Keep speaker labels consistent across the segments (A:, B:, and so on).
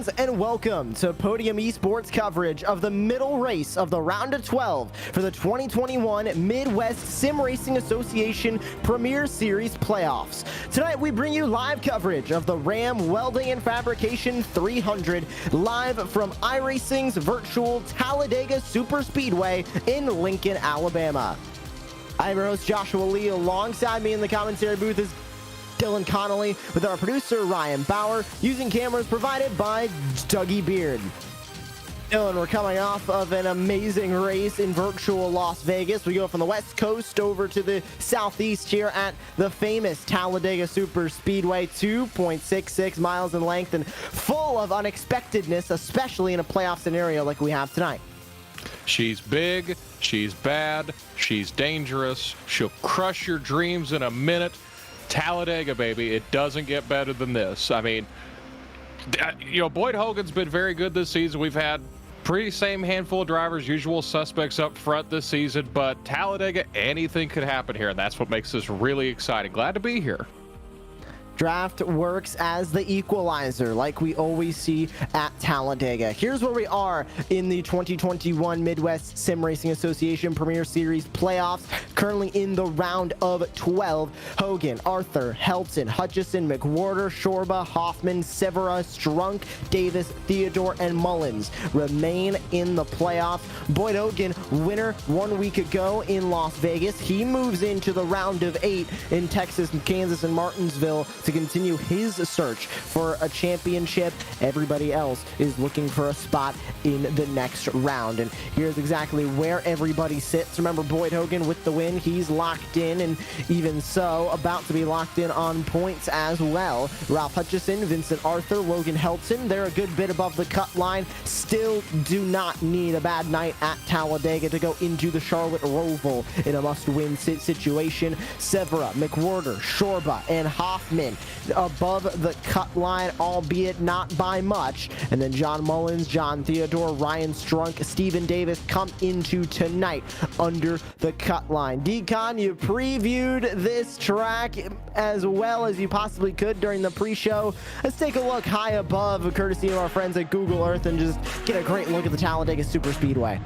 A: fans, and welcome to Podium Esports coverage of the middle race of the round of 12 for the 2021 Midwest Sim Racing Association Premier Series playoffs. Tonight we bring you live coverage of the Ram Welding and Fabrication 300 live from iRacing's virtual Talladega Super Speedway in Lincoln, Alabama. I'm your host Joshua Lee. Alongside me in the commentary booth is Dylan Connolly, with our producer Ryan Bauer, using cameras provided by Dougie Beard. Dylan, we're coming off of an amazing race in virtual Las Vegas. We go from the West Coast over to the Southeast here at the famous Talladega Super Speedway, 2.66 miles in length and full of unexpectedness, especially in a playoff scenario like we have tonight.
B: She's big, she's bad, she's dangerous, she'll crush your dreams in a minute. Talladega, baby, it doesn't get better than this. I mean, Boyd Hogan's been very good this season. We've had pretty same handful of drivers, usual suspects up front this season, but Talladega, anything could happen here, and that's what makes this really exciting. Glad to be here.
A: Draft works as the equalizer, like we always see at Talladega. Here's where we are in the 2021 Midwest Sim Racing Association Premier Series playoffs. Currently in the round of 12, Hogan, Arthur, Helton, Hutchison, McWhorter, Shorba, Hoffman, Severa, Strunk, Davis, Theodore, and Mullins remain in the playoffs. Boyd Hogan, winner 1 week ago in Las Vegas. He moves into the round of 8 in Texas, Kansas, and Martinsville to continue his search for a championship. Everybody else is looking for a spot in the next round, and here's exactly where everybody sits. Remember, Boyd Hogan with the win, he's locked in, and even so, about to be locked in on points as well. Ralph Hutchison, Vincent Arthur, Logan Helton, they're a good bit above the cut line. Still do not need a bad night at Talladega to go into the Charlotte Roval in a must-win situation. Severa, McWhorter, Shorba, and Hoffman above the cut line, albeit not by much. And then John Mullins, John Theodore, Ryan Strunk, Stephen Davis come into tonight under the cut line. Decon, you previewed this track as well as you possibly could during the pre-show. Let's take a look high above, courtesy of our friends at Google Earth, and just get a great look at the Talladega Super Speedway.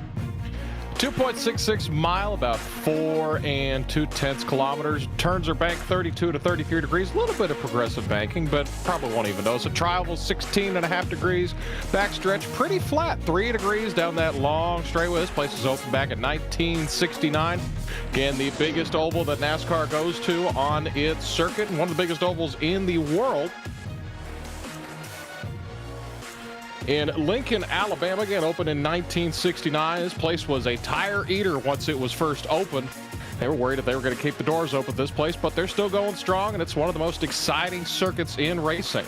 B: 2.66 mile, about 4 2/10 kilometers. Turns are banked 32 to 33 degrees. A little bit of progressive banking, but probably won't even notice. Travel 16.5 degrees. Backstretch pretty flat, 3 degrees down that long straightaway. This place was opened back in 1969. Again, the biggest oval that NASCAR goes to on its circuit, and one of the biggest ovals in the world. In Lincoln, Alabama, again opened in 1969. This place was a tire eater once it was first opened. They were worried if they were going to keep the doors open this place, but they're still going strong, and it's one of the most exciting circuits in racing.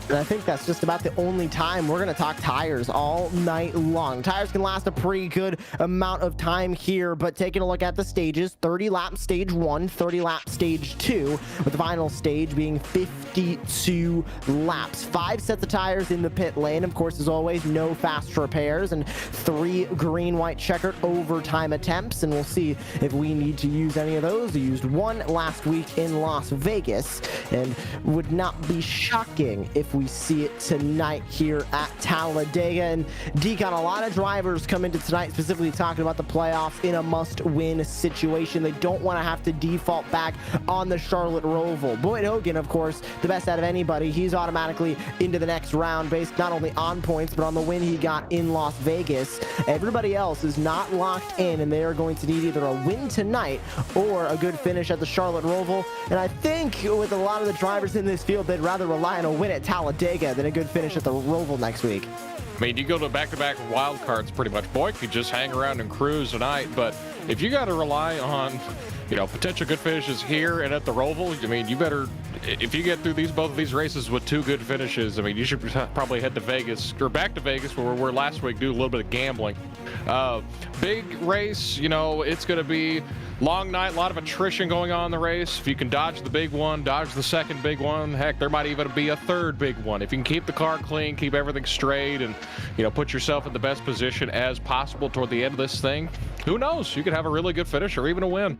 A: And I think that's just about the only time we're going to talk tires all night long. Tires can last a pretty good amount of time here, but taking a look at the stages, 30 lap stage 1, 30 lap stage 2, with the final stage being 52 laps. 5 sets of tires in the pit lane. Of course, as always, no fast repairs, and 3 green, white, checkered overtime attempts, and we'll see if we need to use any of those. We used 1 last week in Las Vegas, and would not be shocking if we see it tonight here at Talladega. And Decon, a lot of drivers come into tonight specifically talking about the playoffs in a must-win situation. They don't want to have to default back on the Charlotte Roval. Boyd Hogan, of course, the best out of anybody. He's automatically into the next round based not only on points, but on the win he got in Las Vegas. Everybody else is not locked in, and they are going to need either a win tonight or a good finish at the Charlotte Roval. And I think with a lot of the drivers in this field, they'd rather rely on a win at Talladega than a good finish at the Roval next week.
B: I mean, you go to back-to-back wild cards pretty much. Boyd could just hang around and cruise tonight, but if you got to rely on, potential good finishes here and at the Roval, I mean, you better, if you get through both of these races with 2 good finishes, I mean, you should probably head to Vegas, or back to Vegas where we were last week, do a little bit of gambling. Big race, it's going to be long night, a lot of attrition going on in the race. If you can dodge the big one, dodge the second big one, heck, there might even be a third big one. If you can keep the car clean, keep everything straight, and, put yourself in the best position as possible toward the end of this thing, who knows? You could have a really good finish or even a win.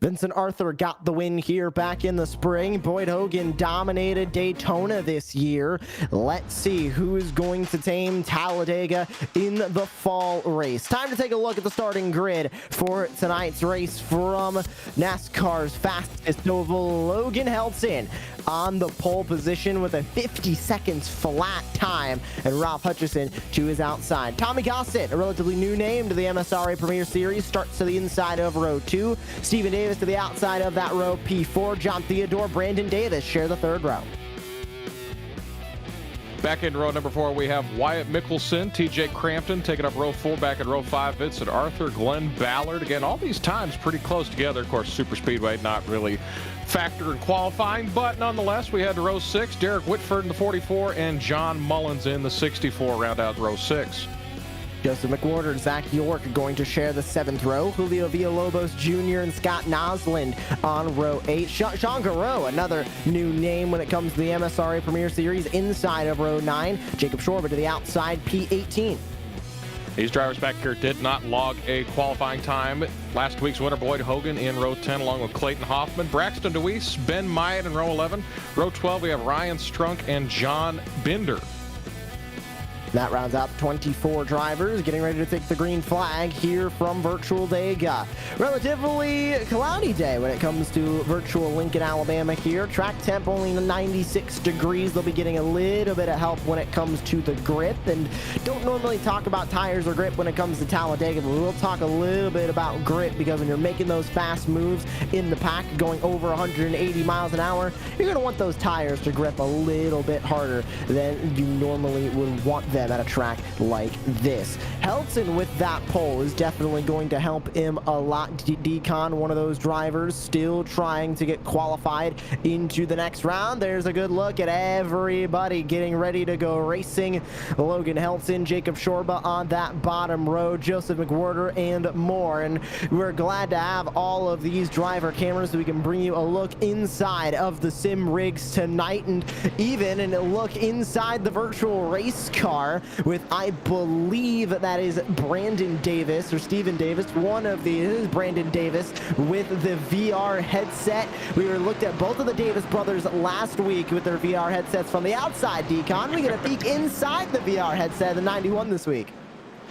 A: Vincent Arthur got the win here back in the spring. Boyd Hogan dominated Daytona this year. Let's see who is going to tame Talladega in the fall race. Time to take a look at the starting grid for tonight's race from NASCAR's fastest oval. Logan Helton on the pole position with a 50 seconds flat time, and Ralph Hutchison to his outside. Tommy Gossett, a relatively new name to the MSRA Premier Series, starts to the inside of row 2. Stephen Davis to the outside of that row P4. John Theodore, Brandon Davis share the third row.
B: Back in row number 4, we have Wyatt Mickelson, TJ Crampton taking up row 4. Back in row 5, Vincent Arthur, Glenn Ballard. Again, all these times pretty close together. Of course, super speedway not really factor in qualifying, but nonetheless, we had row 6, Derek Whitford in the 44, and John Mullins in the 64 round out row 6.
A: Joseph McWhorter, Zach York going to share the 7th row. Julio Villalobos Jr. and Scott Nosland on row 8. Sean Garreau, another new name when it comes to the MSRA Premier Series, inside of row 9. Jacob Shorba to the outside, P18.
B: These drivers back here did not log a qualifying time. Last week's winner, Boyd Hogan, in row 10, along with Clayton Hoffman. Braxton DeWeese, Ben Myatt in row 11. Row 12, we have Ryan Strunk and John Binder.
A: That rounds out 24 drivers getting ready to take the green flag here from Virtual Dega. Relatively cloudy day when it comes to Virtual Lincoln, Alabama here. Track temp only 96 degrees. They'll be getting a little bit of help when it comes to the grip, and don't normally talk about tires or grip when it comes to Talladega, but we'll talk a little bit about grip, because when you're making those fast moves in the pack going over 180 miles an hour, you're going to want those tires to grip a little bit harder than you normally would want them at a track like this. Helton with that pole is definitely going to help him a lot. Decon, one of those drivers, still trying to get qualified into the next round. There's a good look at everybody getting ready to go racing. Logan Helton, Jacob Shorba on that bottom row, Joseph McWhorter, and more. And we're glad to have all of these driver cameras so we can bring you a look inside of the sim rigs tonight, and even a look inside the virtual race car with, I believe that is Brandon Davis or Stephen Davis, one of these, Brandon Davis with the VR headset. We were looked at both of the Davis brothers last week with their VR headsets from the outside, Decon. We get a peek inside the VR headset of the 91 this week.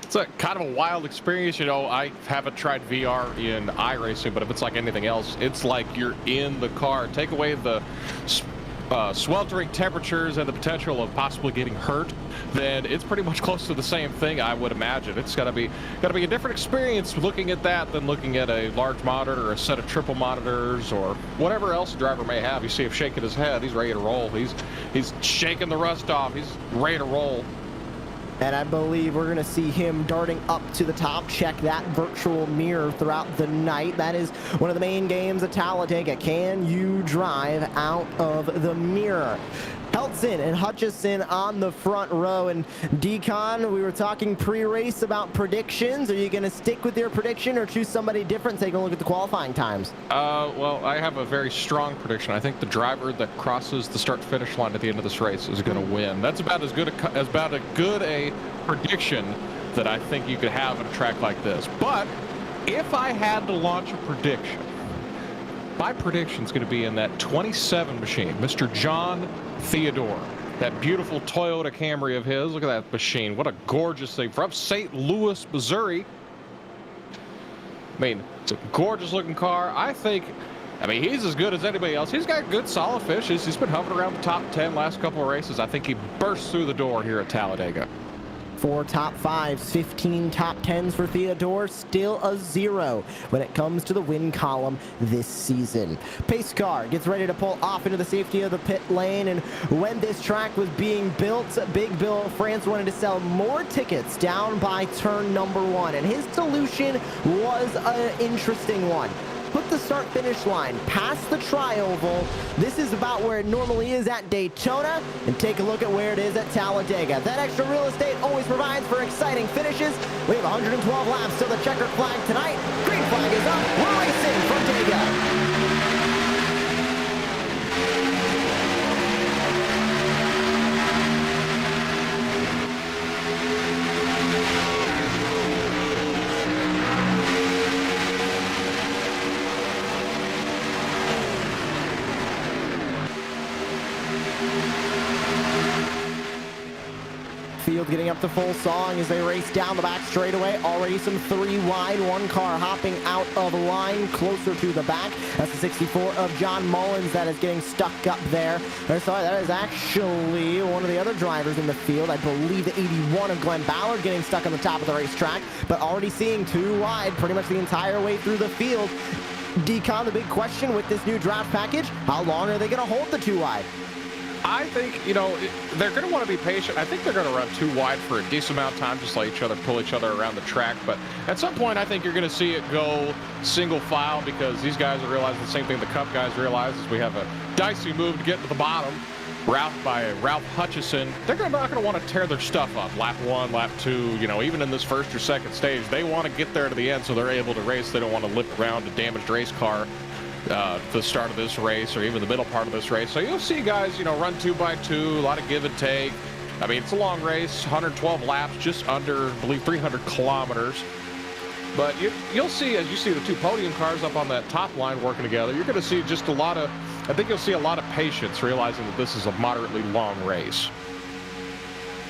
B: It's a kind of a wild experience. You know, I haven't tried VR in iRacing, but if it's like anything else, it's like you're in the car. Take away the sweltering temperatures and the potential of possibly getting hurt, then it's pretty much close to the same thing, I would imagine. It's got to be a different experience looking at that than looking at a large monitor or a set of triple monitors or whatever else the driver may have. You see him shaking his head. He's ready to roll. He's shaking the rust off. He's ready to roll.
A: And I believe we're going to see him darting up to the top. Check that virtual mirror throughout the night. That is one of the main games at Talladega. Can you drive out of the mirror? Helton and Hutchison on the front row. And Decon, we were talking pre-race about predictions. Are you going to stick with your prediction or choose somebody different? Take a look at the qualifying times.
B: Well, I have a very strong prediction. I think the driver that crosses the start-finish line at the end of this race is going to win. That's about as good a prediction that I think you could have at a track like this. But if I had to launch a prediction, my prediction is going to be in that 27 machine, Mr. John Theodore. That beautiful Toyota Camry of his. Look at that machine. What a gorgeous thing. From St. Louis, Missouri. I mean, it's a gorgeous looking car. I mean, he's as good as anybody else. He's got good solid finishes. He's been hovering around the top 10 last couple of races. I think he bursts through the door here at Talladega.
A: 4 top 5s, 15 top 10s for Theodore, still a 0 when it comes to the win column this season. Pace car gets ready to pull off into the safety of the pit lane, and when this track was being built, Big Bill France wanted to sell more tickets down by turn number 1, and his solution was an interesting one. Put the start-finish line past the tri-oval. This is about where it normally is at Daytona, and take a look at where it is at Talladega. That extra real estate always provides for exciting finishes. We have 112 laps till the checkered flag tonight. Green flag is up. We're racing from Dega. getting up to full song as they race down the back straightaway. Already some 3 wide, 1 car hopping out of line closer to the back. That's the 64 of John Mullins that is getting stuck up there. Or sorry, that is actually one of the other drivers in the field. I believe the 81 of Glenn Ballard getting stuck on the top of the racetrack, but already seeing 2 wide pretty much the entire way through the field. Decon, the big question with this new draft package, how long are they going to hold the 2 wide?
B: I think, you know, they're going to want to be patient. I think they're going to run 2 wide for a decent amount of time, just let each other pull each other around the track. But at some point, I think you're going to see it go single file, because these guys are realizing the same thing the Cup guys realize, is we have a dicey move to get to the bottom. Ralph Hutchison. They're not going to want to tear their stuff up. Lap 1, lap 2, you know, even in this first or second stage, they want to get there to the end so they're able to race. They don't want to lip around a damaged race car the start of this race or even the middle part of this race. So you'll see guys, you know, run 2 by 2, a lot of give and take. I mean, it's a long race, 112 laps, just under, I believe, 300 kilometers. But you'll see, as you see the 2 podium cars up on that top line working together, you're going to see just a lot of, I think you'll see a lot of patience, realizing that this is a moderately long race.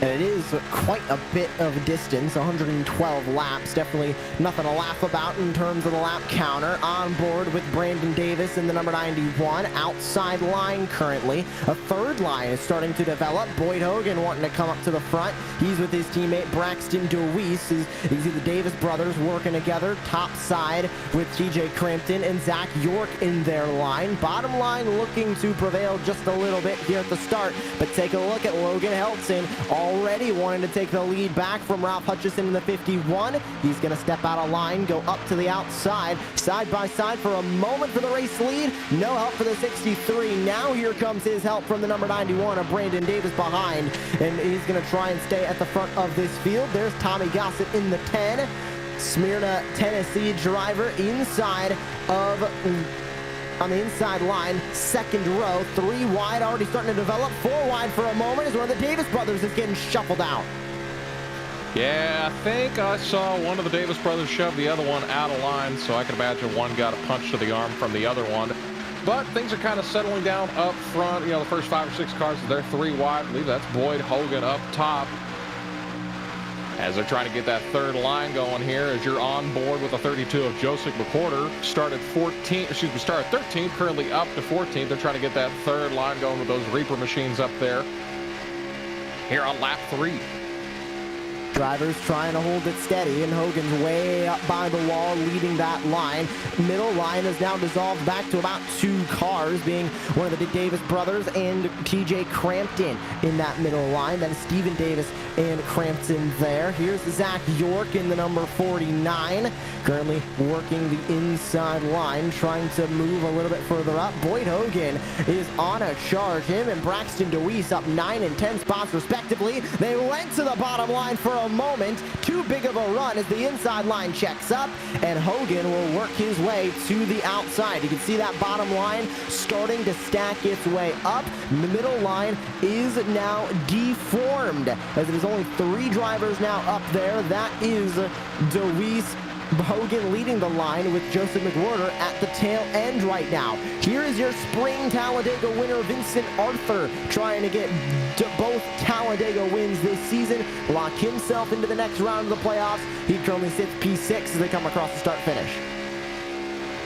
A: And it is quite a bit of distance, 112 laps. Definitely nothing to laugh about in terms of the lap counter. On board with Brandon Davis in the number 91. Outside line currently. A 3rd line is starting to develop. Boyd Hogan wanting to come up to the front. He's with his teammate Braxton DeWeese. You can see the Davis brothers working together. Top side with TJ Crampton and Zach York in their line. Bottom line looking to prevail just a little bit here at the start. But take a look at Logan Helton. Already wanting to take the lead back from Ralph Hutchison in the 51. He's going to step out of line, go up to the outside, side by side for a moment for the race lead. No help for the 63. Now here comes his help from the number 91 of Brandon Davis behind, and he's going to try and stay at the front of this field. There's Tommy Gossett in the 10. Smyrna, Tennessee driver inside of on the inside line, 2nd row, 3 wide, already starting to develop. 4 wide for a moment as one of the Davis brothers is getting shuffled out.
B: Yeah, I think I saw one of the Davis brothers shove the other one out of line, so I can imagine one got a punch to the arm from the other one. But things are kind of settling down up front. You know, the first 5 or 6 cars, they're 3 wide. I believe that's Boyd Hogan up top, as they're trying to get that 3rd line going here. As you're on board with the 32 of Joseph McWhorter, started 13th, currently up to 14th. They're trying to get that 3rd line going with those Reaper machines up there here on lap 3.
A: Drivers trying to hold it steady, and Hogan's way up by the wall leading that line. Middle line is now dissolved back to about 2 cars, being one of the Davis brothers and TJ Crampton in that middle line. That is Stephen Davis and Crampton there. Here's Zach York in the number 49, currently working the inside line, trying to move a little bit further up. Boyd Hogan is on a charge. Him and Braxton DeWeese up 9 and 10 spots respectively. They went to the bottom line for a moment. Too big of a run as the inside line checks up, and Hogan will work his way to the outside. You can see that bottom line starting to stack its way up. The middle line is now deformed, as it is only 3 drivers now up there. That is DeWeese, Hogan leading the line with Joseph McWhorter at the tail end right now. Here is your spring Talladega winner, Vincent Arthur, trying to get both Talladega wins this season, lock himself into the next round of the playoffs. He currently sits P6 as they come across the start finish.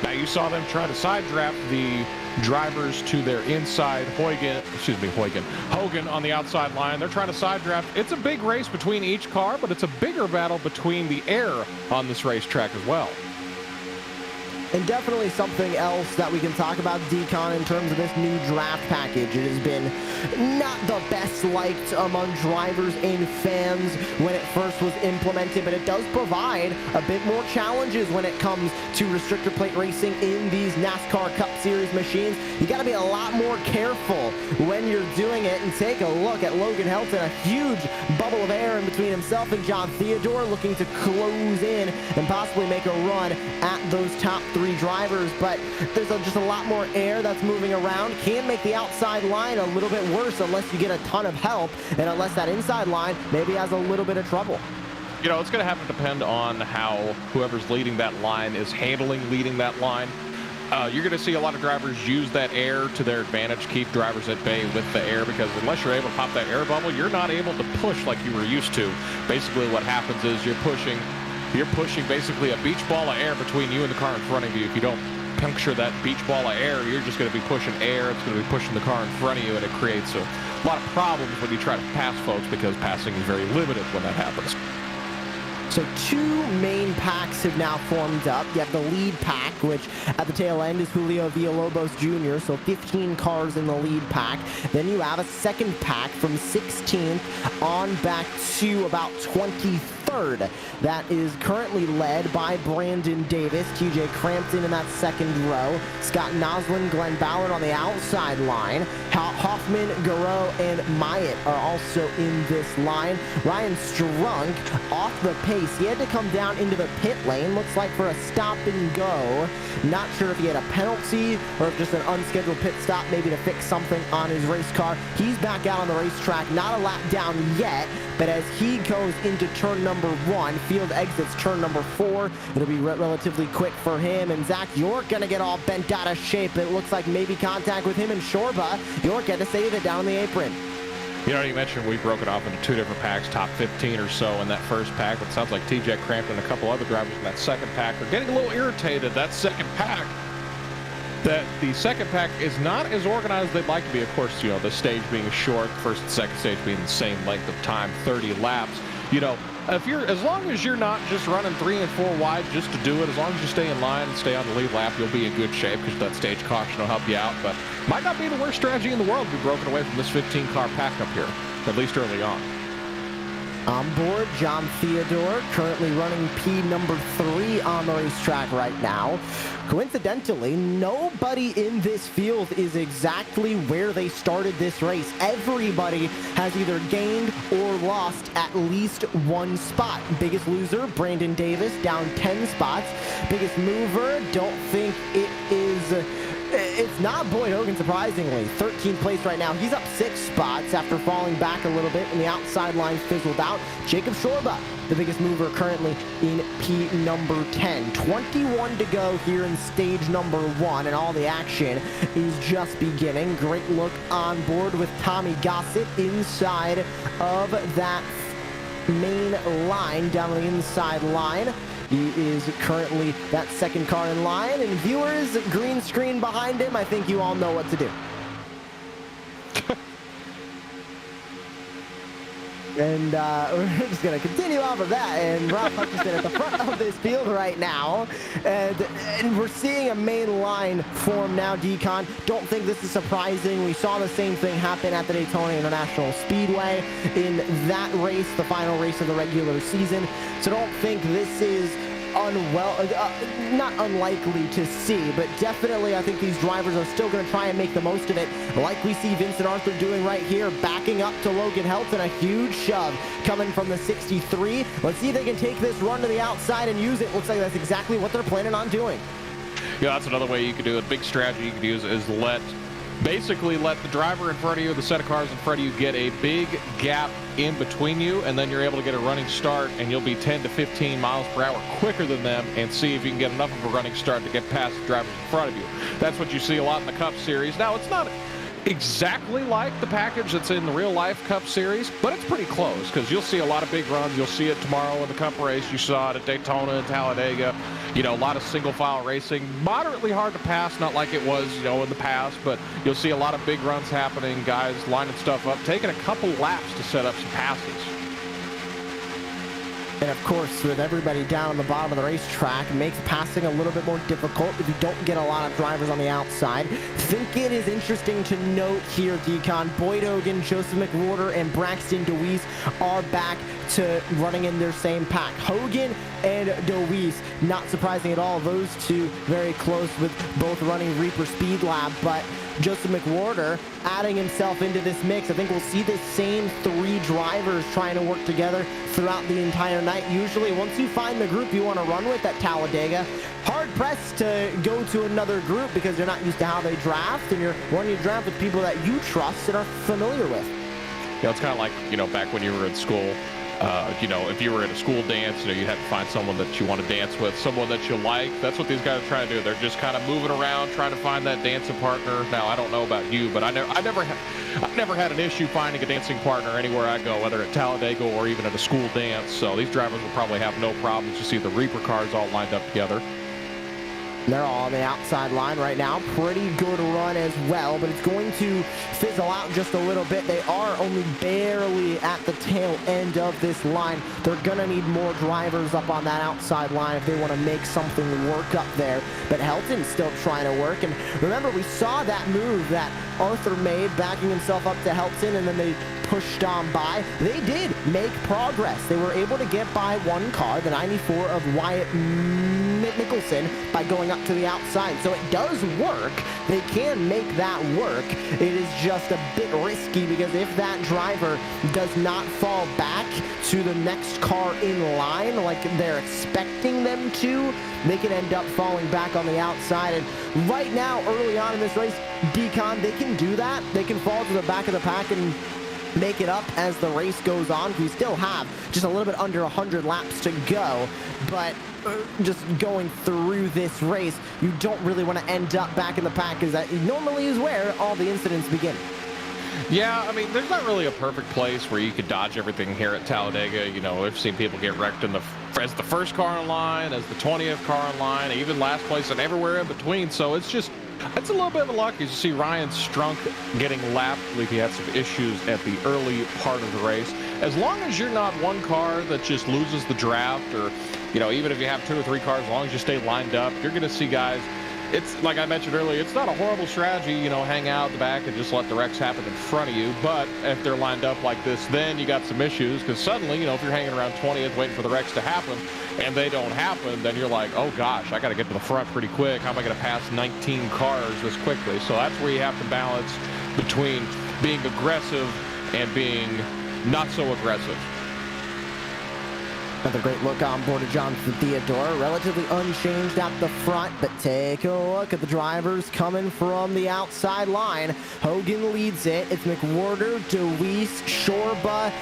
B: Now you saw them try to side draft the drivers to their inside. Hogan on the outside line. They're trying to side draft. It's a big race between each car, but it's a bigger battle between the air on this racetrack as well.
A: And definitely something else that we can talk about, Decon, in terms of this new draft package. It has been not the best liked among drivers and fans when it first was implemented, but it does provide a bit more challenges when it comes to restrictor plate racing in these NASCAR Cup Series machines. You got to be a lot more careful when you're doing it. And take a look at Logan Helton, a huge bubble of air in between himself and John Theodore, looking to close in and possibly make a run at those top 3 drivers. But there's just a lot more air that's moving around. Can make the outside line a little bit worse unless you get a ton of help, and unless that inside line maybe has a little bit of trouble.
B: You know, it's going to have to depend on how whoever's leading that line is handling leading that line. You're going to see a lot of drivers use that air to their advantage, keep drivers at bay with the air, because unless you're able to pop that air bubble, you're not able to push like you were used to. Basically what happens is you're pushing basically a beach ball of air between you and the car in front of you. If you don't puncture that beach ball of air, you're just going to be pushing air. It's going to be pushing the car in front of you, and it creates a lot of problems when you try to pass folks, because passing is very limited when that happens.
A: So two main packs have now formed up. You have the lead pack, which at the tail end is Julio Villalobos Jr., so 15 cars in the lead pack. Then you have a second pack from 16th on back to about 23rd. That is currently led by Brandon Davis, TJ Crampton in that second row, Scott Noslin, Glenn Ballard on the outside line. Hoffman, Garreau, and Myatt are also in this line. Ryan Strunk off the pace. He had to come down into the pit lane, looks like for a stop and go. Not sure if he had a penalty or if just an unscheduled pit stop, maybe to fix something on his race car. He's back out on the racetrack, not a lap down yet, but as he goes into turn number 1, field exits turn number 4, it'll be relatively quick for him. And Zach York gonna get all bent out of shape. It looks like maybe contact with him and Shorba. York had to save it down on the apron.
B: You know, you mentioned we broke it off into 2 different packs, top 15 or so in that first pack. It sounds like TJ Crampton and a couple other drivers in that second pack are getting a little irritated. That second pack is not as organized as they'd like to be. Of course, you know, the stage being short, first and second stage being the same length of time, 30 laps. You know, as long as you're not just running 3 and 4 wide just to do it, as long as you stay in line and stay on the lead lap, you'll be in good shape, because that stage caution will help you out. But might not be the worst strategy in the world to be broken away from this 15-car pack up here, at least early on.
A: On board, John Theodore, currently running P number 3 on the racetrack right now. Coincidentally, nobody in this field is exactly where they started this race. Everybody has either gained or lost at least 1 spot. Biggest loser, Brandon Davis, down 10 spots. Biggest mover, don't think it is... It's not Boyd Hogan, surprisingly. 13th place right now. He's up 6 spots after falling back a little bit, and the outside line fizzled out. Jacob Shorba, the biggest mover currently in P number 10. 21 to go here in stage number 1, and all the action is just beginning. Great look on board with Tommy Gossett inside of that main line, down the inside line. He is currently that second car in line, and viewers, green screen behind him. I think you all know what to do. And we're just going to continue off of that. And Rob Hutchinson at the front of this field right now. And we're seeing a main line form now, Decon. Don't think this is surprising. We saw the same thing happen at the Daytona International Speedway in that race, the final race of the regular season. So don't think this is not unlikely to see, but definitely I think these drivers are still going to try and make the most of it, like we see Vincent Arthur doing right here, backing up to Logan Helton, a huge shove coming from the 63. Let's see if they can take this run to the outside and use it. Looks like that's exactly what they're planning on doing.
B: Yeah, that's another way you could do it. Big strategy you could use is basically let the driver in front of you, the set of cars in front of you, get a big gap in between you, and then you're able to get a running start, and you'll be 10 to 15 miles per hour quicker than them, and see if you can get enough of a running start to get past the drivers in front of you. That's what you see a lot in the Cup Series. Now, it's not exactly like the package that's in the real-life Cup Series, but it's pretty close, because you'll see a lot of big runs. You'll see it tomorrow in the Cup race. You saw it at Daytona and Talladega. You know, a lot of single-file racing. Moderately hard to pass, not like it was, you know, in the past, but you'll see a lot of big runs happening, guys lining stuff up, taking a couple laps to set up some passes.
A: And of course, with everybody down on the bottom of the racetrack, makes passing a little bit more difficult if you don't get a lot of drivers on the outside. Think it is interesting to note here, Decon, Boyd Hogan, Joseph McWhorter, and Braxton DeWeese are back to running in their same pack. Hogan and DeWeese, not surprising at all. Those two very close with both running Reaper Speed Lab, but Joseph McWhorter adding himself into this mix. I think we'll see the same 3 drivers trying to work together throughout the entire night. Usually, once you find the group you want to run with at Talladega, hard-pressed to go to another group because you're not used to how they draft, and you're wanting to draft with people that you trust and are familiar with.
B: You know, it's kind of like, you know, back when you were in school, You know, if you were at a school dance, you know, you'd have to find someone that you want to dance with, someone that you like. That's what these guys are trying to do. They're just kind of moving around, trying to find that dancing partner. Now, I don't know about you, but I've never had an issue finding a dancing partner anywhere I go, whether at Talladega or even at a school dance. So these drivers will probably have no problems. You see the Reaper cars all lined up together.
A: They're all on the outside line right now. Pretty good run as well, but it's going to fizzle out just a little bit. They are only barely at the tail end of this line. They're going to need more drivers up on that outside line if they want to make something work up there. But Helton's still trying to work. And remember, we saw that move that Arthur made, backing himself up to Helton, and then they pushed on by. They did make progress. They were able to get by one car, the 94 of Wyatt Mickelson, by going up to the outside. So it does work. They can make that work. It is just a bit risky because if that driver does not fall back to the next car in line like they're expecting them to, they can end up falling back on the outside. And right now, early on in this race, Decon, they can do that. They can fall to the back of the pack and make it up as the race goes on. We still have just a little bit under 100 laps to go, but just going through this race, you don't really want to end up back in the pack, because that normally is where all the incidents begin.
B: Yeah, I mean, there's not really a perfect place where you could dodge everything here at Talladega. You know, we've seen people get wrecked as the first car in line, as the 20th car in line, even last place and everywhere in between. So it's a little bit of luck. As you see Ryan Strunk getting lapped. I believe he had some issues at the early part of the race. As long as you're not one car that just loses the draft, or, you know, even if you have 2 or 3 cars, as long as you stay lined up, you're going to see guys. It's like I mentioned earlier, it's not a horrible strategy, you know, hang out the back and just let the wrecks happen in front of you. But if they're lined up like this, then you got some issues, because suddenly, you know, if you're hanging around 20th waiting for the wrecks to happen and they don't happen, then you're like, oh gosh, I got to get to the front pretty quick. How am I going to pass 19 cars this quickly? So that's where you have to balance between being aggressive and being not so aggressive.
A: Another great look on board of Jonathan Theodore, relatively unchanged at the front, but take a look at the drivers coming from the outside line. Hogan leads it. It's McWhorter, DeWeese, Shorba,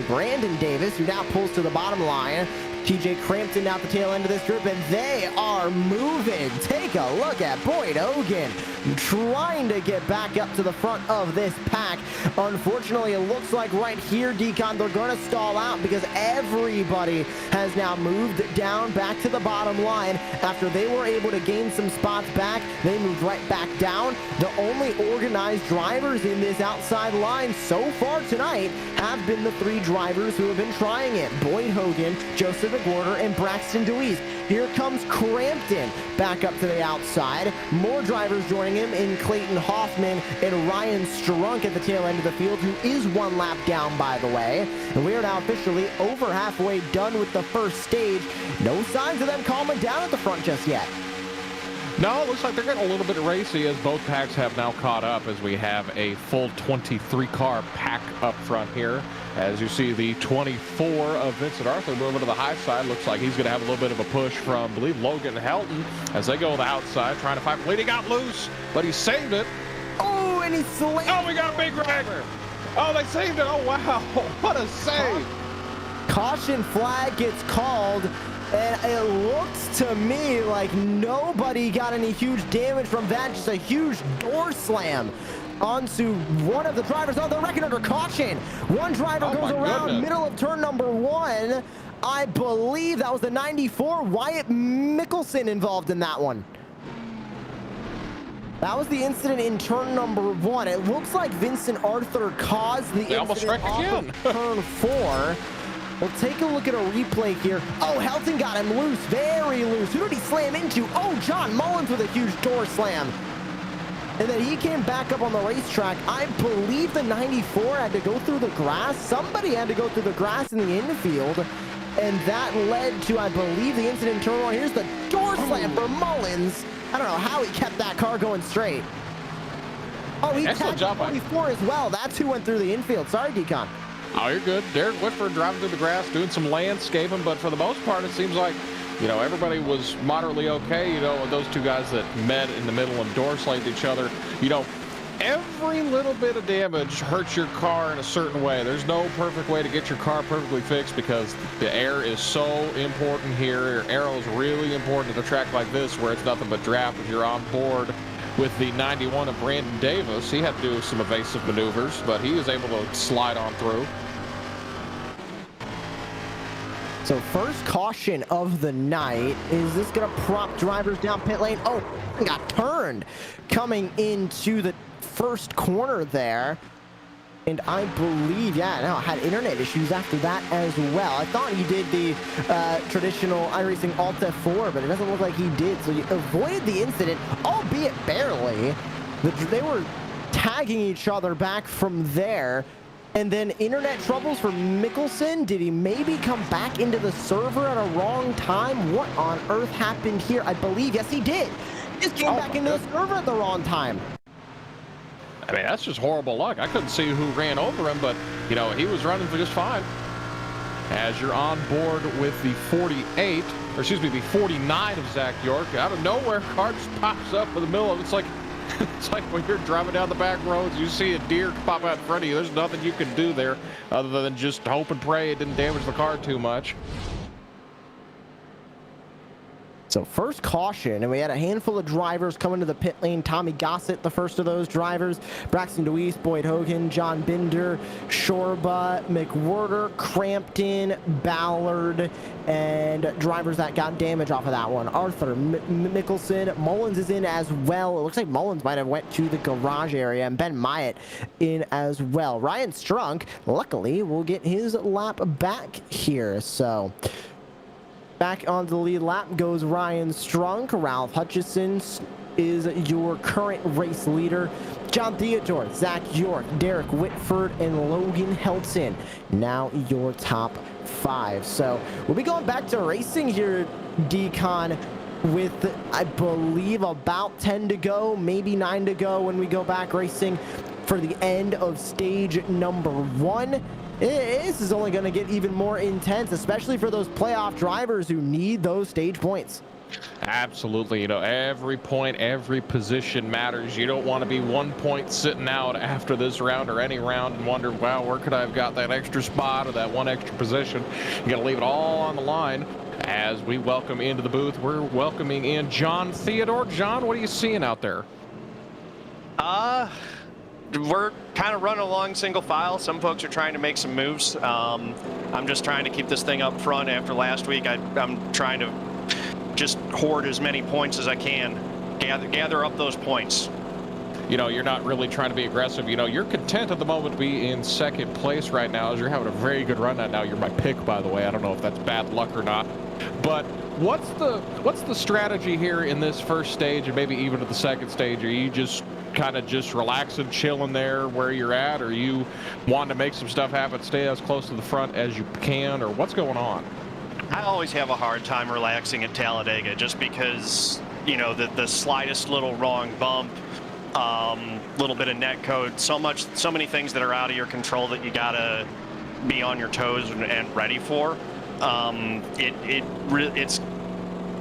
A: Brandon Davis, who now pulls to the bottom line. TJ Crampton out the tail end of this group, and they are moving. Take a look at Boyd Hogan trying to get back up to the front of this pack. Unfortunately, it looks like right here, Decon, they're going to stall out because everybody has now moved down back to the bottom line. After they were able to gain some spots back, they moved right back down. The only organized drivers in this outside line so far tonight have been the 3 drivers who have been trying it: Boyd Hogan, Joseph McWhorter, and Braxton DeWeese. Here comes Crampton back up to the outside. More drivers joining him in Clayton Hoffman and Ryan Strunk at the tail end of the field, who is 1 lap down, by the way. And we are now officially over halfway done with the first stage. No signs of them calming down at the front just yet.
B: No, it looks like they're getting a little bit racy as both packs have now caught up, as we have a full 23-car pack up front here. As you see, the 24 of Vincent Arthur moving to the high side. Looks like he's going to have a little bit of a push from, I believe, Logan Helton as they go to the outside, trying to fight. He got loose, but he saved it.
A: Oh, and he slammed.
B: Oh, we got a big wreck. Oh, they saved it. Oh, wow. What a save.
A: Caution flag gets called. And it looks to me like nobody got any huge damage from that. Just a huge door slam onto one of the drivers. Oh, they're wrecking under caution. One driver goes around middle of turn number 1. I believe that was the 94, Wyatt Mickelson, involved in that one. That was the incident in turn number 1. It looks like Vincent Arthur caused the incident off of turn 4. We'll take a look at a replay here. Oh, Helton got him loose, very loose. Who did he slam into? Oh, John Mullins with a huge door slam. And then he came back up on the racetrack. I believe the 94 had to go through the grass. Somebody had to go through the grass in the infield. And that led to, I believe, the incident in turn 1. Here's the door slam for Mullins. I don't know how he kept that car going straight. Oh, he tagged 24 as well. That's who went through the infield. Sorry, Decon.
B: Oh, you're good. Derek Whitford driving through the grass, doing some landscaping, but for the most part, it seems like, you know, everybody was moderately okay. You know, those 2 guys that met in the middle and door slammed each other, you know, every little bit of damage hurts your car in a certain way. There's no perfect way to get your car perfectly fixed because the air is so important here. Aero is really important at a track like this where it's nothing but draft. If you're on board with the 91 of Brandon Davis, he had to do some evasive maneuvers, but he was able to slide on through.
A: So first caution of the night. Is this going to prompt drivers down pit lane? Oh, got turned coming into the first corner there. And I believe, yeah, no, had internet issues after that as well. I thought he did the traditional iRacing Alt F4, but it doesn't look like he did. So he avoided the incident, albeit barely. They were tagging each other back from there. And then internet troubles for Mickelson. Did he maybe come back into the server at a wrong time? What on earth happened here? I believe, yes, he did. Just came back into the server at the wrong time.
B: I mean, that's just horrible luck. I couldn't see who ran over him, but, you know, he was running just fine. As you're on board with the 48, or excuse me, the 49 of Zach York, out of nowhere, car just pops up in the middle of it. It's like when you're driving down the back roads, you see a deer pop out in front of you. There's nothing you can do there other than just hope and pray it didn't damage the car too much.
A: So first caution, and we had a handful of drivers coming to the pit lane. Tommy Gossett, the first of those drivers. Braxton DeWeese, Boyd Hogan, John Binder, Shorba, McWhorter, Crampton, Ballard, and drivers that got damage off of that one. Arthur, Mickelson, Mullins is in as well. It looks like Mullins might have went to the garage area, and Ben Myatt in as well. Ryan Strunk, luckily, will get his lap back here, so... Back onto the lead lap goes Ryan Strunk. Ralph Hutchison is your current race leader. John Theodore, Zach York, Derek Whitford, and Logan Helton. Now your top 5. So we'll be going back to racing here, Decon, with, I believe, about 10 to go, maybe 9 to go when we go back racing for the end of stage number 1. This is only going to get even more intense, especially for those playoff drivers who need those stage points.
B: Absolutely. You know, every point, every position matters. You don't want to be 1 point sitting out after this round or any round and wonder, wow, where could I have got that extra spot or that one extra position? You got to leave it all on the line. As we welcome into the booth, we're welcoming in John Theodore. John, what are you seeing out there?
C: We're kind of running along single file. Some folks are trying to make some moves. I'm just trying to keep this thing up front. After last week, I'm trying to just hoard as many points as I can, gather up those points.
B: You know, you're not really trying to be aggressive. You know, you're content at the moment to be in second place right now as you're having a very good run right now. You're my pick, by the way. I don't know if that's bad luck or not. But what's the strategy here in this first stage and maybe even at the second stage? Are you just kind of just relaxing, chilling there where you're at, or you want to make some stuff happen, stay as close to the front as you can, or what's going on?
C: I always have a hard time relaxing at Talladega just because, you know, the slightest little wrong bump, little bit of net code, so many things that are out of your control that you gotta be on your toes and ready for. It's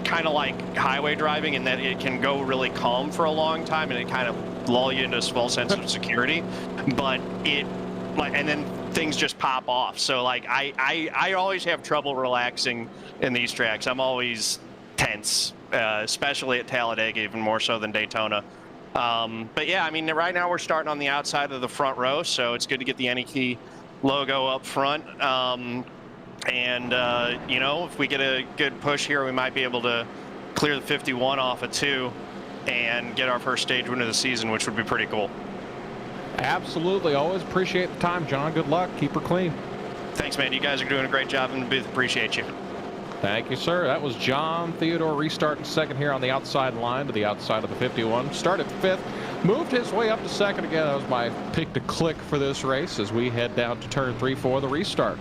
C: kind of like highway driving in that it can go really calm for a long time and it kind of lull you into a false sense of security, but and then things just pop off. So like I always have trouble relaxing in these tracks. I'm always tense, especially at Talladega, even more so than Daytona. But yeah, I mean, right now we're starting on the outside of the front row, so it's good to get the NET logo up front. You know, if we get a good push here, we might be able to clear the 51 off of 2 and get our first stage win of the season, which would be pretty cool.
B: Absolutely. Always appreciate the time, John. Good luck. Keep her clean.
C: Thanks, man. You guys are doing a great job in the booth. Appreciate you.
B: Thank you, sir. That was John Theodore restarting second here on the outside line to the outside of the 51. Started 5th, moved his way up to 2nd again. That was my pick to click for this race as we head down to turn 3 for the restart.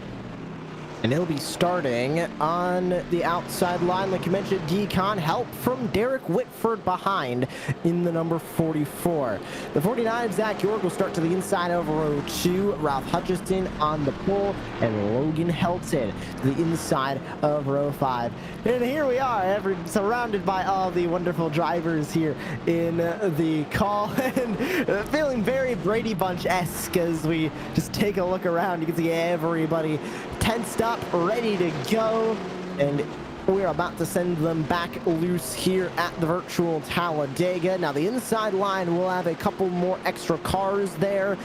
A: And he'll be starting on the outside line. Like you mentioned, Decon, help from Derek Whitford behind in the number 44. The 49, Zach York, will start to the inside of row 2. Ralph Hutchison on the pole, and Logan Helton to the inside of row 5. And here we are, surrounded by all the wonderful drivers here in the call, and feeling very Brady Bunch-esque as we just take a look around. You can see everybody tensed up, ready to go, and we're about to send them back loose here at the virtual Talladega. Now the inside line will have a couple more extra cars there.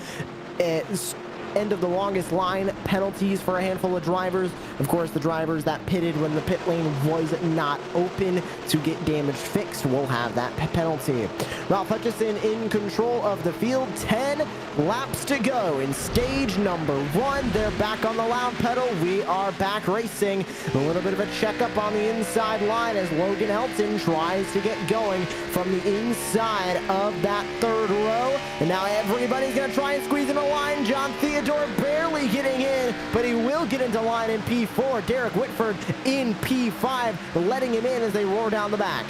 A: It's end of the longest line penalties for a handful of drivers. Of course, the drivers that pitted when the pit lane was not open to get damage fixed will have that penalty. Ralph Hutchison in control of the field. 10 laps to go in stage number 1. They're back on the loud pedal. We are back racing. A little bit of a checkup on the inside line as Logan Helton tries to get going from the inside of that third row. And now everybody's going to try and squeeze in a line. John Theodore barely getting in, but he will get into line in P4. Derek Whitford in P5, letting him in as they roar down the back.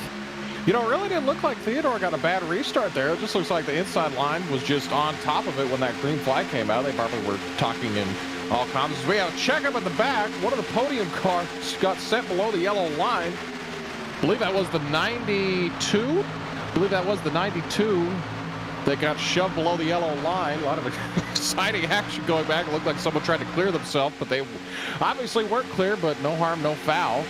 B: You know, it really didn't look like Theodore got a bad restart there. It just looks like the inside line was just on top of it when that green flag came out. They probably were talking in all comms. We have a checkup at the back. One of the podium cars got sent below the yellow line. I believe that was the 92. That got shoved below the yellow line. A lot of exciting action going back. It looked like someone tried to clear themselves, but they obviously weren't clear, but no harm, no foul.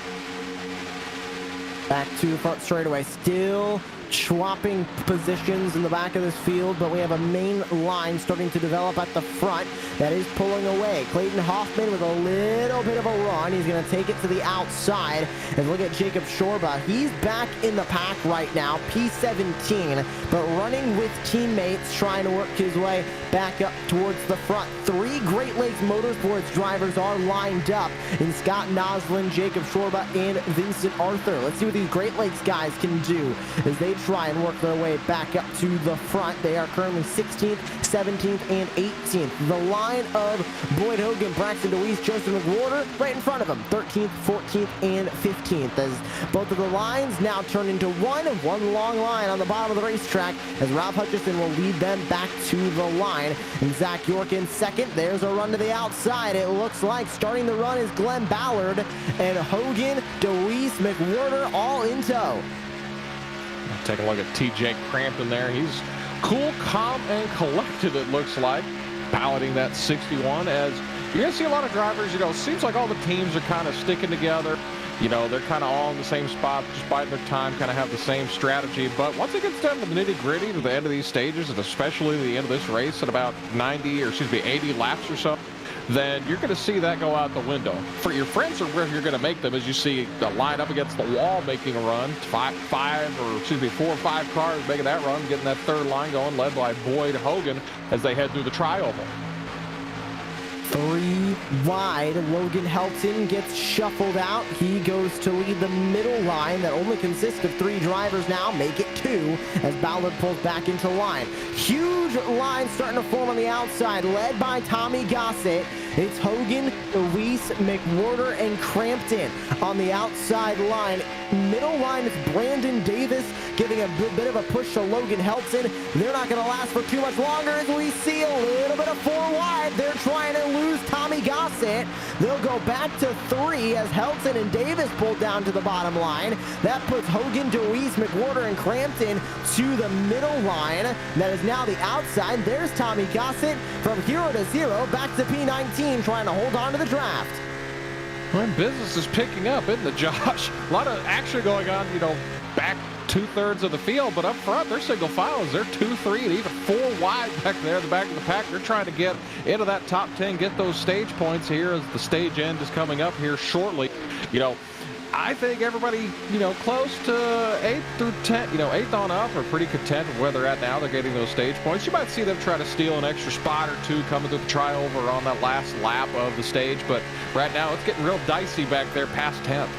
A: Back to the front straightaway. Still swapping positions in the back of this field, but we have a main line starting to develop at the front that is pulling away. Clayton Hoffman with a little bit of a run. He's going to take it to the outside. And look at Jacob Shorba. He's back in the pack right now, P17, but running with teammates, trying to work his way back up towards the front. 3 Great Lakes Motorsports drivers are lined up in Scott Noslin, Jacob Shorba, and Vincent Arthur. Let's see what these Great Lakes guys can do as they try and work their way back up to the front. They are currently 16th, 17th, and 18th. The line of Boyd Hogan, Braxton DeWeese, Joseph McWhorter right in front of them, 13th, 14th, and 15th, as both of the lines now turn into one long line on the bottom of the racetrack as Ralph Hutchison will lead them back to the line. And Zach York in second. There's a run to the outside. It looks like starting the run is Glenn Ballard and Hogan, DeWeese, McWhorter all in tow.
B: Take a look at TJ Crampton there. He's cool, calm, and collected, it looks like, piloting that 61. As you're going to see a lot of drivers, you know, it seems like all the teams are kind of sticking together. You know, they're kind of all in the same spot, just biding their time, kind of have the same strategy. But once it gets down to the nitty-gritty, to the end of these stages, and especially the end of this race at about 80 laps or so, then you're going to see that go out the window. For your friends or where you're going to make them, as you see the line up against the wall making a run, 4 or 5 cars making that run, getting that third line going, led by Boyd Hogan as they head through the tri-oval.
A: 3 wide. Logan Helton gets shuffled out. He goes to lead the middle line that only consists of 3 drivers now. Make it 2 as Ballard pulls back into line. Huge line starting to form on the outside, led by Tommy Gossett. It's Hogan, DeWeese, McWhorter, and Crampton on the outside line. Middle line is Brandon Davis giving a bit of a push to Logan Helton. They're not going to last for too much longer as we see a little bit of 4 wide. They're trying to lose Tommy Gossett. They'll go back to 3 as Helton and Davis pull down to the bottom line. That puts Hogan, DeWeese, McWhorter, and Crampton to the middle line. That is now the outside. There's Tommy Gossett from 0 to 0 back to P19 trying to hold on to the draft.
B: Well, business is picking up, isn't it, Josh? A lot of action going on, you know, back 2/3 of the field, but up front, they're single files. They're 2, 3, and even 4 wide back there in the back of the pack. They're trying to get into that top 10, get those stage points here as the stage end is coming up here shortly. You know, I think everybody, you know, close to 8th through 10, you know, 8th on up are pretty content with where they're at now. They're getting those stage points. You might see them try to steal an extra spot or 2 coming through the tri-over on that last lap of the stage, but right now it's getting real dicey back there past 10th.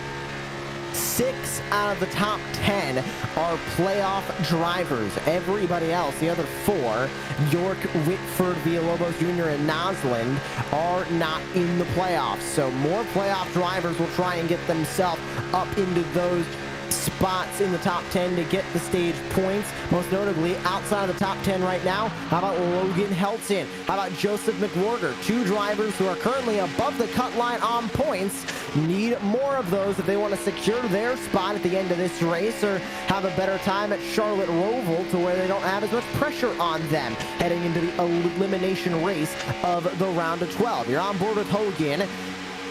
A: 6 out of the top 10 are playoff drivers. Everybody else, the other 4, York, Whitford, Villalobos Jr., and Nosland, are not in the playoffs. So more playoff drivers will try and get themselves up into those spots in the top 10 to get the stage points. Most notably, outside of the top 10 right now, how about Logan Helton? How about Joseph McWhorter? 2 drivers who are currently above the cut line on points. Need more of those if they want to secure their spot at the end of this race or have a better time at Charlotte Roval to where they don't have as much pressure on them heading into the elimination race of the round of 12. You're on board with Hogan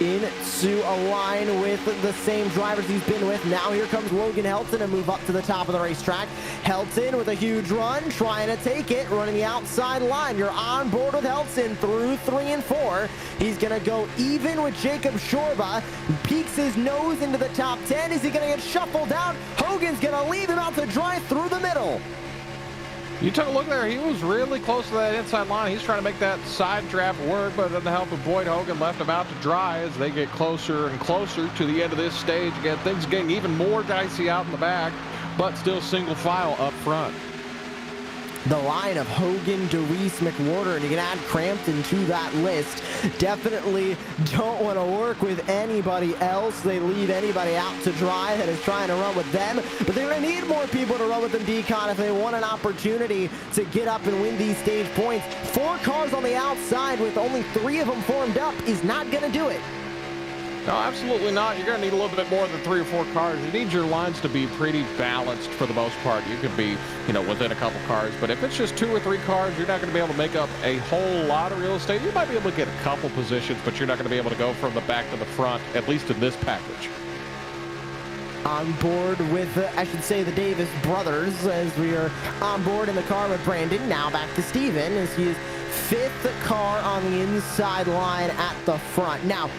A: into a line with the same drivers he's been with. Now here comes Logan Helton to move up to the top of the racetrack. Helton with a huge run, trying to take it, running the outside line. You're on board with Helton through 3 and 4. He's going to go even with Jacob Shorba. Peeks his nose into the top 10. Is he going to get shuffled out? Hogan's going to leave him out to dry through the middle.
B: You took a look there. He was really close to that inside line. He's trying to make that side draft work, but with the help of Boyd Hogan left him out to dry as they get closer and closer to the end of this stage. Again, things getting even more dicey out in the back, but still single file up front.
A: The line of Hogan, DeWeese, McWhorter, and you can add Crampton to that list. Definitely don't want to work with anybody else. They leave anybody out to dry that is trying to run with them. But they're going to need more people to run with them, Decon, if they want an opportunity to get up and win these stage points. 4 cars on the outside with only 3 of them formed up is not going to do it.
B: No, absolutely not. You're going to need a little bit more than 3 or 4 cars. You need your lines to be pretty balanced for the most part. You could be, within a couple cars. But if it's just 2 or 3 cars, you're not going to be able to make up a whole lot of real estate. You might be able to get a couple positions, but you're not going to be able to go from the back to the front, at least in this package.
A: On board with, I should say, the Davis brothers, as we are on board in the car with Brandon. Now back to Steven, as he is 5th car on the inside line at the front. Now,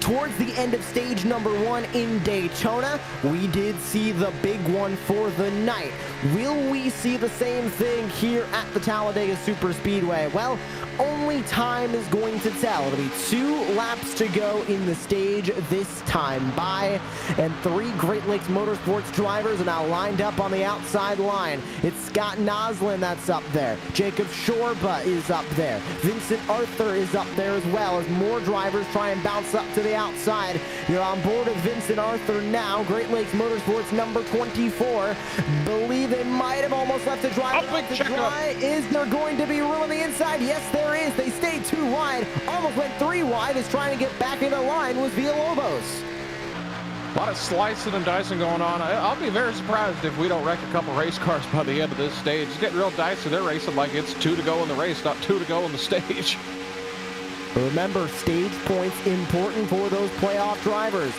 A: towards the end of stage number 1 in Daytona, we did see the big one for the night. Will we see the same thing here at the Talladega Superspeedway? Well, only time is going to tell. It'll be 2 laps to go in the stage this time by, and 3 Great Lakes Motorsports drivers are now lined up on the outside line. It's Scott Nosland that's up there. Jacob Shorba is up there. Vincent Arthur is up there as well, as more drivers try and bounce up to the outside. You're on board with Vincent Arthur now. Great Lakes Motorsports number 24. Believe they might have almost left the driver off the dry. Is there going to be room on the inside? Yes, there is. They stayed 2 wide. Almost went 3 wide. Is trying to get back into line was Villalobos.
B: A lot of slicing and dicing going on. I'll be very surprised if we don't wreck a couple race cars by the end of this stage. It's getting real dicey. They're racing like it's 2 to go in the race, not 2 to go in the stage.
A: Remember, stage points important for those playoff drivers.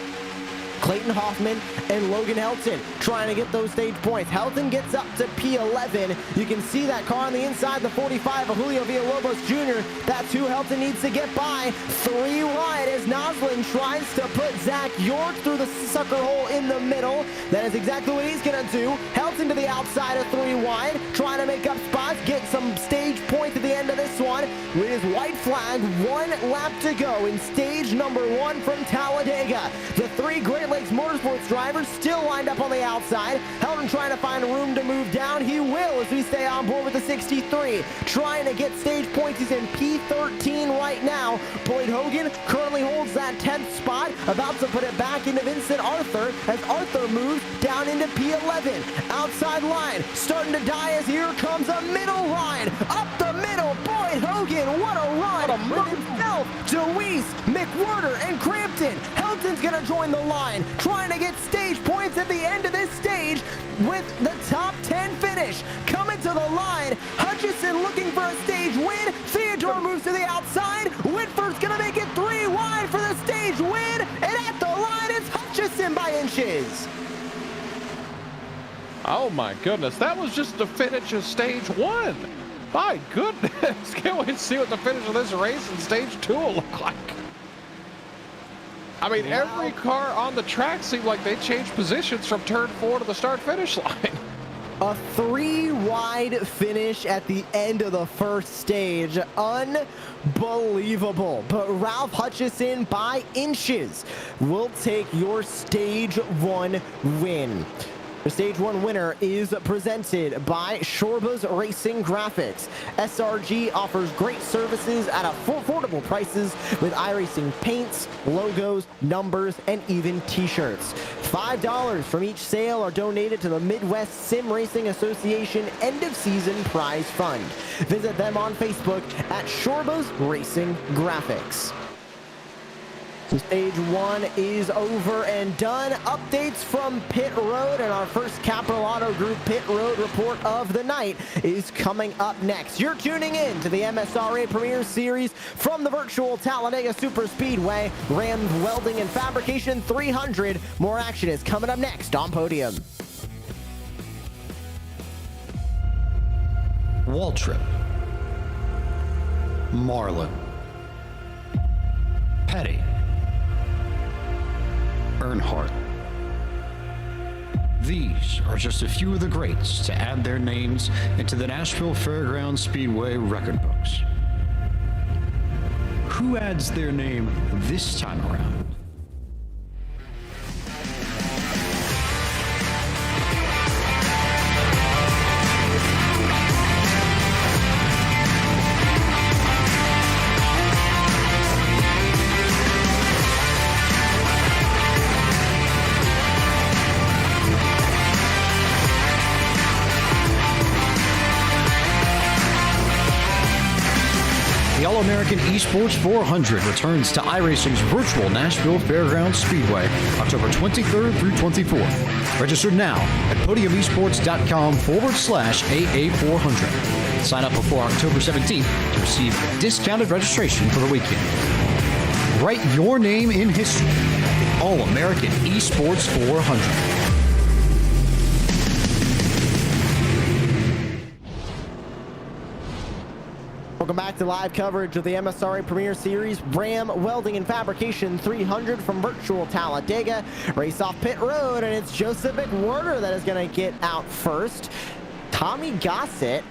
A: Clayton Hoffman and Logan Helton trying to get those stage points. Helton gets up to P11. You can see that car on the inside, the 45 of Julio Villalobos Jr. That's who Helton needs to get by. 3 wide as Nosland tries to put Zach York through the sucker hole in the middle. That is exactly what he's going to do. Helton to the outside of 3 wide, trying to make up spots, get some stage points at the end of this one. With his white flag, 1 lap to go in stage number 1 from Talladega. The 3 Great Lakes Motorsports drivers still lined up on the outside. Helton trying to find room to move down. He will as we stay on board with the 63. Trying to get stage points. He's in P13 right now. Boyd Hogan currently holds that 10th spot. About to put it back into Vincent Arthur as Arthur moves down into P11. Outside line starting to die as here comes a middle line. Up the middle. Boyd Hogan, what a run. With himself, DeWeese, McWhorter, and Crampton. Helton's going to join the line, trying to get stage points at the end of this stage with the top 10 finish. Coming to the line, Hutchison looking for a stage win. Theodore moves to the outside. Whitford's going to make it 3 wide for the stage win. And at the line, it's Hutchison by inches.
B: Oh my goodness, that was just the finish of stage 1. My goodness, can't wait to see what the finish of this race in stage 2 will look like. I mean, every car on the track seemed like they changed positions from turn 4 to the start-finish line.
A: A 3-wide finish at the end of the first stage. Unbelievable. But Ralph Hutchison, by inches, will take your stage 1 win. The stage 1 winner is presented by Shorba's Racing Graphics. SRG offers great services at affordable prices with iRacing paints, logos, numbers, and even t-shirts. $5 from each sale are donated to the Midwest Sim Racing Association End of Season Prize Fund. Visit them on Facebook at Shorba's Racing Graphics. So stage 1 is over and done. Updates from pit road, and our first Capital Auto Group pit road report of the night is coming up next. You're tuning in to the MSRA Premier Series from the virtual Talladega Super Speedway. Ram Welding and Fabrication 300. More action is coming up next on Podium.
D: Waltrip, Marlin, Petty, Earnhardt. These are just a few of the greats to add their names into the Nashville Fairgrounds Speedway record books. Who adds their name this time around? The All-American Esports 400 returns to iRacing's virtual Nashville Fairgrounds Speedway October 23rd through 24th. Register now at podiumesports.com/AA400. Sign up before October 17th to receive discounted registration for the weekend. Write your name in history at the All-American Esports 400.
A: Welcome back to live coverage of the MSRA Premier Series Ram Welding and Fabrication 300 from virtual Talladega. Race off pit road, and it's Joseph McWhorter that is going to get out first. Tommy Gossett,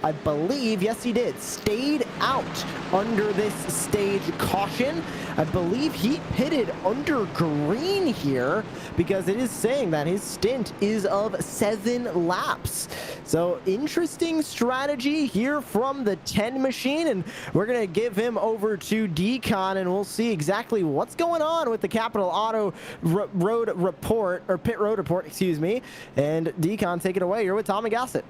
A: I believe, yes he did, stayed out under this stage caution. I believe he pitted under green here because it is saying that his stint is of 7 laps. So interesting strategy here from the 10 machine, and we're going to give him over to Decon, and we'll see exactly what's going on with the Capital Auto road report, or pit road report, excuse me. And Decon, take it away. You're with Tommy Gossett.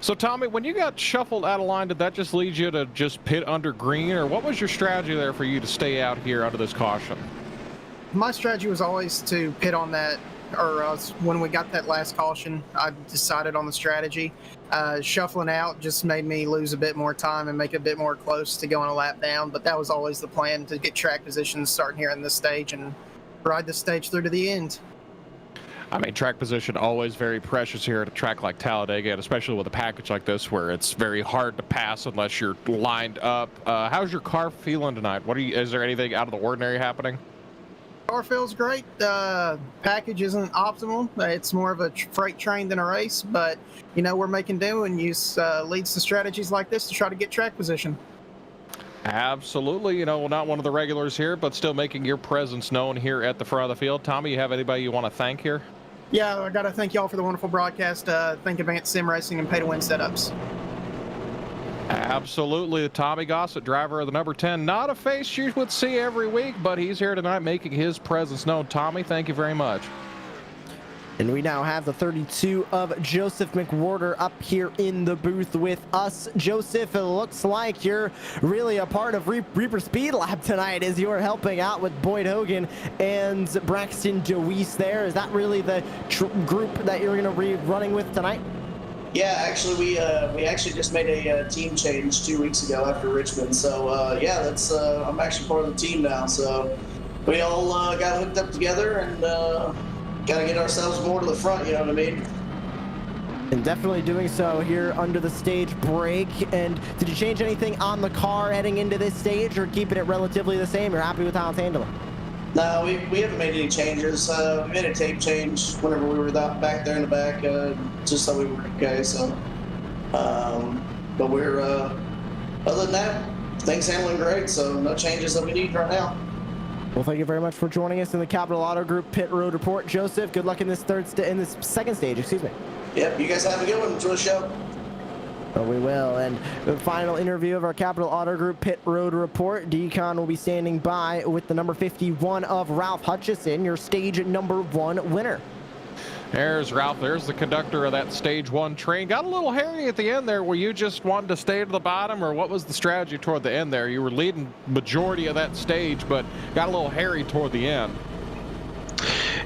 B: So Tommy, when you got shuffled out of line, did that just lead you to just pit under green, or what was your strategy there for you to stay out here under this caution?
E: My strategy was always to pit on that, or when we got that last caution, I decided on the strategy. Shuffling out just made me lose a bit more time and make it a bit more close to going a lap down, but that was always the plan, to get track positions starting here in this stage and ride the stage through to the end.
B: I mean, track position always very precious here at a track like Talladega, and especially with a package like this where it's very hard to pass unless you're lined up. How's your car feeling tonight? Is there anything out of the ordinary happening?
E: Car feels great. Package isn't optimal. It's more of a freight train than a race, but you know, we're making do and use leads to strategies like this to try to get track position.
B: Absolutely. You know, not one of the regulars here, but still making your presence known here at the front of the field. Tommy, you have anybody you want to thank here?
E: Yeah, I got to thank y'all for the wonderful broadcast. Thank Advanced Sim Racing and Pay to Win Setups.
B: Absolutely. Tommy Gossett, driver of the number 10. Not a face you would see every week, but he's here tonight making his presence known. Tommy, thank you very much.
A: And we now have the 32 of Joseph McWhorter up here in the booth with us. Joseph, it looks like you're really a part of Reaper Speed Lab tonight as you're helping out with Boyd Hogan and Braxton DeWeese there. Is that really the group that you're going to be running with tonight?
F: Yeah, actually, we actually just made a team change 2 weeks ago after Richmond. So, yeah, that's I'm actually part of the team now. So we all got hooked up together and got to get ourselves more to the front, you know what I mean?
A: And definitely doing so here under the stage break. And did you change anything on the car heading into this stage, or keeping it relatively the same? You're happy with how it's handling?
F: No, we haven't made any changes. We made a tape change whenever we were back there in the back, just so we were okay. So, but we're other than that, things handling great. So no changes that we need right now.
A: Well, thank you very much for joining us in the Capital Auto Group Pit Road Report. Joseph, good luck in this second stage. Excuse me.
F: Yep, you guys have a good one. Enjoy the show.
A: Well, we will. And the final interview of our Capital Auto Group Pit Road Report. Decon will be standing by with the number 51 of Ralph Hutchison, your stage number 1 winner.
B: There's Ralph. There's the conductor of that stage 1 train. Got a little hairy at the end there. Were you just wanted to stay to the bottom, or what was the strategy toward the end there? You were leading majority of that stage, but got a little hairy toward the end.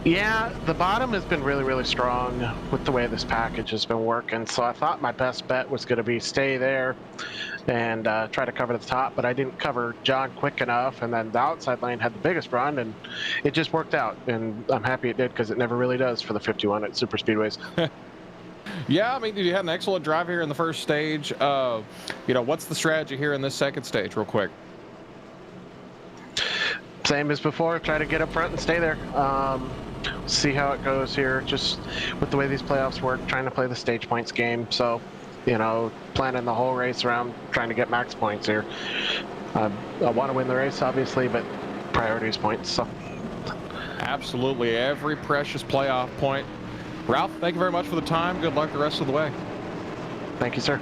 G: Yeah, the bottom has been really, really strong with the way this package has been working. So I thought my best bet was going to be stay there and try to cover the top, but I didn't cover John quick enough. And then the outside lane had the biggest run, and it just worked out. And I'm happy it did, because it never really does for the 51 at super speedways.
B: Yeah, I mean, you had an excellent drive here in the first stage. What's the strategy here in this second stage, real quick?
G: Same as before, try to get up front and stay there. See how it goes here, just with the way these playoffs work, trying to play the stage points game. So, planning the whole race around trying to get max points here. I want to win the race, obviously, but priority is points. So.
B: Absolutely, every precious playoff point. Ralph, thank you very much for the time. Good luck the rest of the way.
G: Thank you, sir.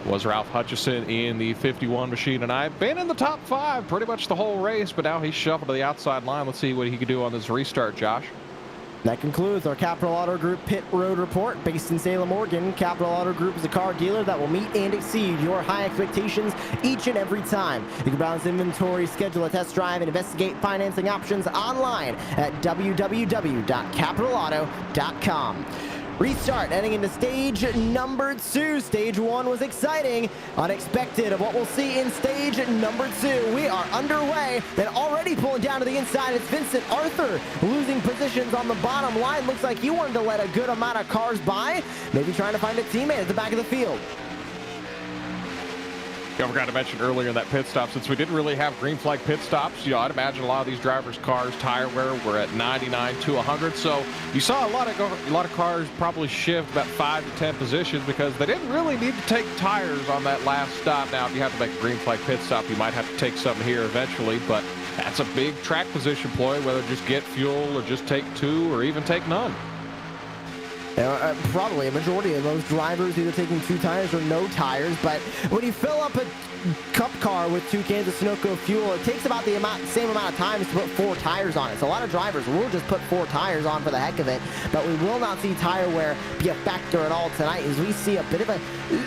B: Was Ralph Hutchison in the 51 machine tonight. Been in the top 5 pretty much the whole race, but now he's shuffled to the outside line. Let's see what he can do on this restart, Josh.
A: That concludes our Capital Auto Group Pit Road Report. Based in Salem, Oregon, Capital Auto Group is a car dealer that will meet and exceed your high expectations each and every time. You can browse inventory, schedule a test drive, and investigate financing options online at www.capitalauto.com. Restart heading into stage number 2. Stage 1 was exciting, unexpected of what we'll see in stage number 2. We are underway, then already pulling down to the inside. It's Vincent Arthur losing positions on the bottom line. Looks like he wanted to let a good amount of cars by, maybe trying to find a teammate at the back of the field.
B: I forgot to mention earlier in that pit stop, since we didn't really have green flag pit stops, I'd imagine a lot of these drivers' cars, tire wear, were at 99 to 100. So you saw a lot of cars probably shift about 5 to 10 positions because they didn't really need to take tires on that last stop. Now, if you have to make a green flag pit stop, you might have to take some here eventually, but that's a big track position ploy, whether just get fuel or just take 2 or even take none.
A: Probably a majority of those drivers either taking 2 tires or no tires, but when you fill up a cup car with 2 cans of Sunoco fuel, it takes about the same amount of time to put 4 tires on it. So a lot of drivers will just put 4 tires on for the heck of it, but we will not see tire wear be a factor at all tonight, as we see a bit of a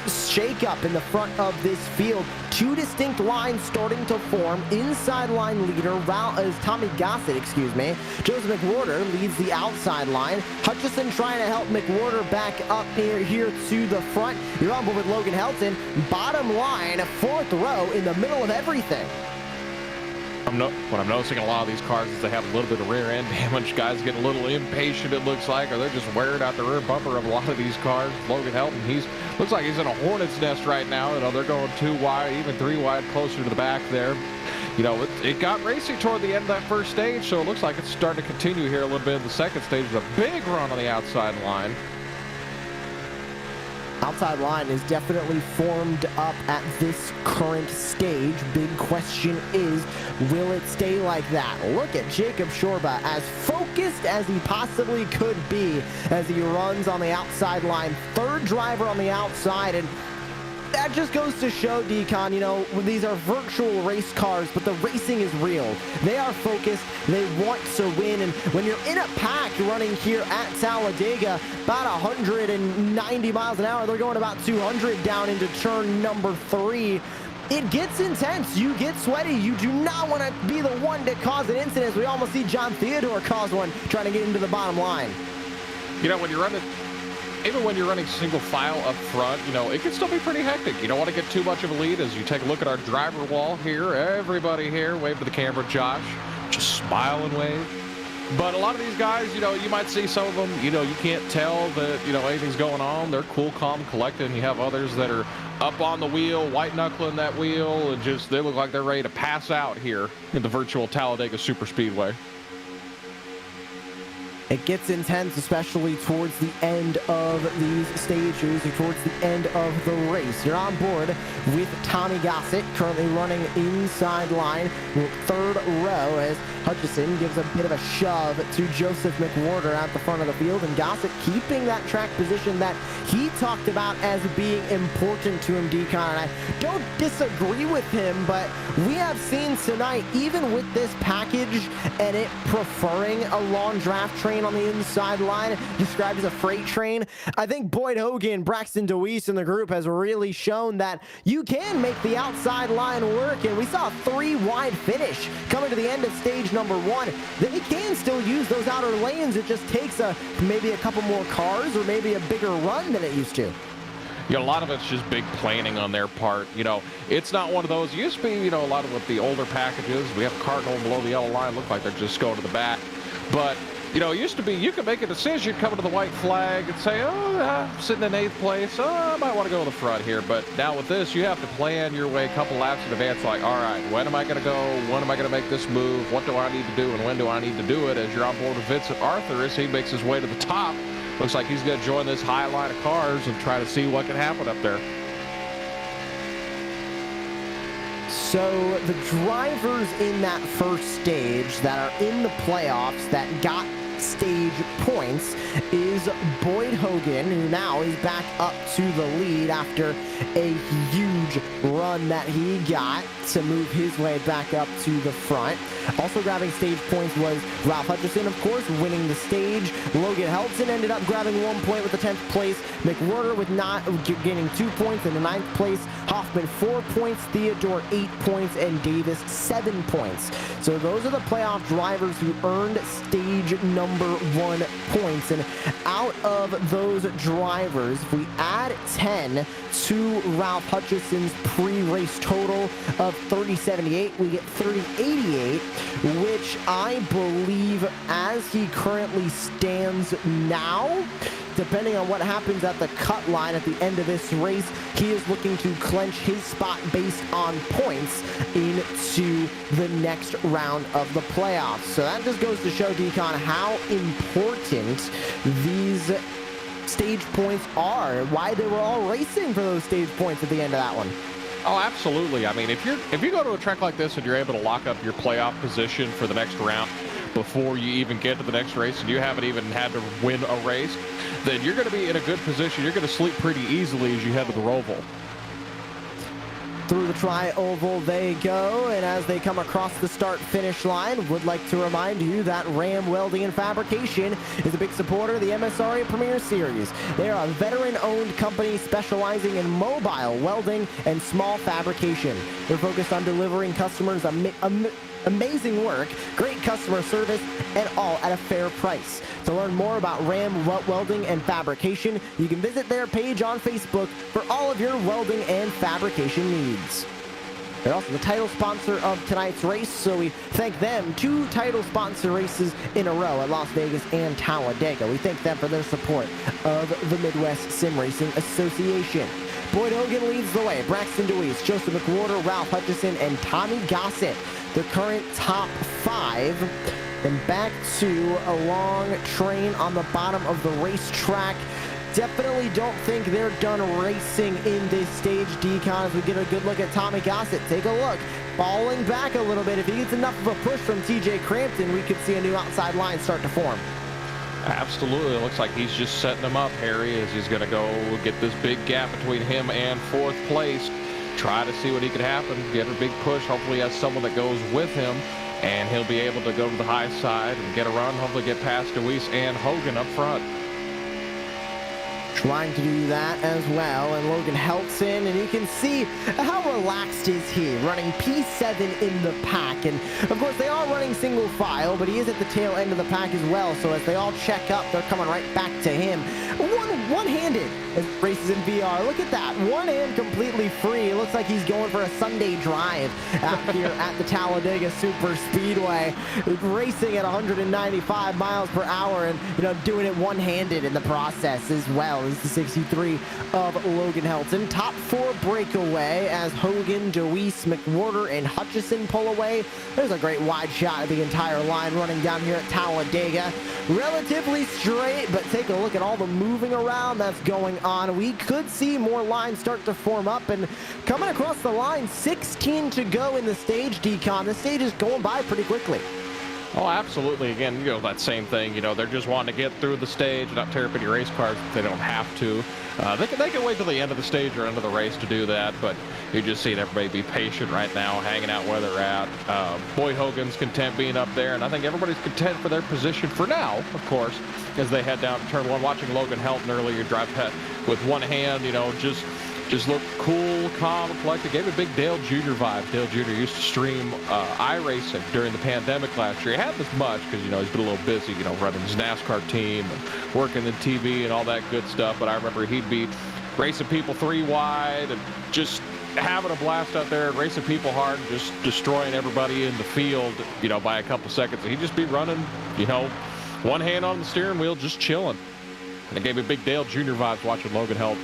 A: shake-up in the front of this field. 2 distinct lines starting to form. Inside line leader is Tommy Gossett, Joseph McWhorter leads the outside line. Hutchison trying to help McWhorter back up here to the front. You're on board with Logan Helton. Bottom line, 4th row in the middle of everything.
B: What I'm noticing in a lot of these cars is they have a little bit of rear end damage. Guys getting a little impatient, it looks like, or they're just wearing out the rear bumper of a lot of these cars. Logan Helton, looks like he's in a hornet's nest right now. They're going 2 wide, even 3 wide, closer to the back there. It got racing toward the end of that first stage, so it looks like it's starting to continue here a little bit in the second stage with a big run on the outside line.
A: Outside line is definitely formed up at this current stage. Big question is, will it stay like that? Look at Jacob Shorba, as focused as he possibly could be as he runs on the outside line. 3rd driver on the outside, and that just goes to show, Decon, these are virtual race cars, but the racing is real. They are focused. They want to win. And when you're in a pack running here at Talladega, about 190 miles an hour, they're going about 200 down into turn number 3. It gets intense. You get sweaty. You do not want to be the one to cause an incident. We almost see John Theodore cause one trying to get into the bottom line.
B: Even when you're running single file up front, it can still be pretty hectic. You don't want to get too much of a lead. As you take a look at our driver wall here, everybody here, wave to the camera, Josh, just smile and wave. But a lot of these guys, you know, you might see some of them, you know, you can't tell that, you know, anything's going on. They're cool, calm, collected, and you have others that are up on the wheel, white knuckling that wheel, and just, they look like they're ready to pass out here in the virtual Talladega Superspeedway.
A: It gets intense, especially towards the end of these stages, or towards the end of the race. You're on board with Tommy Gossett, currently running inside line, third row, as Hutchison gives a bit of a shove to Joseph McWhorter at the front of the field, and Gossett keeping that track position that he talked about as being important to him, Decon. And I don't disagree with him, but we have seen tonight, even with this package and it preferring a long draft train on the inside line, described as a freight train, I think Boyd Hogan, Braxton DeWeese, and the group has really shown that you can make the outside line work, and we saw a 3-wide finish coming to the end of stage number 1. They can still use those outer lanes. It just takes maybe a couple more cars or maybe a bigger run than it used to.
B: You know, a lot of it's just big planning on their part. You know, it's not one of those. It used to be, you know, a lot of with the older packages, we have a car going below the yellow line, look like they're just going to the back. But, you know, it used to be you could make a decision, come to the white flag and say, oh, I'm sitting in 8th place. Oh, I might want to go to the front here. But now with this, you have to plan your way a couple laps in advance, like, all right, when am I going to go? When am I going to make this move? What do I need to do? And when do I need to do it? As you're on board with Vincent Arthur as he makes his way to the top. Looks like he's going to join this high line of cars and try to see what can happen up there.
A: So the drivers in that first stage that are in the playoffs that got stage points is Boyd Hogan, who now is back up to the lead after a huge run that he got to move his way back up to the front. Also grabbing stage points was Ralph Hutchison, of course, winning the stage. Logan Helton ended up grabbing 1 point with the 10th place. McWhorter with not gaining 2 points in the 9th place. Hoffman 4 points, Theodore 8 points, and Davis 7 points. So those are the playoff drivers who earned stage number 1 points. And out of those drivers, if we add 10 to Ralph Hutchison's pre-race total of 3078, we get 3088, which I believe, as he currently stands now, depending on what happens at the cut line at the end of this race, he is looking to clinch his spot based on points into the next round of the playoffs. So that just goes to show, Decon, how important these stage points are, why they were all racing for those stage points at the end of that one.
B: Oh, absolutely. I mean, if you go to a track like this and you're able to lock up your playoff position for the next round before you even get to the next race and you haven't even had to win a race, then you're going to be in a good position. You're going to sleep pretty easily as you head to the Roval.
A: Through the tri-oval they go, and as they come across the start-finish line, would like to remind you that Ram Welding and Fabrication is a big supporter of the MSRA Premier Series. They are a veteran-owned company specializing in mobile welding and small fabrication. They're focused on delivering customers amazing work, great customer service, and all at a fair price. To learn more about Ram Welding and Fabrication, you can visit their page on Facebook for all of your welding and fabrication needs. They're also the title sponsor of tonight's race, so we thank them. 2 title sponsor races in a row at Las Vegas and Talladega. We thank them for their support of the Midwest Sim Racing Association. Boyd Hogan leads the way. Braxton DeWeese, Joseph McWhorter, Ralph Hutchison, and Tommy Gossett, the current top 5. And back to a long train on the bottom of the racetrack. Definitely don't think they're done racing in this stage, Decon, as we get a good look at Tommy Gossett. Take a look. Falling back a little bit. If he gets enough of a push from TJ Crampton, we could see a new outside line start to form.
B: Absolutely. It looks like he's just setting him up, Harry, as he's going to go get this big gap between him and 4th place. Try to see what he could happen. Get a big push. Hopefully he has someone that goes with him, and he'll be able to go to the high side and get a run. Hopefully get past DeWeese and Hogan up front.
A: trying to do that as well, and Logan helps in, and you can see how relaxed is he, running P7 in the pack. And of course they are running single file, but he is at the tail end of the pack as well, so as they all check up, they're coming right back to him. One-handed as races in VR. Look at that, one hand completely free. It looks like he's going for a Sunday drive out here at the Talladega Super Speedway, racing at 195 miles per hour, and doing it one-handed in the process as well. Is the 63 of Logan Helton. Top 4 breakaway as Hogan, DeWeese, McWhorter, and Hutchison pull away. There's a great wide shot of the entire line running down here at Talladega. Relatively straight, but take a look at all the moving around that's going on. We could see more lines start to form up, and coming across the line, 16 to go in the stage, Decon. The stage is going by pretty quickly.
B: Oh, absolutely. Again, that same thing. They're just wanting to get through the stage, not tear up any race cars if they don't have to. They can wait till the end of the stage or end of the race to do that, but you just see everybody be patient right now, hanging out where they're at. Boy Hogan's content being up there, and I think everybody's content for their position for now, of course, as they head down to turn 1. Watching Logan Helton earlier drive with one hand, just looked cool, calm, collected. Gave a big Dale Jr. vibe. Dale Jr. used to stream iRacing during the pandemic last year. He hadn't as much because, he's been a little busy, running his NASCAR team and working in TV and all that good stuff. But I remember he'd be racing people 3 wide and just having a blast out there, racing people hard, just destroying everybody in the field, by a couple seconds. He'd just be running, one hand on the steering wheel, just chilling. And it gave me big Dale Jr. vibes watching Logan Helton.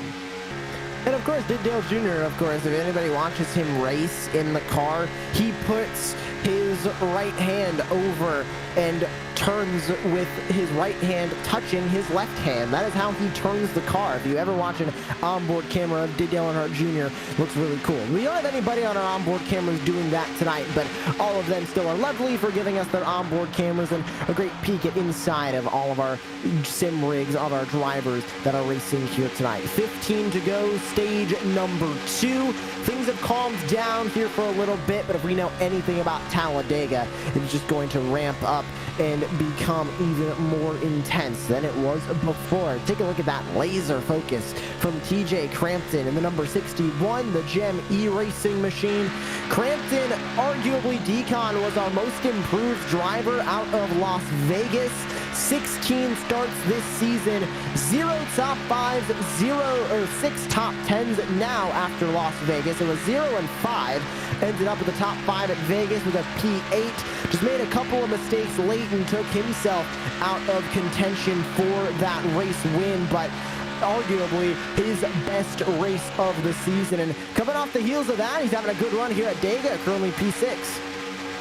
A: And of course, Dale Jr., of course, if anybody watches him race in the car, he puts his right hand over and turns with his right hand touching his left hand. That is how he turns the car. If you ever watch an onboard camera of Dale Earnhardt Jr., looks really cool. We don't have anybody on our onboard cameras doing that tonight, but all of them still are lovely for giving us their onboard cameras and a great peek at inside of all of our sim rigs of our drivers that are racing here tonight. 15 to go, stage number 2. Things have calmed down here for a little bit, but if we know anything about Talladega, it's just going to ramp up and become even more intense than it was before. Take a look at that laser focus from TJ Crampton in the number 61, the Gem iRacing machine. Crampton, arguably Decon, was our most improved driver out of Las Vegas. 16 starts this season, 0 top 5s, 6 top 10s now after Las Vegas. It was 0 and 5, ended up at the top 5 at Vegas with a P8. Just made a couple of mistakes late and took himself out of contention for that race win, but arguably his best race of the season. And coming off the heels of that, he's having a good run here at Dega, currently P6.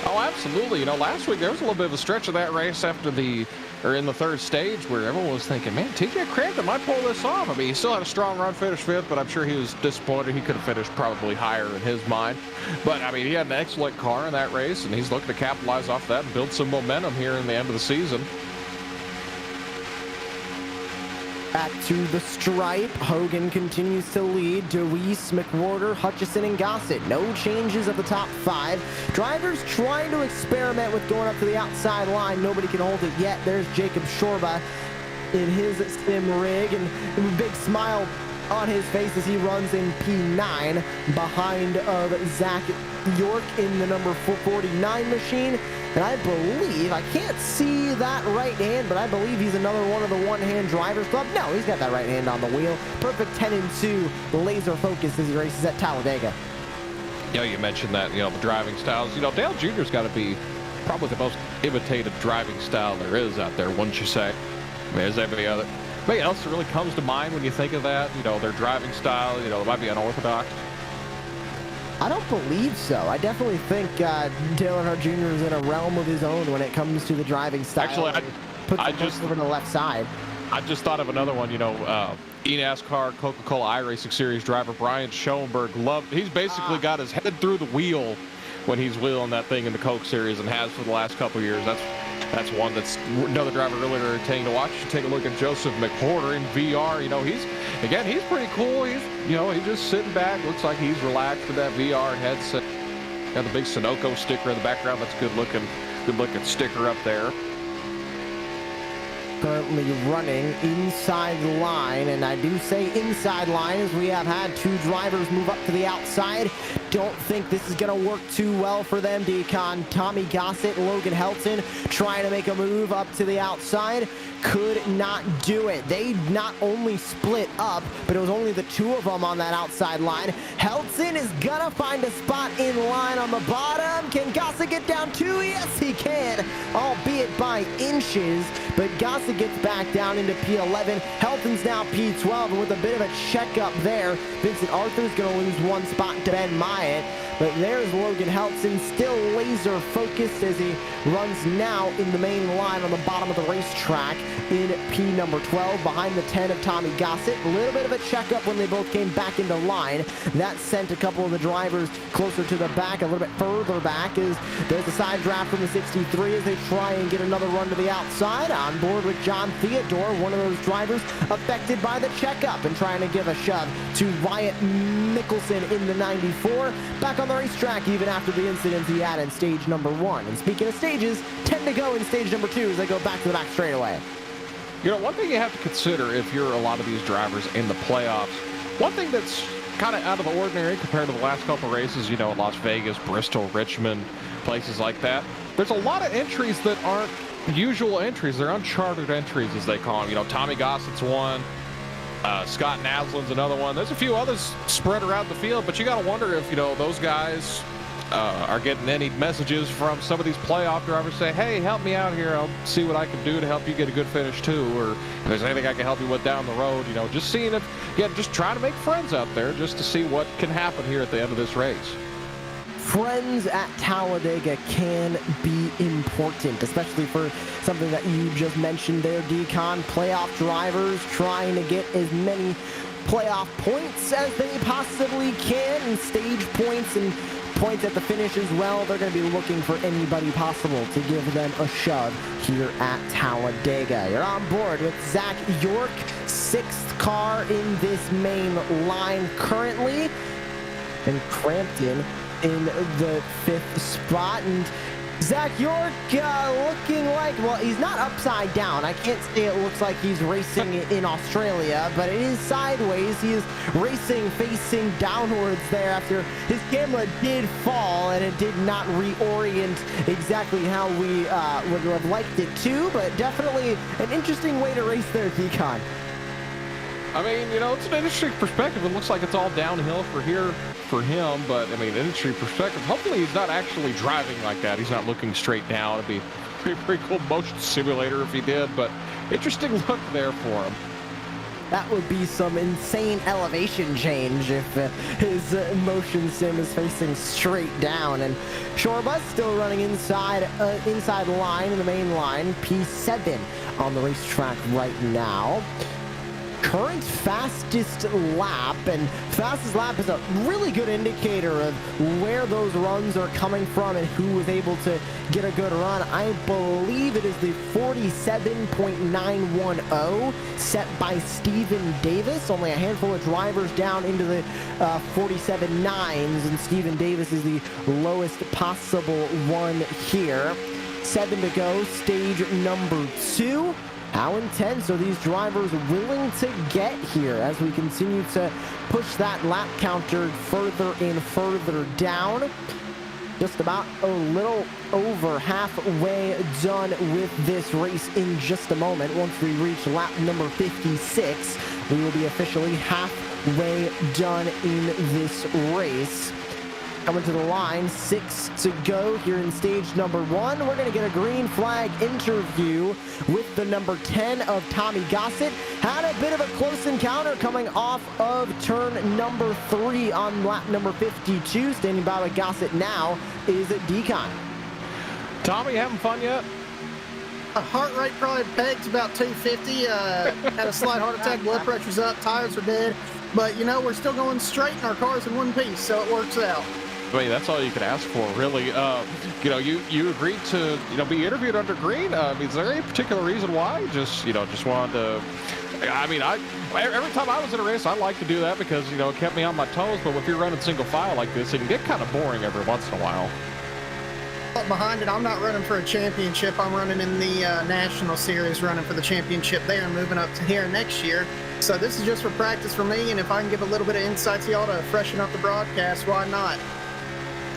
B: Oh, absolutely. Last week there was a little bit of a stretch of that race in the 3rd stage where everyone was thinking, man, TJ Crampton might pull this off. I mean, he still had a strong run, finished 5th, but I'm sure he was disappointed. He could have finished probably higher in his mind. But, I mean, he had an excellent car in that race, and he's looking to capitalize off that and build some momentum here in the end of the season.
A: Back to the stripe. Hogan continues to lead. DeWeese, McWhorter, Hutchison, and Gossett. No changes of the top 5. Drivers trying to experiment with going up to the outside line. Nobody can hold it yet. There's Jacob Shorba in his sim rig, and a big smile on his face as he runs in P9 behind of Zach York in the number 49 machine. And I believe, I can't see that right hand, but I believe he's another one of the one-hand drivers club. No, he's got that right hand on the wheel. Perfect 10 and 2 laser focus as he races at Talladega.
B: You mentioned that, the driving styles. Dale Jr.'s got to be probably the most imitated driving style there is out there, wouldn't you say? I mean, is everybody Anything else that really comes to mind when you think of that? Their driving style, it might be unorthodox.
A: I don't believe so. I definitely think Dale Earnhardt Jr. is in a realm of his own when it comes to the driving style.
B: Actually, I just
A: over to the left side.
B: I just thought of another one. eNASCAR Coca-Cola iRacing Series driver Brian Schoenberg. He's basically got his head through the wheel when he's wheeling that thing in the Coke Series, and has for the last couple of years. That's one that's another driver really entertaining to watch. You take a look at Joseph McWhorter in VR. He's pretty cool. He's just sitting back. Looks like he's relaxed with that VR headset. Got the big Sunoco sticker in the background. That's a good looking sticker up there.
A: currently running inside the line, and I do say inside line as we have had two drivers move up to the outside. Don't think this is going to work too well for them, Decon. Tommy Gossett, Logan Helton trying to make a move up to the outside. Could not do it. They not only split up, but it was only the two of them on that outside line. Helton is gonna find a spot in line on the bottom. Can Gossett get down too? Yes, he can, albeit by inches, but Gossett gets back down into P11. Helton's now P12, and with a bit of a checkup there, Vincent Arthur's gonna lose one spot to Ben Myatt. But there's Logan Helton, still laser focused as he runs now in the main line on the bottom of the racetrack in P number 12, behind the 10 of Tommy Gossett. A little bit of a checkup when they both came back into line. That sent a couple of the drivers closer to the back, a little bit further back, as there's a side draft from the 63 as they try and get another run to the outside. On board with John Theodore, one of those drivers affected by the checkup and trying to give a shove to Wyatt Mickelson in the 94. Back on the racetrack even after the incident he had in stage number 1. And speaking of stages, 10 to go in stage number 2 as they go back to the back straightaway.
B: You know, one thing you have to consider if you're a lot of these drivers in the playoffs, one thing that's kind of out of the ordinary compared to the last couple of races, you know, Las Vegas, Bristol, Richmond, places like that, there's a lot of entries that aren't usual entries. They're uncharted entries, as they call them. You know, Tommy Gossett's one. Scott Naslin's another one. There's a few others spread around the field, but you got to wonder if, you know, those guys are getting any messages from some of these playoff drivers say, hey, help me out here. I'll see what I can do to help you get a good finish too. Or if there's anything I can help you with down the road, you know, just seeing if, just trying to make friends out there just to see what can happen here at the end of this race.
A: Friends at Talladega can be important, especially for something that you just mentioned there, Decon. Playoff drivers trying to get as many playoff points as they possibly can, and stage points and points at the finish as well. They're going to be looking for anybody possible to give them a shove here at Talladega. You're on board with Zach York, 6th car in this main line currently, and Crampton in the 5th spot. And Zach York looking like, well, he's not upside down. I can't say it looks like he's racing in Australia, but it is sideways. He is racing facing downwards there after his camera did fall, and it did not reorient exactly how we would have liked it to, but definitely an interesting way to race there, Decon.
B: I mean, you know, it's an interesting perspective. It looks like it's all downhill for him, but I mean, an interesting perspective. Hopefully he's not actually driving like that. He's not looking straight down. It'd be a pretty cool motion simulator if he did, but interesting look there for him.
A: That would be some insane elevation change if his motion sim is facing straight down. And Shorba's still running inside line in the main line, P7 on the racetrack right now. Current fastest lap, and fastest lap is a really good indicator of where those runs are coming from and who was able to get a good run. I believe it is the 47.910 set by Stephen Davis. Only a handful of drivers down into the 47.9s, and Stephen Davis is the lowest possible one here. 7 to go, stage number 2. How intense are these drivers willing to get here as we continue to push that lap counter further and further down? Just about a little over halfway done with this race in just a moment. Once we reach lap number 56, we will be officially halfway done in this race. Coming to the line, 6 to go here in stage number 1. We're going to get a green flag interview with the number 10 of Tommy Gossett. Had a bit of a close encounter coming off of turn number 3 on lap number 52. Standing by with Gossett now is Decon.
B: Tommy, having fun yet?
E: Heart rate probably pegs about 250. Had a slight heart attack, blood pressure's up, tires are dead. But, you know, we're still going straight in our cars in one piece, so it works out.
B: I mean, that's all you can ask for, really. You know, you agreed to, be interviewed under green. Is there any particular reason why? Just wanted to. I mean, every time I was in a race, I like to do that because, it kept me on my toes. But if you're running single file like this, it can get kind of boring every once in a while.
E: behind it. I'm not running for a championship. I'm running in the National Series, running for the championship there and moving up to here next year. So this is just for practice for me, and if I can give a little bit of insight to y'all to freshen up the broadcast, why not?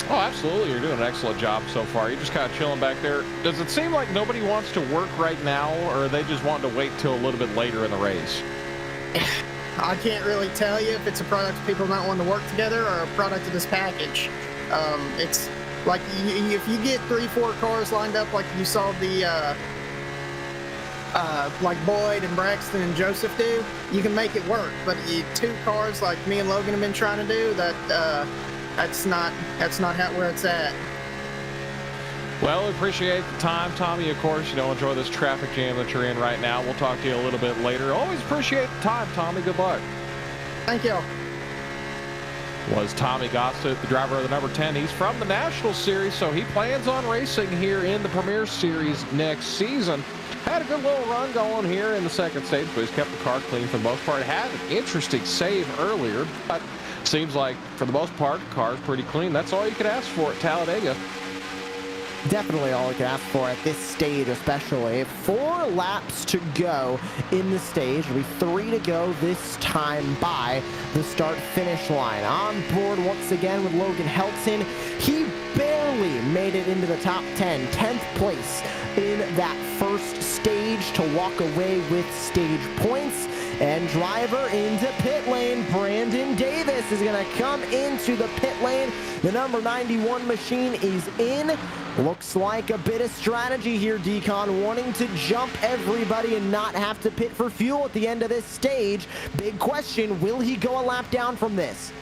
B: Oh, absolutely. You're doing an excellent job so far. You're just kind of chilling back there. Does it seem like nobody wants to work right now, or are they just wanting to wait till a little bit later in the race?
E: I can't really tell you if it's a product of people not wanting to work together or a product of this package. It's like if you get 3-4 cars lined up like you saw the like Boyd and Braxton and Joseph do, you can make it work. But 2 cars like me and Logan have been trying to do, that's not where it's at.
B: Well, we appreciate the time, Tommy. Of course, enjoy this traffic jam that you're in right now. We'll talk to you a little bit later. Always appreciate the time, Tommy. Good luck.
E: Thank you.
B: Was Tommy Gossett, the driver of the number 10. He's from the National Series, so he plans on racing here in the Premier Series next season. Had a good little run going here in the second stage, but he's kept the car clean for the most part. Had an interesting save earlier, but seems like for the most part, the car's pretty clean. That's all you could ask for at Talladega.
A: Definitely all you can ask for at this stage, especially. 4 laps to go in the stage. It'll be 3 to go this time by the start-finish line. On board once again with Logan Helton. He barely made it into the top 10, 10th place in that first stage to walk away with stage points. And driver into pit lane, Brandon Davis is going to come into the pit lane. The number 91 machine is in. Looks like a bit of strategy here, Decon, wanting to jump everybody and not have to pit for fuel at the end of this stage. Big question, will he go a lap down from this?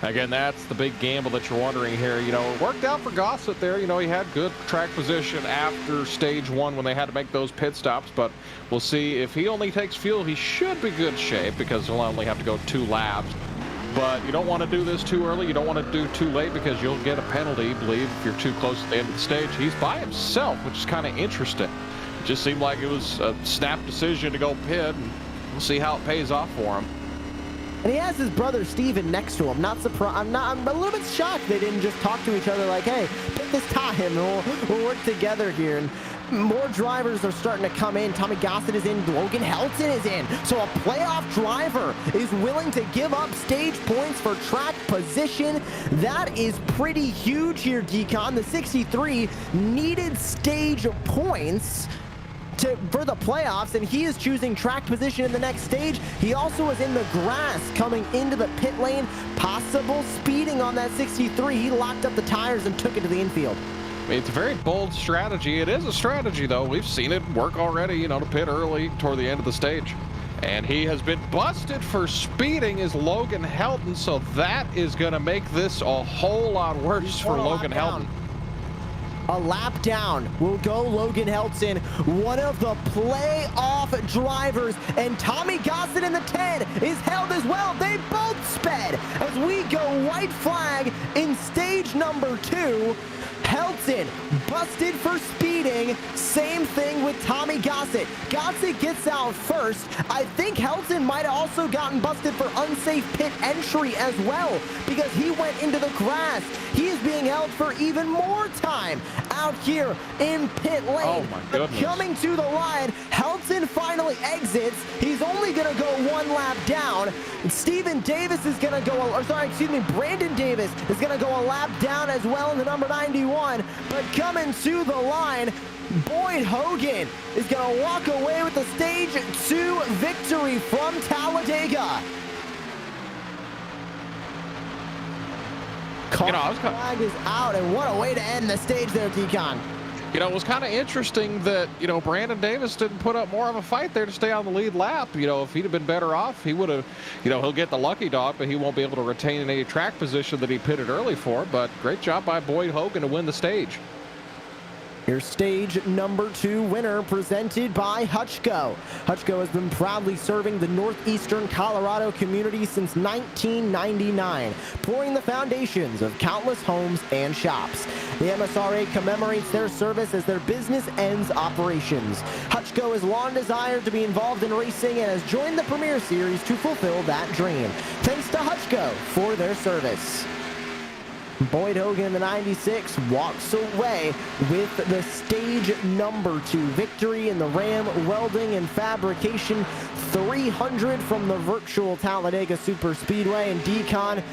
B: Again, that's the big gamble that you're wondering here. It worked out for Gossett there. He had good track position after stage 1 when they had to make those pit stops, but we'll see if he only takes fuel. He should be good shape because he'll only have to go 2 laps. But you don't want to do this too early. You don't want to do too late because you'll get a penalty, I believe, if you're too close to the end of the stage. He's by himself, which is kind of interesting. It just seemed like it was a snap decision to go pit, and we'll see how it pays off for him.
A: And he has his brother Steven next to him. Not surprised. I'm a little bit shocked they didn't just talk to each other like, hey, pick this time and we'll work together here. And more drivers are starting to come in. Tommy Gossett is in. Logan Helton is in. So a playoff driver is willing to give up stage points for track position. That is pretty huge here, Decon. The 63 needed stage points for the playoffs, and he is choosing track position in the next stage. He also is in the grass coming into the pit lane. Possible speeding on that 63. He locked up the tires and took it to the infield.
B: It's a very bold strategy. It is a strategy, though. We've seen it work already, to pit early toward the end of the stage. And he has been busted for speeding is Logan Helton, so that is going to make this a whole lot worse for Logan Helton.
A: A lap down will go Logan Helton, one of the playoff drivers, and Tommy Gossett in the 10 is held as well. They both sped as we go white flag in stage number 2. Helton busted for speeding. Same thing with Tommy Gossett. Gossett gets out first. I think Helton might have also gotten busted for unsafe pit entry as well because he went into the grass. He is being held for even more time out here in pit lane.
B: Oh my goodness.
A: Coming to the line, Helton finally exits. He's only going to go 1 lap down. Steven Davis is going to go, Brandon Davis is going to go a lap down as well in the number 91. But coming to the line, Boyd Hogan is going to walk away with the stage 2 victory from Talladega. Flag is out, and what a way to end the stage there, Decon.
B: It was kind of interesting that, Brandon Davis didn't put up more of a fight there to stay on the lead lap. If he'd have been better off, he would have, he'll get the lucky dog, but he won't be able to retain any track position that he pitted early for. But great job by Boyd Hogan to win the stage.
A: Your stage number 2 winner presented by HutchCo. HutchCo has been proudly serving the northeastern Colorado community since 1999, pouring the foundations of countless homes and shops. The MSRA commemorates their service as their business ends operations. HutchCo has long desired to be involved in racing and has joined the Premier Series to fulfill that dream. Thanks to HutchCo for their service. Boyd Hogan in the 96 walks away with the stage number 2 victory in the Ram Welding and Fabrication 300 from the virtual Talladega Super Speedway. And Decon,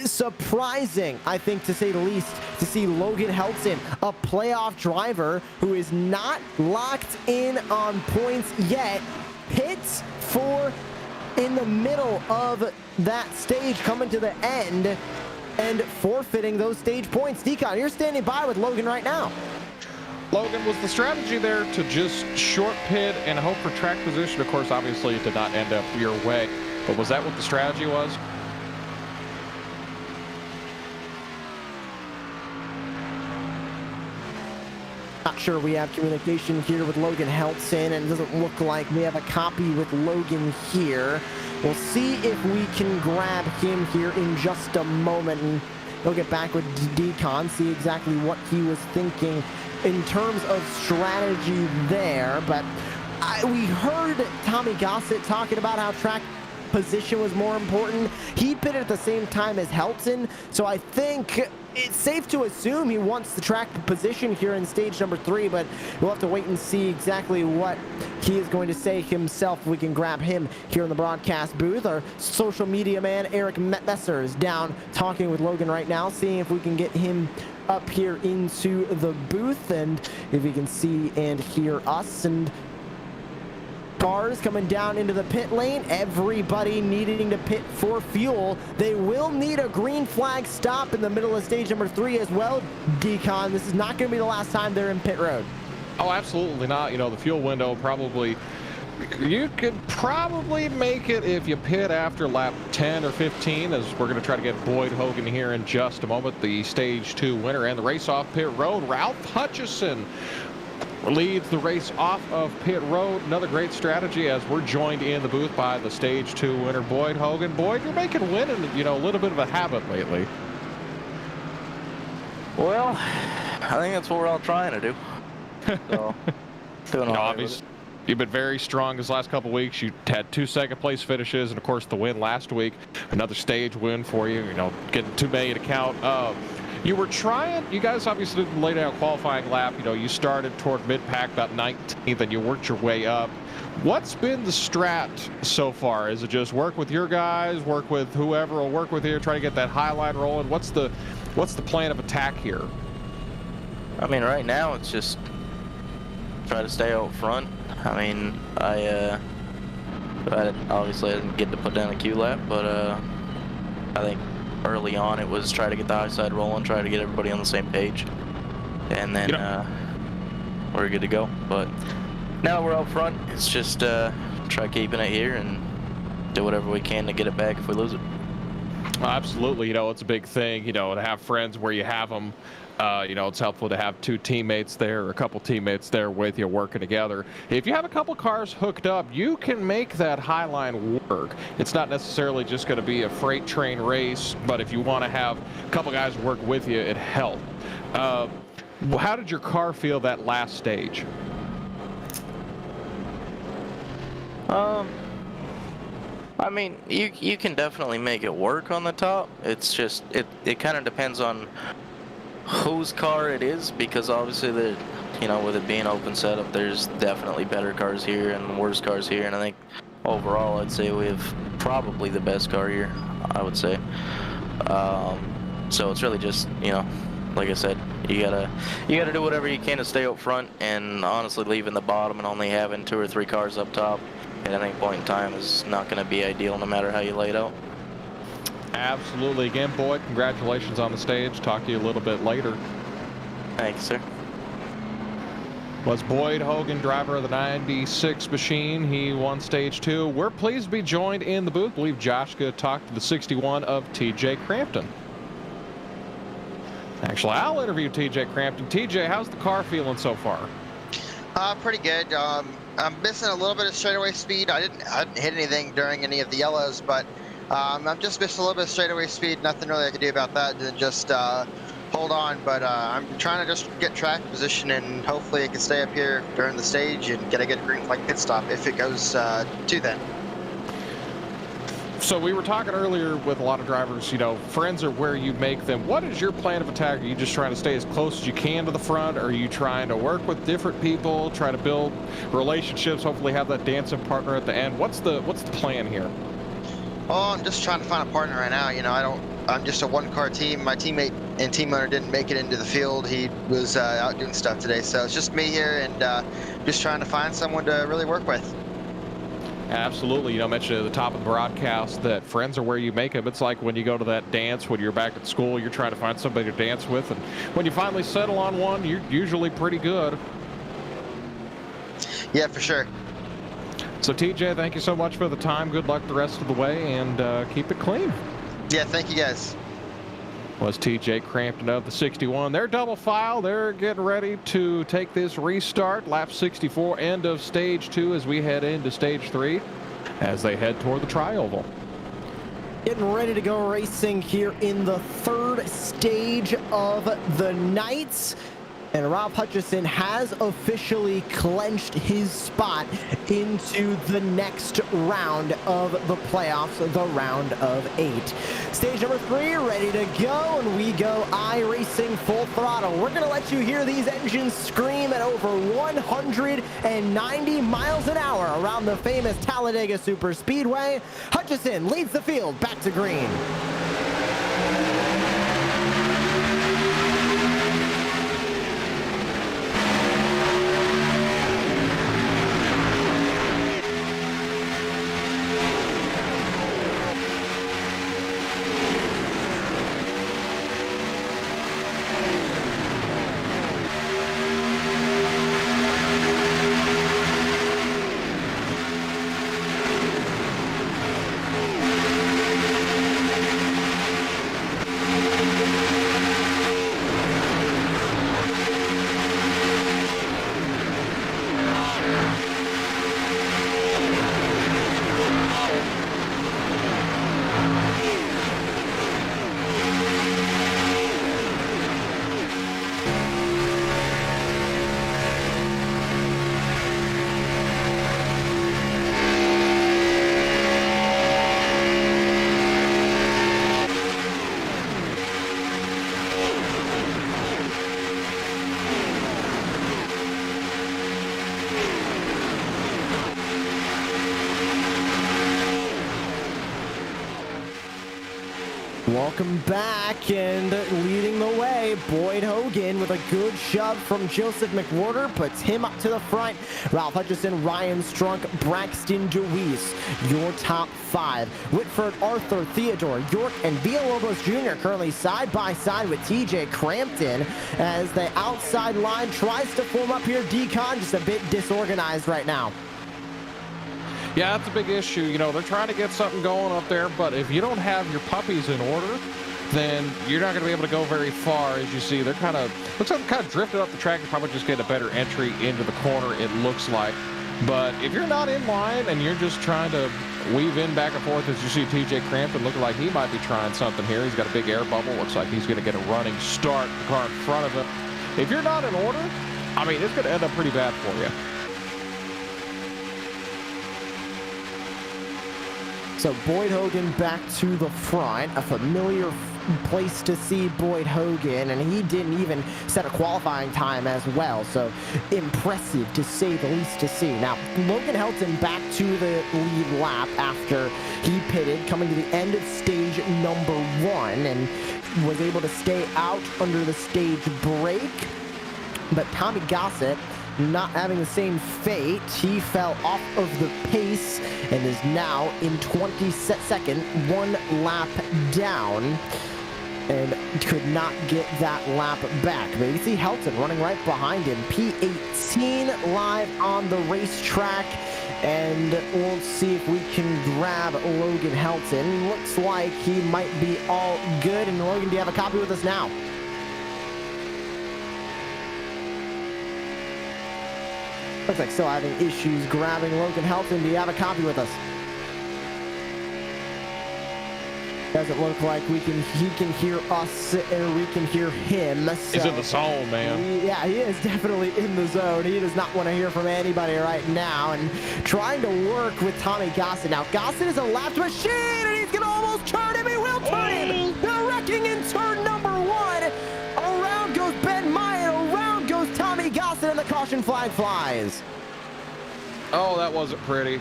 A: surprising, I think, to say the least, to see Logan Helton, a playoff driver who is not locked in on points yet, hits for in the middle of that stage, coming to the end and forfeiting those stage points. Decon, you're standing by with Logan right now.
B: Logan, was the strategy there to just short pit and hope for track position? Of course, obviously it did not end up your way, but was that what the strategy was?
A: Not sure we have communication here with Logan Helton, and it doesn't look like we have a copy with Logan here. We'll see if we can grab him here in just a moment, and he'll get back with Decon, see exactly what he was thinking in terms of strategy there. But we heard Tommy Gossett talking about how track position was more important. He pitted at the same time as Helton, so I think it's safe to assume he wants the track position here in stage number 3, but we'll have to wait and see exactly what he is going to say himself. We can grab him here in the broadcast booth. Our social media man, Eric Messer, is down talking with Logan right now, seeing if we can get him up here into the booth and if he can see and hear us. And cars coming down into the pit lane, everybody needing to pit for fuel. They will need a green flag stop in the middle of stage number 3 as well. Decon, this is not going to be the last time they're in pit road.
B: Oh, absolutely not. You know, the fuel window probably, you could probably make it if you pit after lap 10 or 15, as we're going to try to get Boyd Hogan here in just a moment, the stage 2 winner. And the race off pit road, Ralph Hutchison leads the race off of pit road. Another great strategy as we're joined in the booth by the stage 2 winner, Boyd Hogan. Boyd, you're making winning, you know, a little bit of a habit lately.
H: Well, I think that's what we're all trying to do. So, doing all right with it.
B: You've been very strong this last couple weeks. You had 2 second-place finishes, and of course the win last week. Another stage win for you. You know, getting 2 million to count. You were trying, you guys obviously didn't lay down a qualifying lap. You know, you started toward mid-pack about 19th and you worked your way up. What's been the strat so far? Is it just work with your guys, work with whoever will work with you, try to get that high line rolling? What's the plan of attack here?
H: I mean, right now it's just try to stay out front. I mean, I obviously didn't get to put down a Q lap, but I think early on it was try to get the high side rolling, try to get everybody on the same page, and then we're good to go. But now we're out front, it's just try keeping it here and do whatever we can to get it back if we lose it.
B: Absolutely. You know, it's a big thing, you know, to have friends where you have them. You know, it's helpful to have 2 teammates there, or a couple teammates there with you working together. If you have a couple cars hooked up, you can make that high line work. It's not necessarily just going to be a freight train race, but if you want to have a couple guys work with you, it helps. How did your car feel that last stage?
H: I mean, you can definitely make it work on the top. It's just, it kind of depends on whose car it is, because obviously you know, with it being open setup, there's definitely better cars here and worse cars here, and I think overall I'd say we have probably the best car here, I would say. So it's really just, you know, like I said, you gotta do whatever you can to stay up front, and honestly leaving the bottom and only having 2 or 3 cars up top at any point in time is not going to be ideal no matter how you lay it out.
B: Absolutely. Again, Boyd, congratulations on the stage. Talk to you a little bit later.
H: Thanks, sir.
B: Was Boyd Hogan, driver of the 96 machine. He won stage 2. We're pleased to be joined in the booth. I believe Joshka talked to the 61 of TJ Crampton. Actually, I'll interview TJ Crampton. TJ, how's the car feeling so far?
I: Pretty good. I'm missing a little bit of straightaway speed. I didn't hit anything during any of the yellows, but I'm just missing a little bit of straightaway speed. Nothing really I can do about that than just hold on. But I'm trying to just get track position, and hopefully I can stay up here during the stage and get a good green flag pit stop if it goes to then.
B: So we were talking earlier with a lot of drivers, you know, friends are where you make them. What is your plan of attack? Are you just trying to stay as close as you can to the front? Or are you trying to work with different people, try to build relationships, hopefully have that dancing partner at the end? What's the plan here?
I: Oh, I'm just trying to find a partner right now. You know, I'm just a one-car team. My teammate and team owner didn't make it into the field. He was out doing stuff today. So it's just me here and just trying to find someone to really work with.
B: Absolutely. You know, I mentioned at the top of the broadcast that friends are where you make them. It's like when you go to that dance when you're back at school, you're trying to find somebody to dance with. And when you finally settle on one, you're usually pretty good.
I: Yeah, for sure.
B: So, TJ, thank you so much for the time. Good luck the rest of the way, and keep it clean.
I: Yeah, thank you guys.
B: Was TJ Crampton of the 61. They're double file. They're getting ready to take this restart. Lap 64, end of stage 2 as we head into stage 3 as they head toward the tri-oval.
A: Getting ready to go racing here in the third stage of the night. And Ralph Hutchison has officially clinched his spot into the next round of the playoffs, the round of 8. Stage number 3 ready to go, and we go iRacing full throttle. We're going to let you hear these engines scream at over 190 miles an hour around the famous Talladega Superspeedway. Hutchison leads the field back to green. Welcome back, and leading the way, Boyd Hogan with a good shove from Joseph McWhorter puts him up to the front. Ralph Hutchison, Ryan Strunk, Braxton Deweese, your top 5. Whitford, Arthur, Theodore, York, and Villalobos Jr. currently side by side with TJ Crampton as the outside line tries to form up here. Decon just a bit disorganized right now.
B: Yeah, that's a big issue. You know, they're trying to get something going up there, but if you don't have your puppies in order, then you're not going to be able to go very far. As you see, they're looks like they're kind of drifted up the track and probably just get a better entry into the corner, it looks like. But if you're not in line and you're just trying to weave in back and forth, as you see TJ Crampton looking like he might be trying something here. He's got a big air bubble. Looks like he's going to get a running start, the car in front of him. If you're not in order, I mean, it's going to end up pretty bad for you.
A: So Boyd Hogan back to the front, a familiar place to see Boyd Hogan, and he didn't even set a qualifying time as well, so impressive to say the least to see. Now, Logan Helton back to the lead lap after he pitted, coming to the end of stage number 1, and was able to stay out under the stage break, but Tommy Gossett not having the same fate. He fell off of the pace and is now in 22nd, 1 lap down, and could not get that lap back. But you see Helton running right behind him, P18 live on the racetrack, and we'll see if we can grab Logan Helton. Looks like he might be all good. And Logan, do you have a copy with us now? Looks like still having issues grabbing Logan Helton. Do you have a copy with us? Doesn't look like he can hear us or we can hear him. So,
B: He's in the zone, man.
A: yeah, he is definitely in the zone. He does not want to hear from anybody right now, and trying to work with Tommy Gossett. Now, Gossett is a lapped machine, and he's going to almost turn him. He will turn him. They're wrecking in turn number 1. Around goes Ben Myatt. Around goes Tommy Gossett, and the caution flag flies.
B: Oh, that wasn't pretty.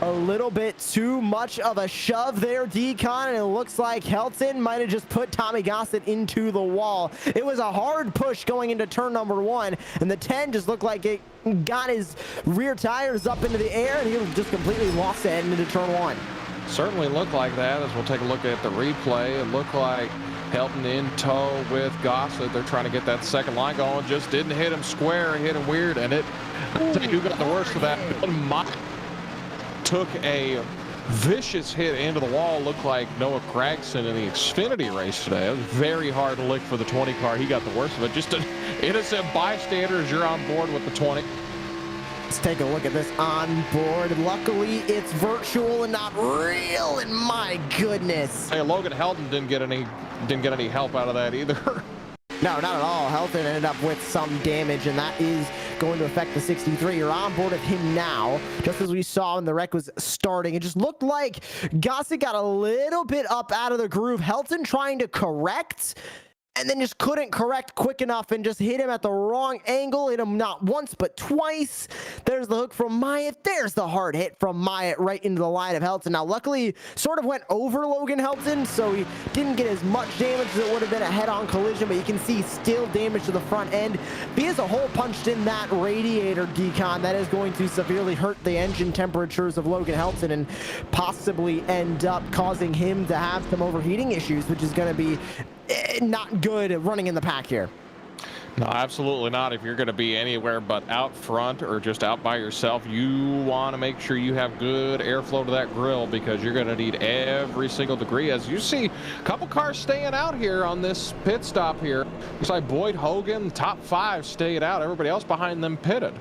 A: A little bit too much of a shove there, Decon, and it looks like Helton might have just put Tommy Gossett into the wall. It was a hard push going into turn number 1, and the 10 just looked like it got his rear tires up into the air, and he just completely lost it heading into turn 1.
B: Certainly looked like that. As we'll take a look at the replay, it looked like Helton in tow with Gossett. They're trying to get that second line going. Just didn't hit him square, hit him weird, and who got the worst of that? Took a vicious hit into the wall. Looked like Noah Cragson in the Xfinity race today. It was very hard to lick for the 20 car. He got the worst of it. Just an innocent bystander as you're on board with the 20.
A: Let's take a look at this on board. Luckily, it's virtual and not real, and my goodness.
B: Hey, Logan Helton didn't get any help out of that either.
A: No, not at all. Helton ended up with some damage, and that is going to affect the 63. You're on board with him now. Just as we saw when the wreck was starting, it just looked like Gossett got a little bit up out of the groove. Helton trying to correct, and then just couldn't correct quick enough and just hit him at the wrong angle. Hit him not once, but twice. There's the hook from Myatt. There's the hard hit from Myatt right into the line of Helton. Now, luckily, sort of went over Logan Helton, so he didn't get as much damage as it would have been a head-on collision, but you can see still damage to the front end. If he has a hole punched in that radiator, Decon, that is going to severely hurt the engine temperatures of Logan Helton and possibly end up causing him to have some overheating issues, which is going to be not good running in the pack here.
B: No, absolutely not. If you're going to be anywhere but out front or just out by yourself, you want to make sure you have good airflow to that grill, because you're going to need every single degree. As you see, a couple cars staying out here on this pit stop here. Looks like Boyd Hogan, top 5, stayed out. Everybody else behind them pitted.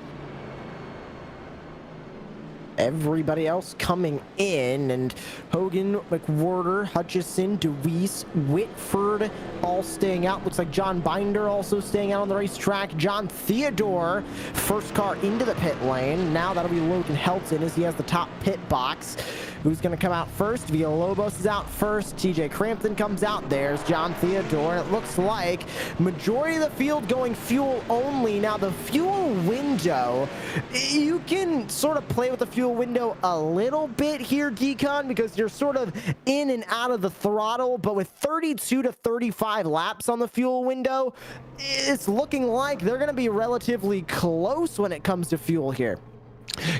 A: Everybody else coming in, and Hogan, McWhorter, Hutchison, DeWeese, Whitford all staying out. Looks like John Binder also staying out on the racetrack. John Theodore, first car into the pit lane. Now that'll be Logan Helton as he has the top pit box. Who's going to come out first? Villalobos is out first. TJ Crampton comes out. There's John Theodore. And it looks like majority of the field going fuel only. Now the fuel window, you can sort of play with the fuel window a little bit here, Decon, because you're sort of in and out of the throttle, but with 32 to 35 laps on the fuel window, it's looking like they're going to be relatively close when it comes to fuel here.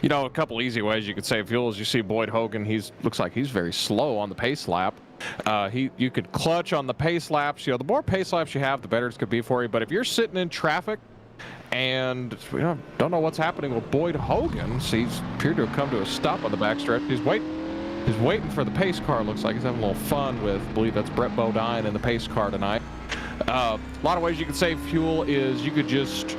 B: You know, a couple easy ways you could save fuel is you see Boyd Hogan, looks like he's very slow on the pace lap. You could clutch on the pace laps. You know, the more pace laps you have, the better it's going to be for you. But if you're sitting in traffic and don't know what's happening with Boyd Hogan, he's appeared to have come to a stop on the backstretch. He's waiting for the pace car. Looks like he's having a little fun with, I believe that's Brett Bodine in the pace car tonight. A lot of ways you can save fuel is you could just,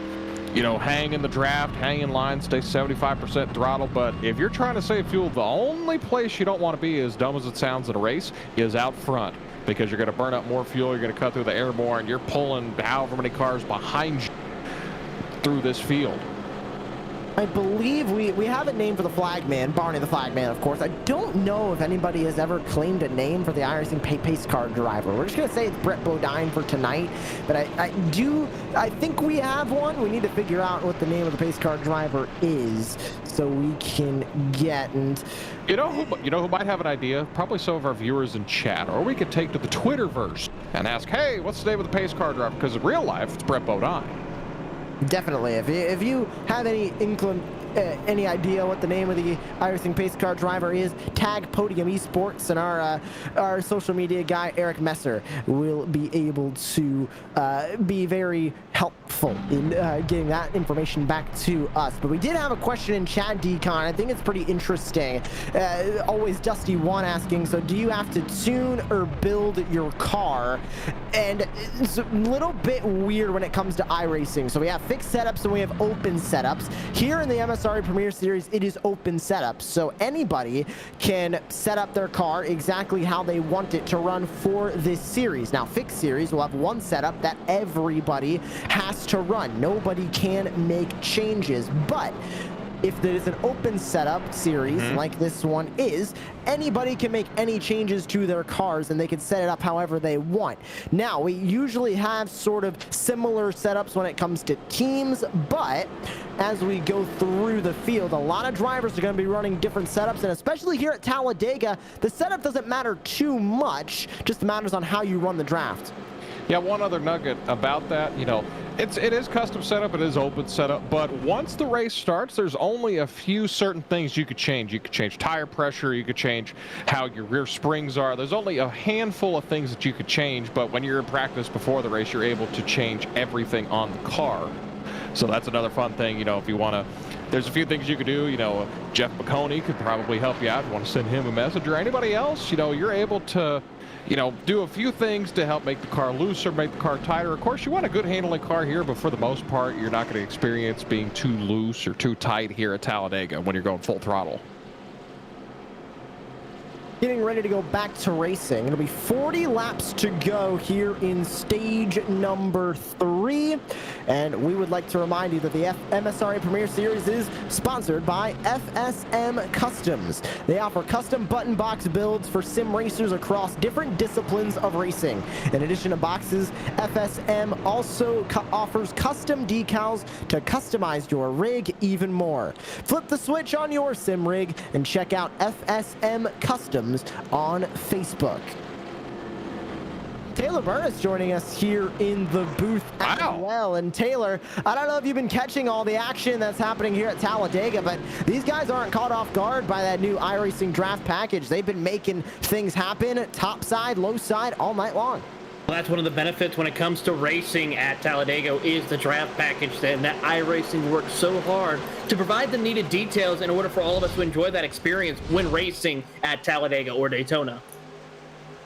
B: hang in the draft, hang in line, stay 75% throttle. But if you're trying to save fuel, the only place you don't want to be, as dumb as it sounds at a race, is out front, because you're going to burn up more fuel. You're going to cut through the air more, and you're pulling however many cars behind you through this field.
A: I believe we have a name for the flagman, Barney the flagman, of course. I don't know if anybody has ever claimed a name for the iRacing pace car driver. We're just going to say it's Brett Bodine for tonight, but I think we have one. We need to figure out what the name of the pace car driver is so we can get, and
B: you know who might have an idea? Probably some of our viewers in chat, or we could take to the Twitterverse and ask, hey, what's the name of the pace car driver? Because in real life, it's Brett Bodine.
A: Definitely. If you have any idea what the name of the iRacing pace car driver is, tag Podium Esports, and our social media guy Eric Messer will be able to be very helpful in getting that information back to us. But we did have a question in chat, Decon. I think it's pretty interesting. Always Dusty1 asking, so do you have to tune or build your car? And it's a little bit weird when it comes to iRacing. So we have fixed setups and we have open setups. Here in the MS MSRA Premier Series, it is open setup, so anybody can set up their car exactly how they want it to run for this series. Now, fixed series will have one setup that everybody has to run. Nobody can make changes, but if there is an open setup series like this one is, anybody can make any changes to their cars and they can set it up however they want. Now, we usually have sort of similar setups when it comes to teams, but as we go through the field, a lot of drivers are going to be running different setups, and especially here at Talladega, the setup doesn't matter too much, just matters on how you run the draft.
B: Yeah, one other nugget about that, you know, it is custom setup, it is open setup, but once the race starts, there's only a few certain things you could change. You could change tire pressure, you could change how your rear springs are. There's only a handful of things that you could change, but when you're in practice before the race, you're able to change everything on the car. So that's another fun thing, you know, if you want to, there's a few things you could do, you know, Jeff McConey could probably help you out if you want to send him a message, or anybody else, you know, you're able to, you know, do a few things to help make the car looser, make the car tighter. Of course, you want a good handling car here, but for the most part, you're not going to experience being too loose or too tight here at Talladega when you're going full throttle.
A: Getting ready to go back to racing. It'll be 40 laps to go here in stage number 3. And we would like to remind you that the MSRA Premier Series is sponsored by FSM Customs. They offer custom button box builds for sim racers across different disciplines of racing. In addition to boxes, FSM also offers custom decals to customize your rig even more. Flip the switch on your sim rig and check out FSM Customs on Facebook. Taylor Burness joining us here in the booth as well. And Taylor, I don't know if you've been catching all the action that's happening here at Talladega, but these guys aren't caught off guard by that new iRacing draft package. They've been making things happen top side, low side all night long.
J: Well, that's one of the benefits when it comes to racing at Talladega is the draft package, and that iRacing works so hard to provide the needed details in order for all of us to enjoy that experience when racing at Talladega or Daytona.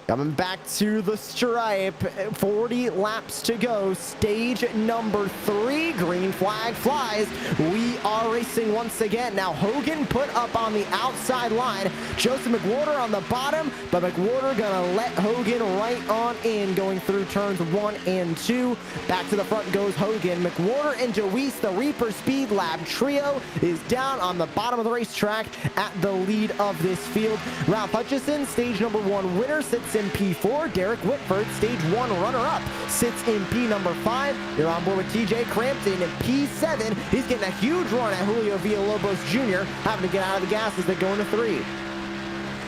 A: Coming back to the stripe, 40 laps to go, stage number 3, green flag flies. We are racing once again. Now Hogan put up on the outside line, Joseph McWhorter on the bottom, but McWhorter gonna let Hogan right on in, going through turns 1 and 2. Back to the front goes Hogan. McWhorter and Deweese, the Reaper Speed Lab trio, is down on the bottom of the racetrack at the lead of this field. Ralph Hutchison, stage number 1 winner, sits in P4. Derek Whitford, stage 1 runner-up, sits in P number 5. You're on board with TJ Crampton in P7. He's getting a huge run at Julio Villalobos Jr., having to get out of the gas as they go into 3.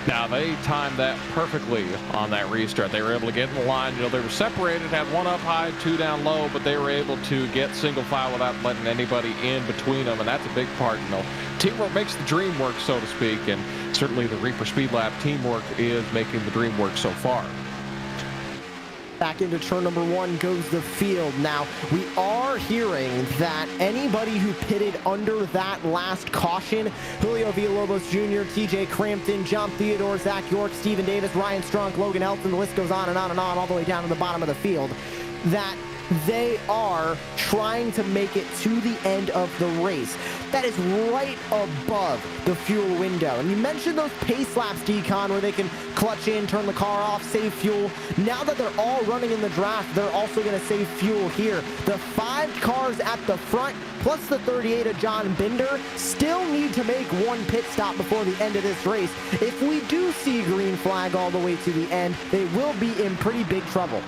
B: Now, they timed that perfectly on that restart. They were able to get in the line. You know, they were separated, had 1 up high, 2 down low, but they were able to get single file without letting anybody in between them, and that's a big part. You know, teamwork makes the dream work, so to speak, and certainly the Reaper Speed Lab teamwork is making the dream work so far.
A: Back into turn number 1 goes the field. Now, we are hearing that anybody who pitted under that last caution, Julio Villalobos Jr., TJ Crampton, John Theodore, Zach York, Stephen Davis, Ryan Strunk, Logan Elton, the list goes on and on and on, all the way down to the bottom of the field, that they are trying to make it to the end of the race. That is right above the fuel window. And you mentioned those pace laps, Decon, where they can clutch in, turn the car off, save fuel. Now that they're all running in the draft, they're also going to save fuel here. The 5 cars at the front, plus the 38 of John Binder, still need to make 1 pit stop before the end of this race. If we do see green flag all the way to the end, they will be in pretty big trouble.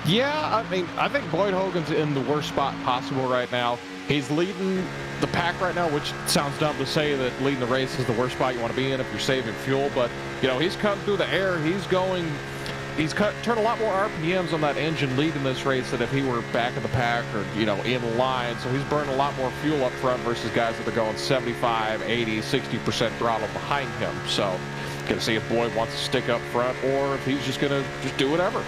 B: Yeah, I mean, I think Boyd Hogan's in the worst spot possible right now. He's leading the pack right now, which sounds dumb to say that leading the race is the worst spot you want to be in if you're saving fuel. But, you know, he's cutting through the air. He's turned a lot more RPMs on that engine leading this race than if he were back in the pack or, you know, in line. So he's burning a lot more fuel up front versus guys that are going 75, 80, 60% throttle behind him. So, gonna see if Boyd wants to stick up front or if he's just gonna do whatever.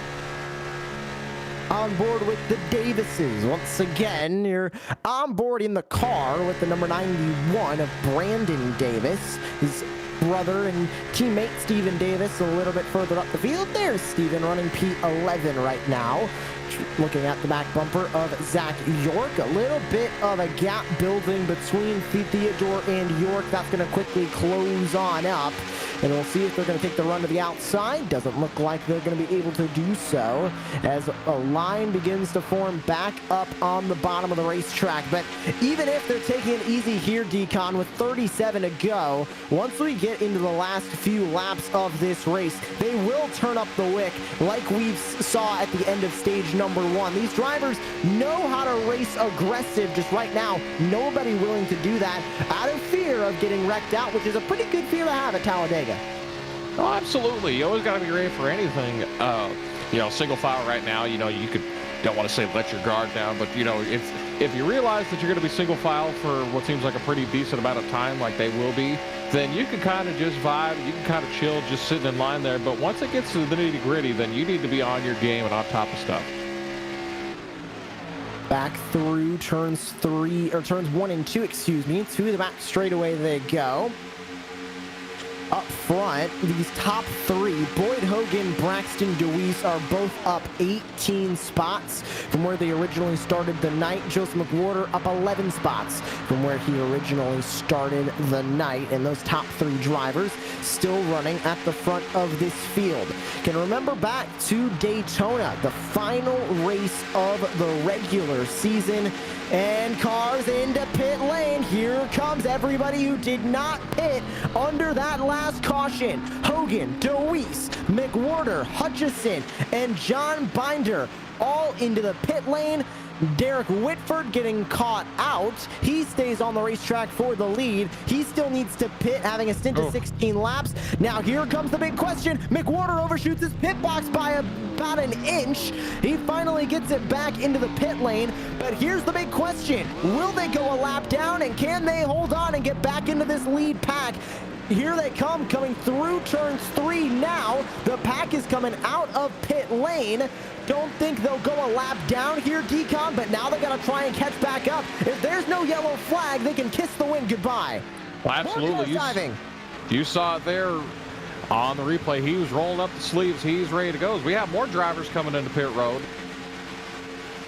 A: On board with the Davises. Once again, you're on board in the car with the number 91 of Brandon Davis. He's brother and teammate Steven Davis a little bit further up the field. There's Steven running P11 right now. Looking at the back bumper of Zach York. A little bit of a gap building between Theodore and York. That's going to quickly close on up. And we'll see if they're going to take the run to the outside. Doesn't look like they're going to be able to do so as a line begins to form back up on the bottom of the racetrack. But even if they're taking it easy here, Decon, with 37 to go, once we get into the last few laps of this race, they will turn up the wick like we saw at the end of stage number 1. These drivers know how to race aggressive. Just right now, nobody willing to do that out of fear of getting wrecked out, which is a pretty good fear to have at Talladega.
B: Oh, absolutely. You always got to be ready for anything. You know, single file right now, you know, don't want to say let your guard down, but, you know, if you realize that you're going to be single file for what seems like a pretty decent amount of time, like they will be, then you can kind of just vibe, you can kind of chill just sitting in line there. But once it gets to the nitty gritty, then you need to be on your game and on top of stuff.
A: Back through turns 1 and 2, excuse me, to the back straightaway they go. Up front, these top 3, Boyd Hogan, Braxton DeWeese, are both up 18 spots from where they originally started the night. Joseph McWhorter up 11 spots from where he originally started the night. And those top 3 drivers still running at the front of this field. Can remember back to Daytona, the final race of the regular season. And cars into pit lane. Here comes everybody who did not pit under that last caution. Hogan, DeWeese, McWhorter, Hutchison, and John Binder all into the pit lane. Derek Whitford getting caught out. He stays on the racetrack for the lead. He still needs to pit, having a stint of 16 laps. Now here comes the big question. McWhorter overshoots his pit box by about an inch. He finally gets it back into the pit lane. But here's the big question. Will they go a lap down, and can they hold on and get back into this lead pack? Here they come, coming through turns 3 now. The pack is coming out of pit lane. Don't think they'll go a lap down here, Decon, but now they got to try and catch back up. If there's no yellow flag, they can kiss the wind goodbye.
B: Well, absolutely. You saw it there on the replay. He was rolling up the sleeves. He's ready to go. We have more drivers coming into pit road.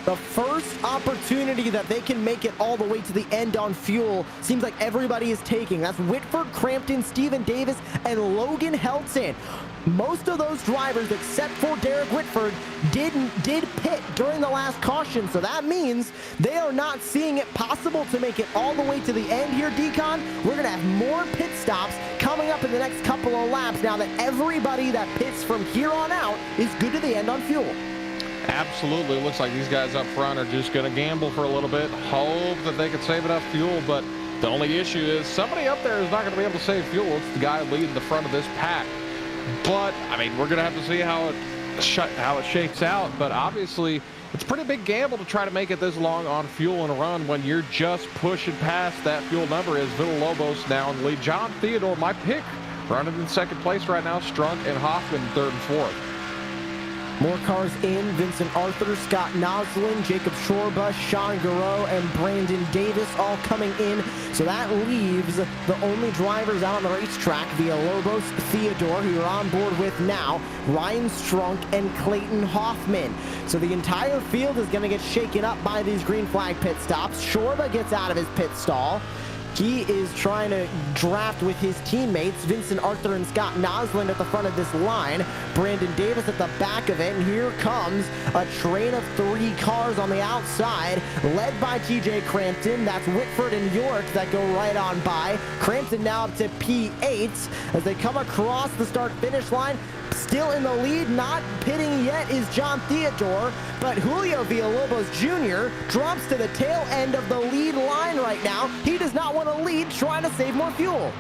A: The first opportunity that they can make it all the way to the end on fuel seems like everybody is taking. That's Whitford, Crampton, Steven Davis, and Logan Helton. Most of those drivers, except for Derek Whitford, did pit during the last caution. So that means they are not seeing it possible to make it all the way to the end here, Decon. We're going to have more pit stops coming up in the next couple of laps now that everybody that pits from here on out is good to the end on fuel.
B: Absolutely. Looks like these guys up front are just going to gamble for a little bit, hope that they can save enough fuel. But the only issue is somebody up there is not going to be able to save fuel. It's the guy leading the front of this pack. But, I mean, we're going to have to see how it shakes out. But obviously, it's a pretty big gamble to try to make it this long on fuel in a run when you're just pushing past that fuel number. As Villalobos now in the lead. John Theodore, my pick, running in second place right now. Strunk and Hoffman third and fourth.
A: More cars in. Vincent Arthur, Scott Noslin, Jacob Shorba, Sean Garreau, and Brandon Davis all coming in. So that leaves the only drivers out on the racetrack, Villalobos, Theodore, who you're on board with now, Ryan Strunk, and Clayton Hoffman. So the entire field is going to get shaken up by these green flag pit stops. Shorba gets out of his pit stall. He is trying to draft with his teammates, Vincent Arthur and Scott Noslin at the front of this line, Brandon Davis at the back of it, and here comes a train of 3 cars on the outside, led by TJ Crampton. That's Whitford and York that go right on by. Crampton now up to P8 as they come across the start-finish line. Still in the lead, not pitting yet, is John Theodore, but Julio Villalobos Jr. drops to the tail end of the lead line right now. He does not want to lead, trying to save more fuel.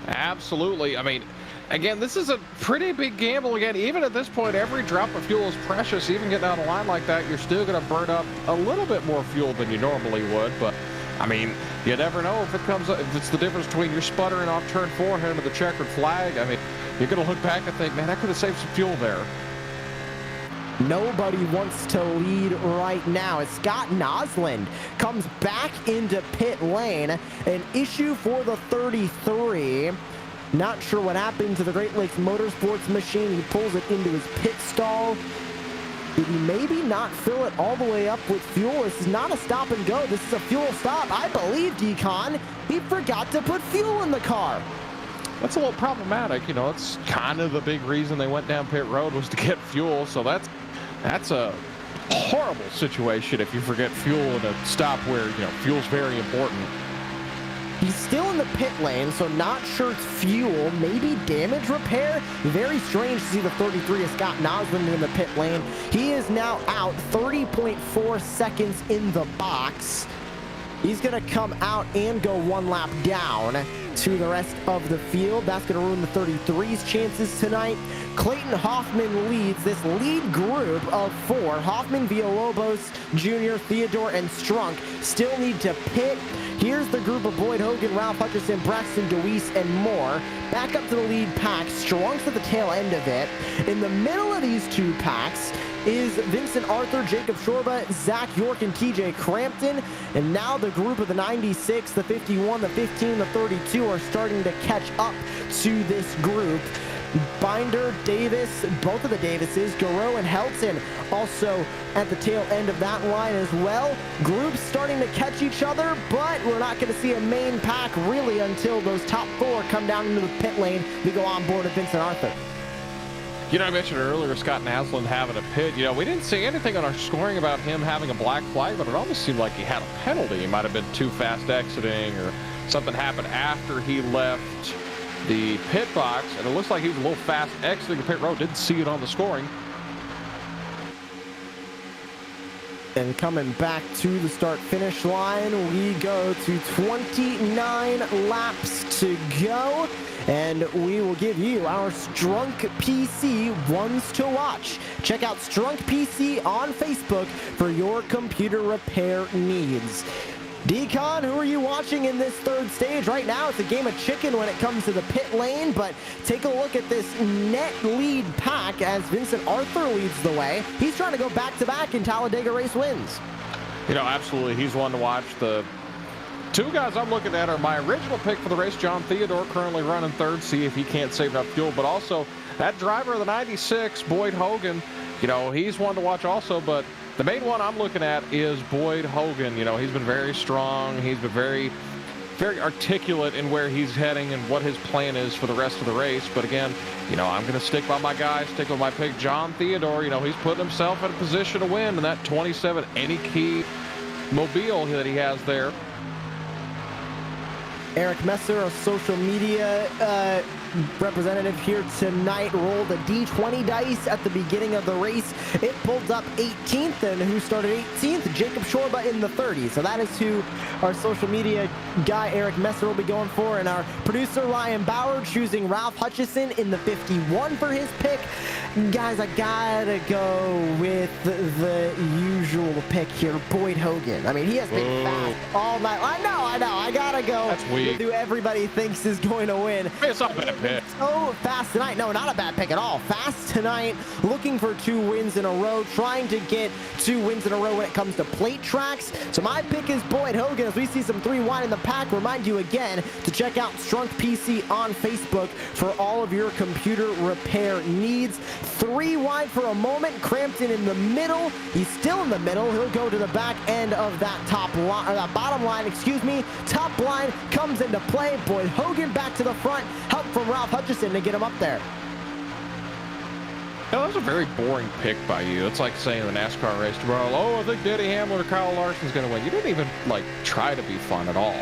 B: Absolutely. I mean, again, this is a pretty big gamble. Again, even at this point, every drop of fuel is precious. Even getting down a line like that, you're still going to burn up a little bit more fuel than you normally would, but I mean, you never know if it's the difference between you're sputtering off turn 4 heading to the checkered flag. I mean, you're going to look back and think, man, I could have saved some fuel there.
A: Nobody wants to lead right now as Scott Nosland comes back into pit lane. An issue for the 33. Not sure what happened to the Great Lakes Motorsports machine. He pulls it into his pit stall. Did he maybe not fill it all the way up with fuel? This is not a stop and go. This is a fuel stop. I believe, Decon, he forgot to put fuel in the car.
B: That's a little problematic. You know, it's kind of the big reason they went down pit road was to get fuel. So that's a horrible situation if you forget fuel in a stop where, you know, fuel's very important.
A: He's still in the pit lane, so not sure it's fuel, maybe damage repair. Very strange to see the 33 of Scott Nosland in the pit lane. He is now out 30.4 seconds in the box. He's going to come out and go one lap down to the rest of the field. That's going to ruin the 33's chances tonight. Clayton Hoffman leads this lead group of 4. Hoffman, Villalobos, Jr., Theodore, and Strunk still need to pit. Here's the group of Boyd Hogan, Ralph Hutchison, Braxton Deweese, and more. Back up to the lead pack. Strunk's at the tail end of it. In the middle of these two packs is Vincent Arthur, Jacob Shorba, Zach York, and TJ Crampton. And now the group of the 96, the 51, the 15, the 32 are starting to catch up to this group. Binder, Davis, both of the Davises, Garreau and Helton also at the tail end of that line as well. Groups starting to catch each other, but we're not going to see a main pack really until those top 4 come down into the pit lane. We go on board with Vincent Arthur.
B: You know, I mentioned earlier Scott Nosland having a pit. You know, we didn't see anything on our scoring about him having a black flag, but it almost seemed like he had a penalty. He might have been too fast exiting or something happened after he left the pit box, and it looks like he was a little fast exiting the pit road. Didn't see it on the scoring.
A: And coming back to the start-finish line, we go to 29 laps to go. And we will give you our Strunk PC ones to watch. Check out Strunk PC on Facebook for your computer repair needs. Decon, who are you watching in this third stage? Right now, it's a game of chicken when it comes to the pit lane, but take a look at this net lead pack as Vincent Arthur leads the way. He's trying to go back-to-back in Talladega race wins.
B: You know, absolutely. He's one to watch. The two guys I'm looking at are my original pick for the race, John Theodore, currently running third, see if he can't save enough fuel, but also that driver of the 96, Boyd Hogan, you know, he's one to watch also, but the main one I'm looking at is Boyd Hogan. You know, he's been very strong. He's been very, very articulate in where he's heading and what his plan is for the rest of the race. But again, you know, I'm going to stick by my guy, stick with my pick, John Theodore. You know, he's putting himself in a position to win in that 27 any key mobile that he has there.
A: Eric Messer, a social media representative here tonight, rolled a D20 dice at the beginning of the race. It pulled up 18th, and who started 18th? Jacob Shorba in the 30s. So that is who our social media guy, Eric Messer, will be going for. And our producer, Ryan Bauer, choosing Ralph Hutchison in the 51 for his pick. Guys, I gotta go with the usual pick here, Boyd Hogan. I mean, he has been fast all night. I know. I gotta go
B: That's weak.
A: with who everybody thinks is going to win.
B: It's not a bad pick.
A: So fast tonight. No, not a bad pick at all. Fast tonight, looking for 2 wins in a row, trying to get 2 wins in a row when it comes to plate tracks. So my pick is Boyd Hogan as we see some 3 wide in the pack. Remind you again to check out Strunk PC on Facebook for all of your computer repair needs. 3 wide for a moment. Crampton in the middle. He's still in the middle. He'll go to the back end of that top line, or that bottom line, excuse me. Top line comes into play. Boyd Hogan back to the front. Help from Ralph Hutchison to get him up there.
B: That was a very boring pick by you. It's like saying the NASCAR race tomorrow, oh, I think Denny Hamlin or Kyle Larson's going to win. You didn't even, like, try to be fun at all.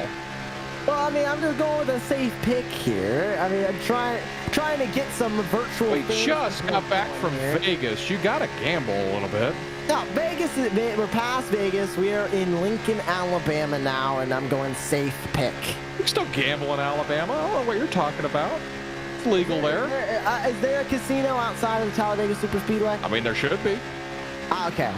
A: Well, I mean, I'm just going with a safe pick here. I mean, I'm trying to get some virtual.
B: We just got back from Vegas. You got to gamble a little bit.
A: No, Vegas, we're past Vegas. We are in Lincoln, Alabama now, and I'm going safe pick.
B: You can still gamble in Alabama. I don't know what you're talking about. It's legal there.
A: Is there a casino outside of the Talladega Superspeedway?
B: I mean, there should be.
A: Okay.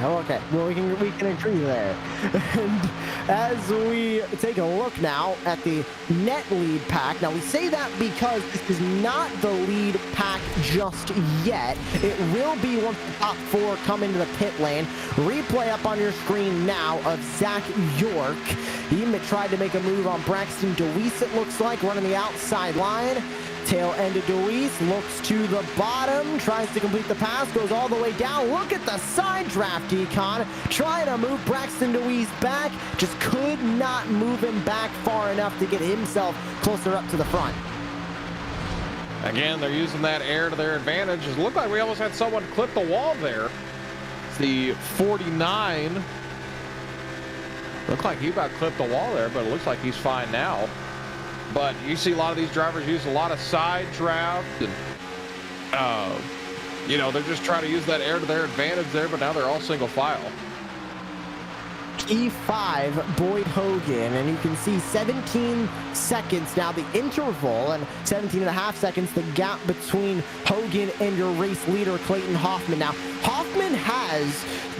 A: Well, we can agree there. And as we take a look now at the net lead pack, now we say that because this is not the lead pack just yet. It will be once the top 4 come into the pit lane. Replay up on your screen now of Zach York. He tried to make a move on Braxton DeWeese, it looks like, running the outside line. Tail end of DeWeese, looks to the bottom, tries to complete the pass, goes all the way down. Look at the side draft, Decon, trying to move Braxton DeWeese back, just could not move him back far enough to get himself closer up to the front.
B: Again, they're using that air to their advantage. It looked like we almost had someone clip the wall there. The 49 looked like he about clipped the wall there, but it looks like he's fine now. But you see a lot of these drivers use a lot of side draft, and you know, they're just trying to use that air to their advantage there, but now they're all single file.
A: E5, Boyd Hogan, and you can see 17 seconds now, the interval, and 17 and a half seconds, the gap between Hogan and your race leader, Clayton Hoffman. Now, Hoffman has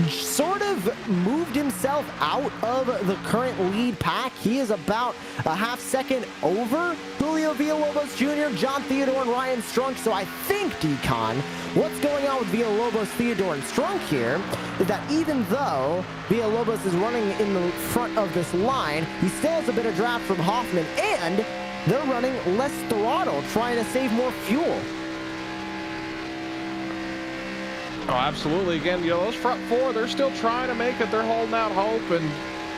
A: sort of moved himself out of the current lead pack. He is about a half second over Julio Villalobos Jr., John Theodore, and Ryan Strunk. So I think, Decon, what's going on with Villalobos, Theodore, and Strunk here is that even though Villalobos is running in the front of this line, he still has a bit of draft from Hoffman, and they're running less throttle, trying to save more fuel.
B: Oh, absolutely. Again, you know, those front 4, they're still trying to make it. They're holding out hope. And,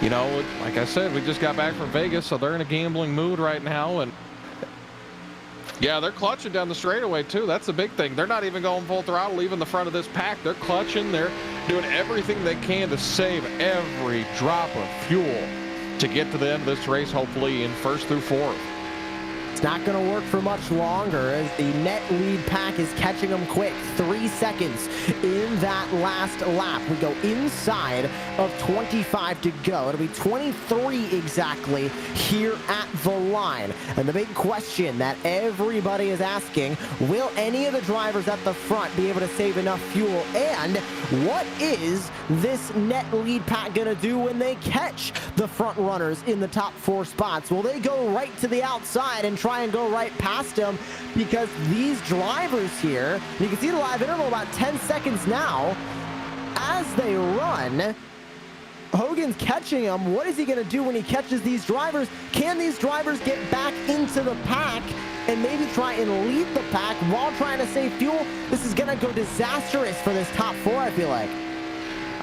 B: you know, like I said, we just got back from Vegas, so they're in a gambling mood right now. And, yeah, they're clutching down the straightaway, too. That's the big thing. They're not even going full throttle, leaving the front of this pack. They're clutching. They're doing everything they can to save every drop of fuel to get to the end of this race, hopefully in 1st through 4th.
A: It's not going to work for much longer as the net lead pack is catching them quick. 3 seconds in that last lap. We go inside of 25 to go. It'll be 23 exactly here at the line. And the big question that everybody is asking, will any of the drivers at the front be able to save enough fuel? And what is this net lead pack going to do when they catch the front runners in the top 4 spots? Will they go right to the outside and try and go right past them? Because these drivers here, you can see the live interval about 10 seconds now as they run. Hogan's catching them. What is he going to do when he catches these drivers? Can these drivers get back into the pack and maybe try and lead the pack while trying to save fuel? This is going to go disastrous for this top 4, I feel like.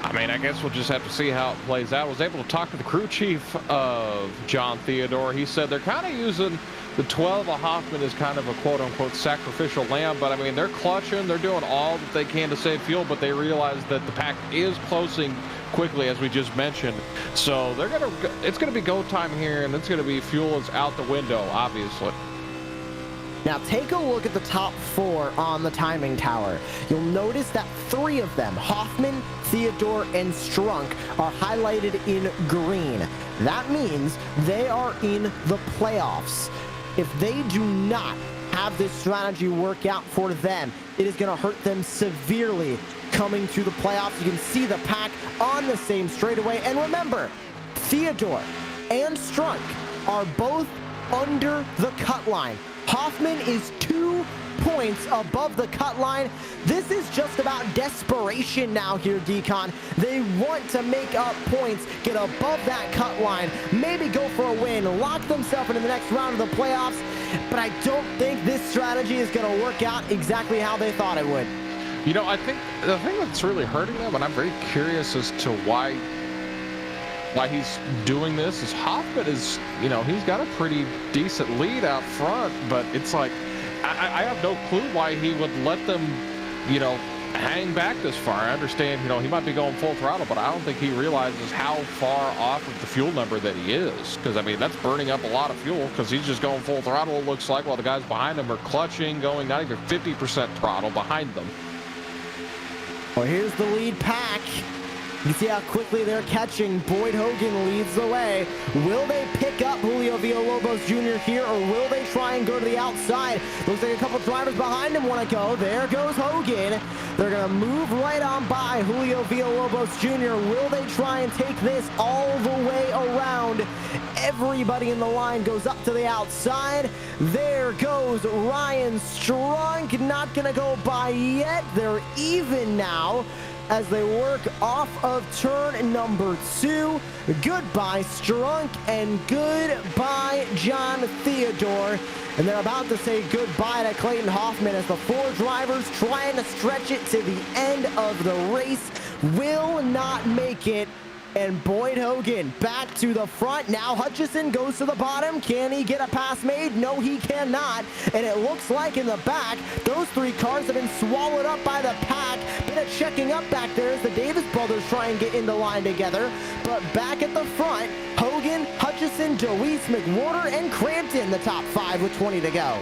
B: I mean, I guess we'll just have to see how it plays out. I was able to talk to the crew chief of John Theodore. He said they're kind of using the 12 of Hoffman as kind of a quote-unquote sacrificial lamb, but I mean, they're clutching, they're doing all that they can to save fuel, but they realize that the pack is closing quickly, as we just mentioned. So they're gonna, it's gonna be go time here, and it's gonna be fuel is out the window, obviously.
A: Now take a look at the top 4 on the timing tower. You'll notice that 3 of them, Hoffman, Theodore, and Strunk, are highlighted in green. That means they are in the playoffs. If they do not have this strategy work out for them, it is going to hurt them severely coming to the playoffs. You can see the pack on the same straightaway. And remember, Theodore and Strunk are both under the cut line. Hoffman is 2 points above the cut line. This is just about desperation now here, Decon. They want to make up points, get above that cut line, maybe go for a win, lock themselves into the next round of the playoffs, but I don't think this strategy is going to work out exactly how they thought it would.
B: You know, I think the thing that's really hurting them, and I'm very curious as to why he's doing this, is Hoffman is, you know, he's got a pretty decent lead out front, but it's like, I have no clue why he would let them, you know, hang back this far. I understand, you know, he might be going full throttle, but I don't think he realizes how far off of the fuel number that he is. Because, I mean, that's burning up a lot of fuel because he's just going full throttle, it looks like, while the guys behind him are clutching, going not even 50% throttle behind them.
A: Well, here's the lead pack. You see how quickly they're catching. Boyd Hogan leads the way. Will they pick up Julio Villalobos Jr. here, or will they try and go to the outside? Looks like a couple drivers behind him want to go. There goes Hogan. They're going to move right on by Julio Villalobos Jr. Will they try and take this all the way around? Everybody in the line goes up to the outside. There goes Ryan Strunk. Not going to go by yet. They're even now as they work off of turn number 2. Goodbye, Strunk, and goodbye, John Theodore. And they're about to say goodbye to Clayton Hoffman as the 4 drivers trying to stretch it to the end of the race will not make it. And Boyd Hogan back to the front. Now Hutchison goes to the bottom. Can he get a pass made? No, he cannot. And it looks like in the back, those 3 cars have been swallowed up by the pack. Bit of checking up back there as the Davis brothers try and get in the line together. But back at the front, Hogan, Hutchison, Deweese, McWhorter, and Crampton, the top 5 with 20 to go.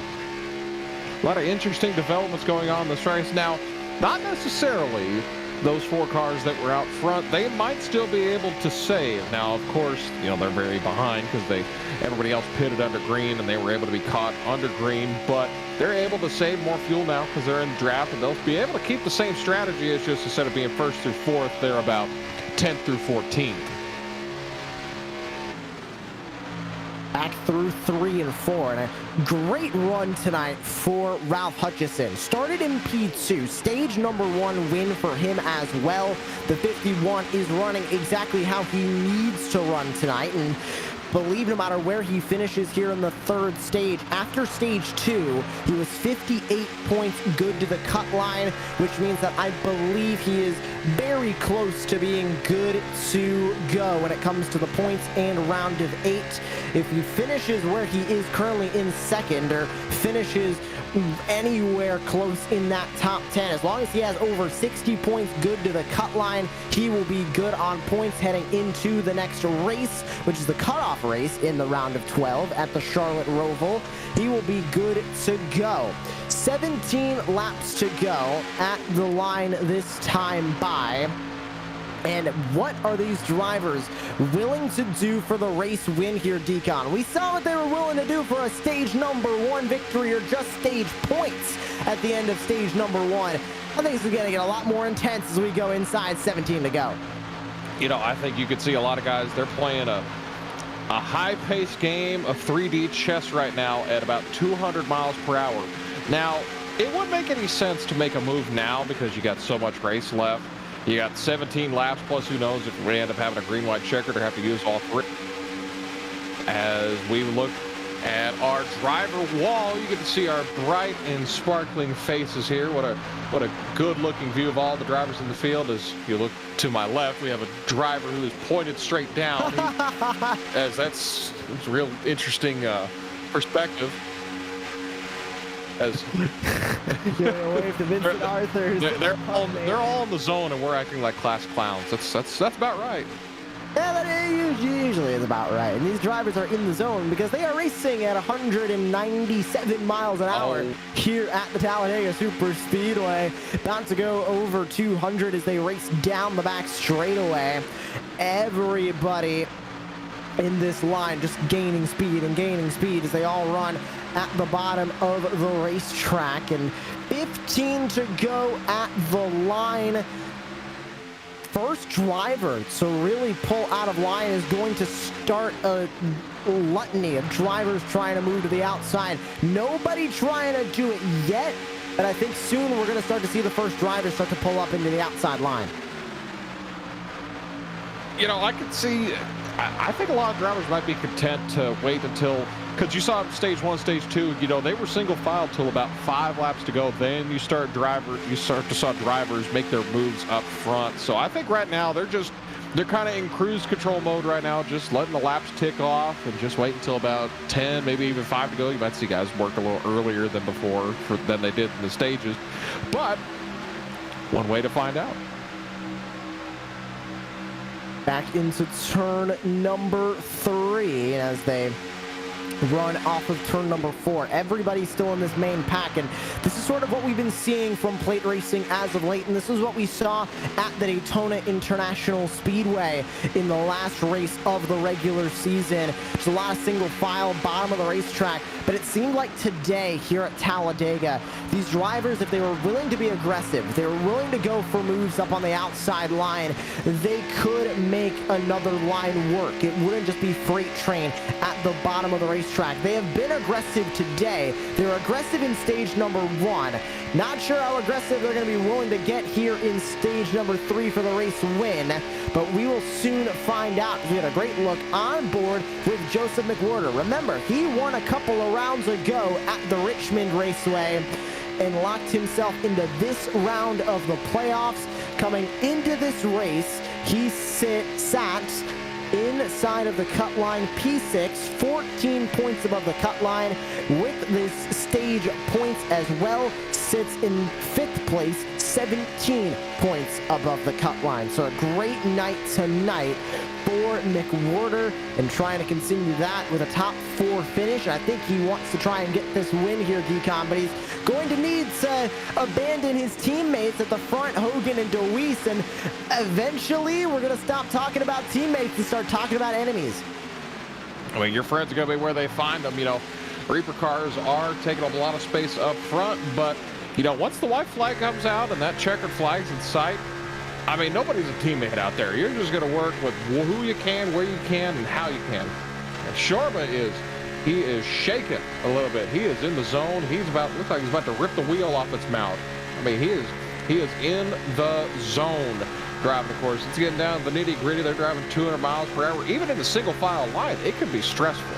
B: A lot of interesting developments going on in this race. Now, not necessarily those 4 cars that were out front, they might still be able to save. Now, of course, you know, they're very behind because everybody else pitted under green and they were able to be caught under green, but they're able to save more fuel now because they're in the draft, and they'll be able to keep the same strategy. It's just instead of being 1st through 4th, they're about 10th through 14th.
A: Back through 3 and 4, and a great run tonight for Ralph Hutchison. Started in P2, stage number 1 win for him as well. The 51 is running exactly how he needs to run tonight, and believe no matter where he finishes here in the 3rd stage, after stage 2, he was 58 points good to the cut line, which means that I believe he is very close to being good to go when it comes to the points and round of 8. If he finishes where he is currently in 2nd, or finishes anywhere close in that top 10, as long as he has over 60 points good to the cut line, he will be good on points heading into the next race, which is the cutoff race in the round of 12 at the Charlotte Roval. He will be good to go. 17 laps to go at the line this time by. And what are these drivers willing to do for the race win here, Deacon? We saw what they were willing to do for a stage number 1 victory, or just stage points at the end of stage number 1. I think this is going to get a lot more intense as we go inside 17 to go.
B: You know, I think you could see a lot of guys, they're playing a high-paced game of 3D chess right now at about 200 miles per hour. Now, it wouldn't make any sense to make a move now because you got so much race left. You got 17 laps, plus who knows if we end up having a green-white checker to have to use all 3. As we look at our driver wall, you get to see our bright and sparkling faces here. What a good-looking view of all the drivers in the field. As you look to my left, we have a driver who is pointed straight down. As that's a real interesting perspective. As
A: wave to Vincent Arthurs.
B: They're all in the zone, and we're acting like class clowns. That's about right.
A: Yeah, that usually is about right. And these drivers are in the zone because they are racing at 197 miles an hour here at the Talladega Super Speedway. About to go over 200 as they race down the back straightaway. Everybody in this line just gaining speed as they all run at the bottom of the racetrack. And 15 to go at the line. First driver to really pull out of line is going to start a gluttony of drivers trying to move to the outside. Nobody trying to do it yet, but I think soon we're going to start to see the first driver start to pull up into the outside line.
B: You know, I could see, I think a lot of drivers might be content to wait until, because you saw stage 1, stage 2, you know, they were single file till about 5 laps to go. Then you start to saw drivers make their moves up front. So I think right now they're kind of in cruise control mode right now, just letting the laps tick off and just wait until about 10, maybe even 5 to go. You might see guys work a little earlier than before than they did in the stages. But one way to find out.
A: Back into turn number 3 as they run off of turn number 4. Everybody's still in this main pack, and this is sort of what we've been seeing from plate racing as of late, and this is what we saw at the Daytona International Speedway in the last race of the regular season. There's a lot of single file, bottom of the racetrack, but it seemed like today here at Talladega, these drivers, if they were willing to be aggressive, if they were willing to go for moves up on the outside line, they could make another line work. It wouldn't just be freight train at the bottom of the racetrack. They have been aggressive today. They're aggressive in stage number 1. Not sure how aggressive they're going to be willing to get here in stage number 3 for the race win, but we will soon find out. We had a great look on board with Joseph McWhorter. Remember, he won a couple of rounds ago at the Richmond Raceway and locked himself into this round of the playoffs. Coming into this race, he sat inside of the cut line, P6, 14 points above the cut line with this stage points as well, sits in 5th place, 17 points above the cut line. So a great night tonight for McWhorter and trying to continue that with a top 4 finish. I think he wants to try and get this win here, Decon, but he's going to need to abandon his teammates at the front, Hogan and DeWeese, and eventually we're going to stop talking about teammates and start talking about enemies.
B: I mean, your friends are going to be where they find them. You know, Reaper cars are taking up a lot of space up front, but, you know, once the white flag comes out and that checkered flag's in sight, I mean, nobody's a teammate out there. You're just going to work with who you can, where you can, and how you can. And Shorba he is shaking a little bit. He is in the zone. Looks like he's about to rip the wheel off its mouth. I mean, he is in the zone driving, of course. It's getting down to the nitty gritty. They're driving 200 miles per hour. Even in the single file line, it can be stressful.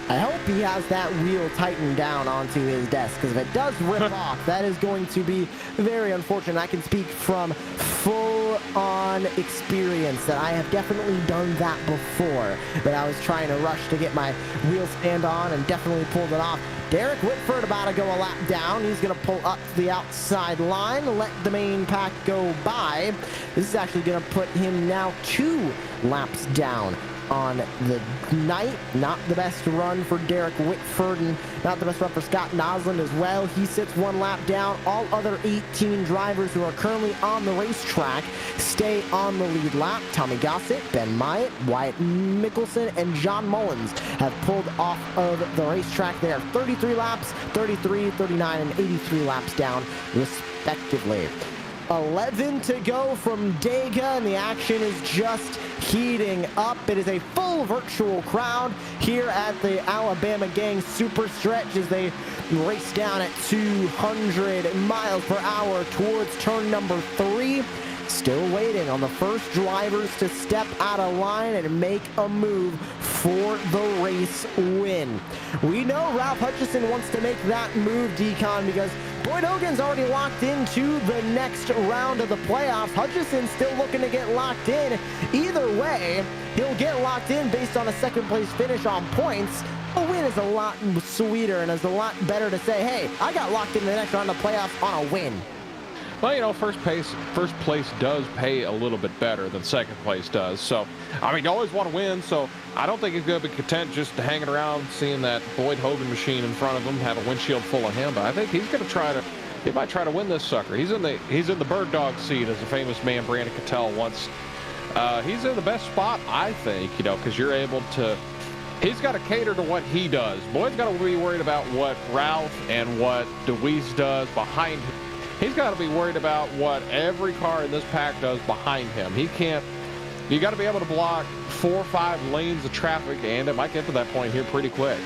A: I hope he has that wheel tightened down onto his desk, because if it does rip off, that is going to be very unfortunate. I can speak from full-on experience that I have definitely done that before, that I was trying to rush to get my wheel stand on and definitely pulled it off. Derek Whitford about to go a lap down. He's going to pull up to the outside line, let the main pack go by. This is actually going to put him now 2 laps down on the night. Not the best run for Derek Whitford, and not the best run for Scott Nosland as well. He sits 1 lap down. All other 18 drivers who are currently on the racetrack stay on the lead lap. Tommy Gossett, Ben Myatt, Wyatt Mickelson, and John Mullins have pulled off of the racetrack. They are 33 laps, 33, 39, and 83 laps down respectively. 11 to go from Dega, and the action is just heating up. It is a full virtual crowd here at the Alabama Gang Super Stretch as they race down at 200 miles per hour towards turn number 3. Still waiting on the first drivers to step out of line and make a move for the race win. We know Ralph Hutchison wants to make that move, Decon, because Boyd Hogan's already locked into the next round of the playoffs. Hutchison's still looking to get locked in. Either way, he'll get locked in based on a second place finish on points. A win is a lot sweeter and is a lot better to say, hey, I got locked in the next round of playoffs on a win.
B: Well, you know, first place does pay a little bit better than second place does. So, I mean, you always want to win. So, I don't think he's going to be content just hanging around seeing that Boyd Hogan machine in front of him, have a windshield full of him. But I think he's going to he might try to win this sucker. He's in the bird dog seat, as a famous man, Brandon Cattell, once. He's in the best spot, I think, you know, because you're able to. He's got to cater to what he does. Boyd's got to be worried about what Ralph and what DeWeese does behind him. He's got to be worried about what every car in this pack does behind him. He can't. You got to be able to block 4 or 5 lanes of traffic, and it might get to that point here pretty quick.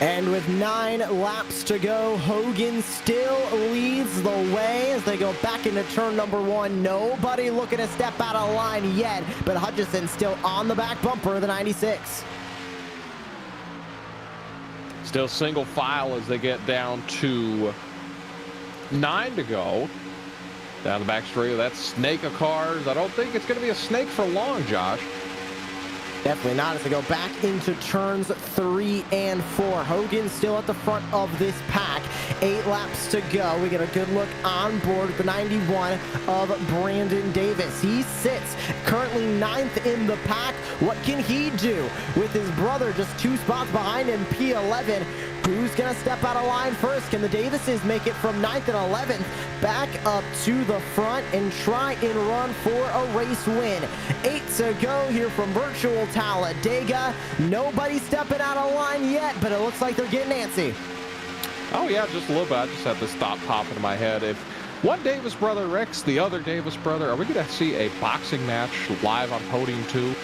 A: And with 9 laps to go, Hogan still leads the way as they go back into turn number 1. Nobody looking to step out of line yet, but Hutchison still on the back bumper of the 96.
B: Still single file as they get down to 9 to go. Down the back straight of that snake of cars. I don't think it's going to be a snake for long, Josh.
A: Definitely not as they go back into turns 3 and 4. Hogan still at the front of this pack. 8 laps to go. We get a good look on board with the 91 of Brandon Davis. He sits currently 9th in the pack. What can he do with his brother just 2 spots behind him, P11? Who's going to step out of line first? Can the Davises make it from 9th and 11th back up to the front and try and run for a race win? 8 to go here from virtual Talladega. Nobody stepping out of line yet, but it looks like they're getting antsy.
B: Oh yeah, just a little bit. I just had this thought pop into my head. If one Davis brother wrecks the other Davis brother, are we going to see a boxing match live on Podium 2?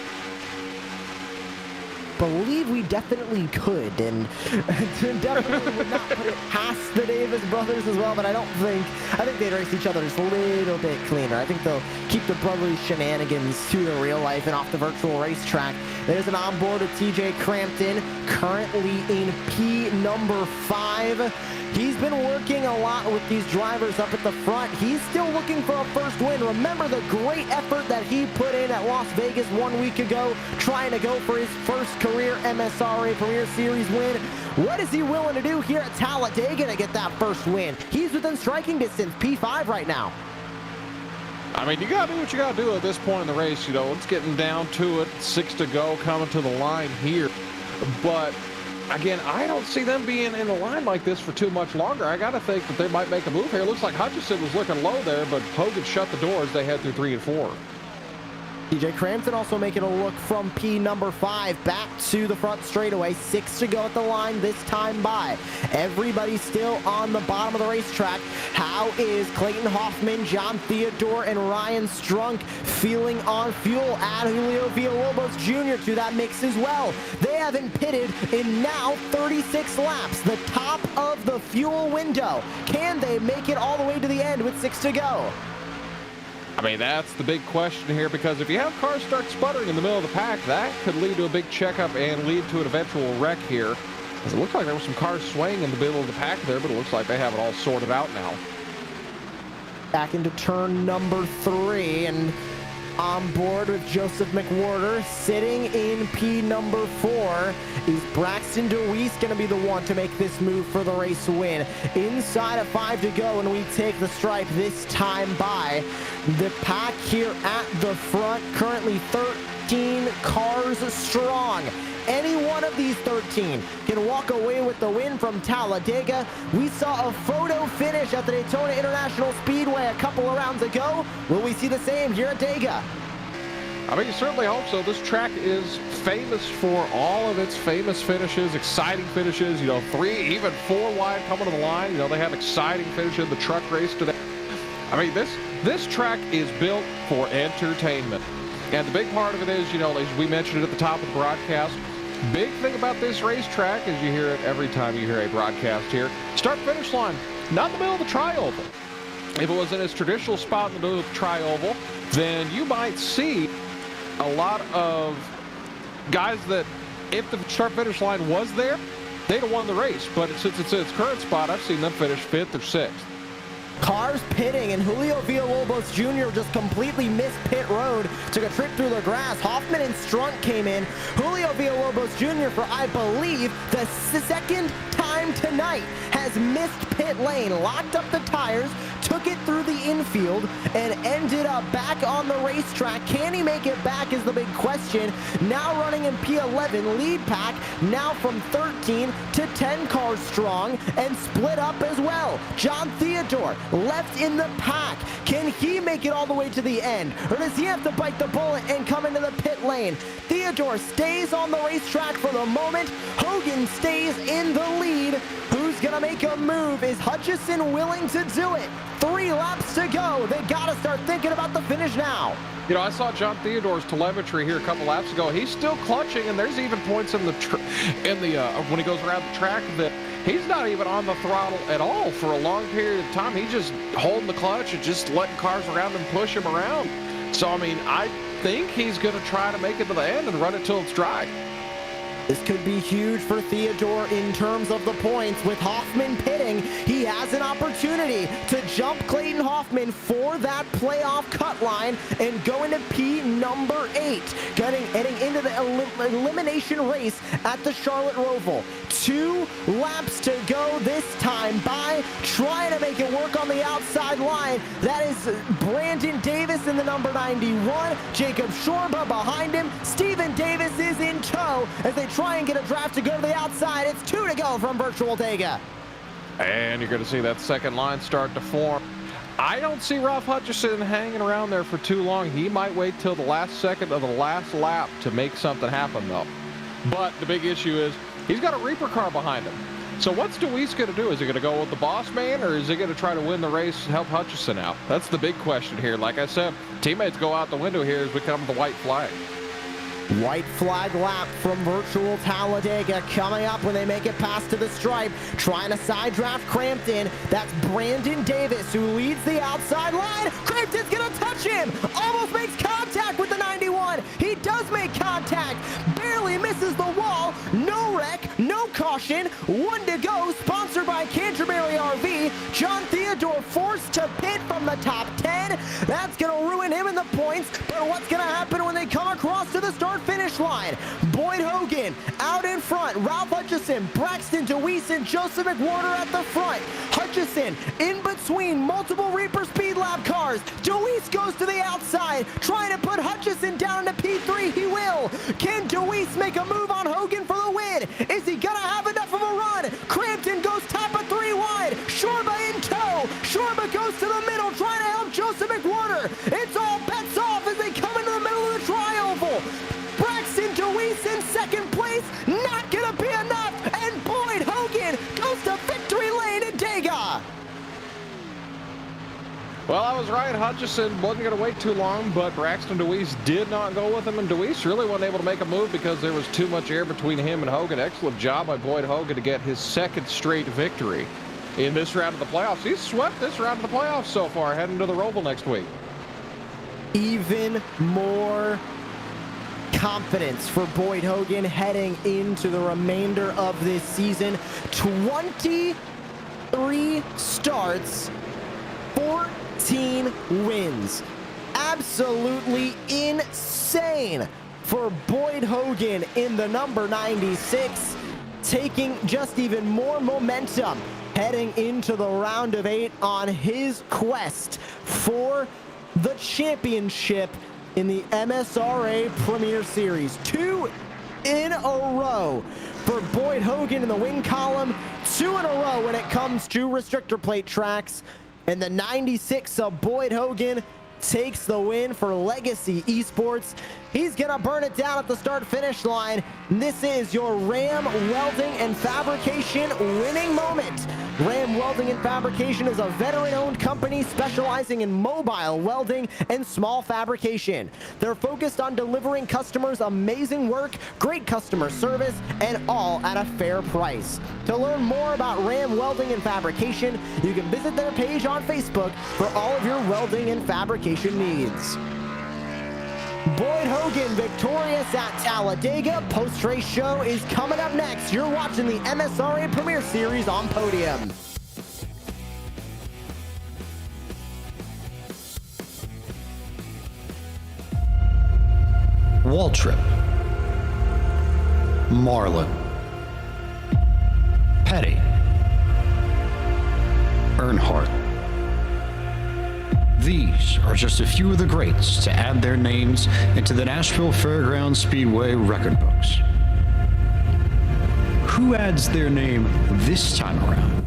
A: Believe we definitely could, and definitely would not put it past the Davis brothers as well, but I think they'd race each other just a little bit cleaner. I think they'll keep the brotherly shenanigans to the real life and off the virtual racetrack. There's an onboard of TJ Crampton, currently in P number 5. He's been working a lot with these drivers up at the front. He's still looking for a first win. Remember the great effort that he put in at Las Vegas 1 week ago, trying to go for his first career MSRA Premier Series win. What is he willing to do here at Talladega to get that first win? He's within striking distance, P5 right now.
B: I mean, you got to do what you got to do at this point in the race. You know, it's getting down to it. 6 to go, coming to the line here. But again, I don't see them being in a line like this for too much longer. I got to think that they might make a move here. It looks like Hutchison was looking low there, but Hogan shut the door as they head through 3 and 4.
A: TJ Crampton also making a look from P number 5 back to the front straightaway. 6 to go at the line this time by. Everybody still on the bottom of the racetrack. How is Clayton Hoffman, John Theodore, and Ryan Strunk feeling on fuel? Add Julio Villalobos Jr. to that mix as well. They haven't pitted in now 36 laps. The top of the fuel window. Can they make it all the way to the end with 6 to go?
B: I mean, that's the big question here, because if you have cars start sputtering in the middle of the pack, that could lead to a big checkup and lead to an eventual wreck here. It looked like there were some cars swaying in the middle of the pack there, but it looks like they have it all sorted out now.
A: Back into turn number 3, and on board with Joseph McWhorter, sitting in P number 4, is Braxton DeWeese going to be the one to make this move for the race win. Inside of 5 to go, and we take the stripe this time by. The pack here at the front, currently 13 cars strong. Any one of these 13 can walk away with the win from Talladega. We saw a photo finish at the Daytona International Speedway a couple of rounds ago. Will we see the same here at Dega?
B: I mean, you certainly hope so. This track is famous for all of its famous finishes, exciting finishes, you know, 3, even 4 wide coming to the line. You know, they have exciting finishes in the truck race today. I mean, this track is built for entertainment. And the big part of it is, you know, as we mentioned it at the top of the broadcast, big thing about this racetrack is you hear it every time you hear a broadcast here. Start-finish line, not in the middle of the tri-oval. If it was in its traditional spot in the middle of the tri-oval, then you might see a lot of guys that, if the start-finish line was there, they'd have won the race. But since it's in its current spot, I've seen them finish 5th or 6th.
A: Cars pitting, and Julio Villalobos Jr. just completely missed pit road, took a trip through the grass. Hoffman and Strunk came in. Julio Villalobos Jr., for I believe the second time tonight, has missed pit lane, locked up the tires, took it through the infield, and ended up back on the racetrack. Can he make it back is the big question. Now running in P11, lead pack, now from 13 to 10 cars strong, and split up as well. John Theodore left in the pack. Can he make it all the way to the end, or does he have to bite the bullet and come into the pit lane? Theodore stays on the racetrack for the moment. Hogan stays in the lead. Who's gonna make a move? Is Hutchison willing to do it? 3 laps to go. They gotta start thinking about the finish now.
B: You know, I saw John Theodore's telemetry here a couple laps ago. He's still clutching, and there's even points in the when he goes around the track that he's not even on the throttle at all for a long period of time. He's just holding the clutch and just letting cars around him push him around. So, I mean, I think he's going to try to make it to the end and run it till it's dry.
A: This could be huge for Theodore in terms of the points. With Hoffman pitting, he has an opportunity to jump Clayton Hoffman for that playoff cut line and go into P number 8, heading into the elimination race at the Charlotte Roval. 2 laps to go this time by trying to make it work on the outside line. That is Brandon Davis in the number 91, Jacob Shorba behind him. Steven Davis is in tow as they try and get a draft to go to the outside. It's 2 to go from Virtual Dega.
B: And you're going to see that second line start to form. I don't see Ralph Hutchison hanging around there for too long. He might wait till the last second of the last lap to make something happen, though. But the big issue is he's got a Reaper car behind him. So what's Deweese going to do? Is he going to go with the boss man, or is he going to try to win the race and help Hutchison out? That's the big question here. Like I said, teammates go out the window here as we come to the white flag.
A: White flag lap from Virtual Talladega coming up when they make it past to the stripe. Trying to side draft Crampton. That's Brandon Davis who leads the outside line. Crampton's going to touch him. Almost makes contact with the 91. He does make contact. Barely misses the wall. No wreck, no caution. 1 to go. Sponsored by Canterbury RV. John Theodore forced to pit from the top 10. That's going to ruin him in the points. But what's going to happen when they come across to the start-finish line? Boyd Hogan out in front. Ralph Hutchison, Braxton Deweese, and Joseph McWhorter at the front. Hutchison in between multiple Reaper Speed Lab cars. Deweese goes to the outside, trying to put Hutchison down into P3. He will. Can Deweese make a move on Hogan for the win? Is he gonna have enough of a run? Crampton goes top of 3 wide. Shorba in tow. Shorba goes to the middle, trying to help Joseph McWhorter. It's all bets off as they come into the middle of the tri-oval. Braxton Deweese in second place, not gonna be enough, and Boyd Hogan goes to victory lane in Dega.
B: Well, I was right. Hutchison wasn't going to wait too long, but Braxton Deweese did not go with him, and Deweese really wasn't able to make a move because there was too much air between him and Hogan. Excellent job by Boyd Hogan to get his second straight victory in this round of the playoffs. He's swept this round of the playoffs so far, heading to the Roval next week.
A: Even more confidence for Boyd Hogan heading into the remainder of this season. 23 starts, 14 wins. Absolutely insane for Boyd Hogan in the number 96, taking just even more momentum heading into the round of 8 on his quest for the championship in the MSRA Premier Series. 2 in a row for Boyd Hogan in the win column, 2 in a row when it comes to restrictor plate tracks, and the 96 of Boyd Hogan takes the win for Legacy Esports. He's gonna burn it down at the start-finish line. This is your Ram Welding and Fabrication winning moment. Ram Welding and Fabrication is a veteran-owned company specializing in mobile welding and small fabrication. They're focused on delivering customers amazing work, great customer service, and all at a fair price. To learn more about Ram Welding and Fabrication, you can visit their page on Facebook for all of your welding and fabrication needs. Boyd Hogan victorious at Talladega. Post-race show is coming up next. You're watching the MSRA Premier Series on Podium.
D: Waltrip, Marlin, Petty, Earnhardt. These are just a few of the greats to add their names into the Nashville Fairgrounds Speedway record books. Who adds their name this time around?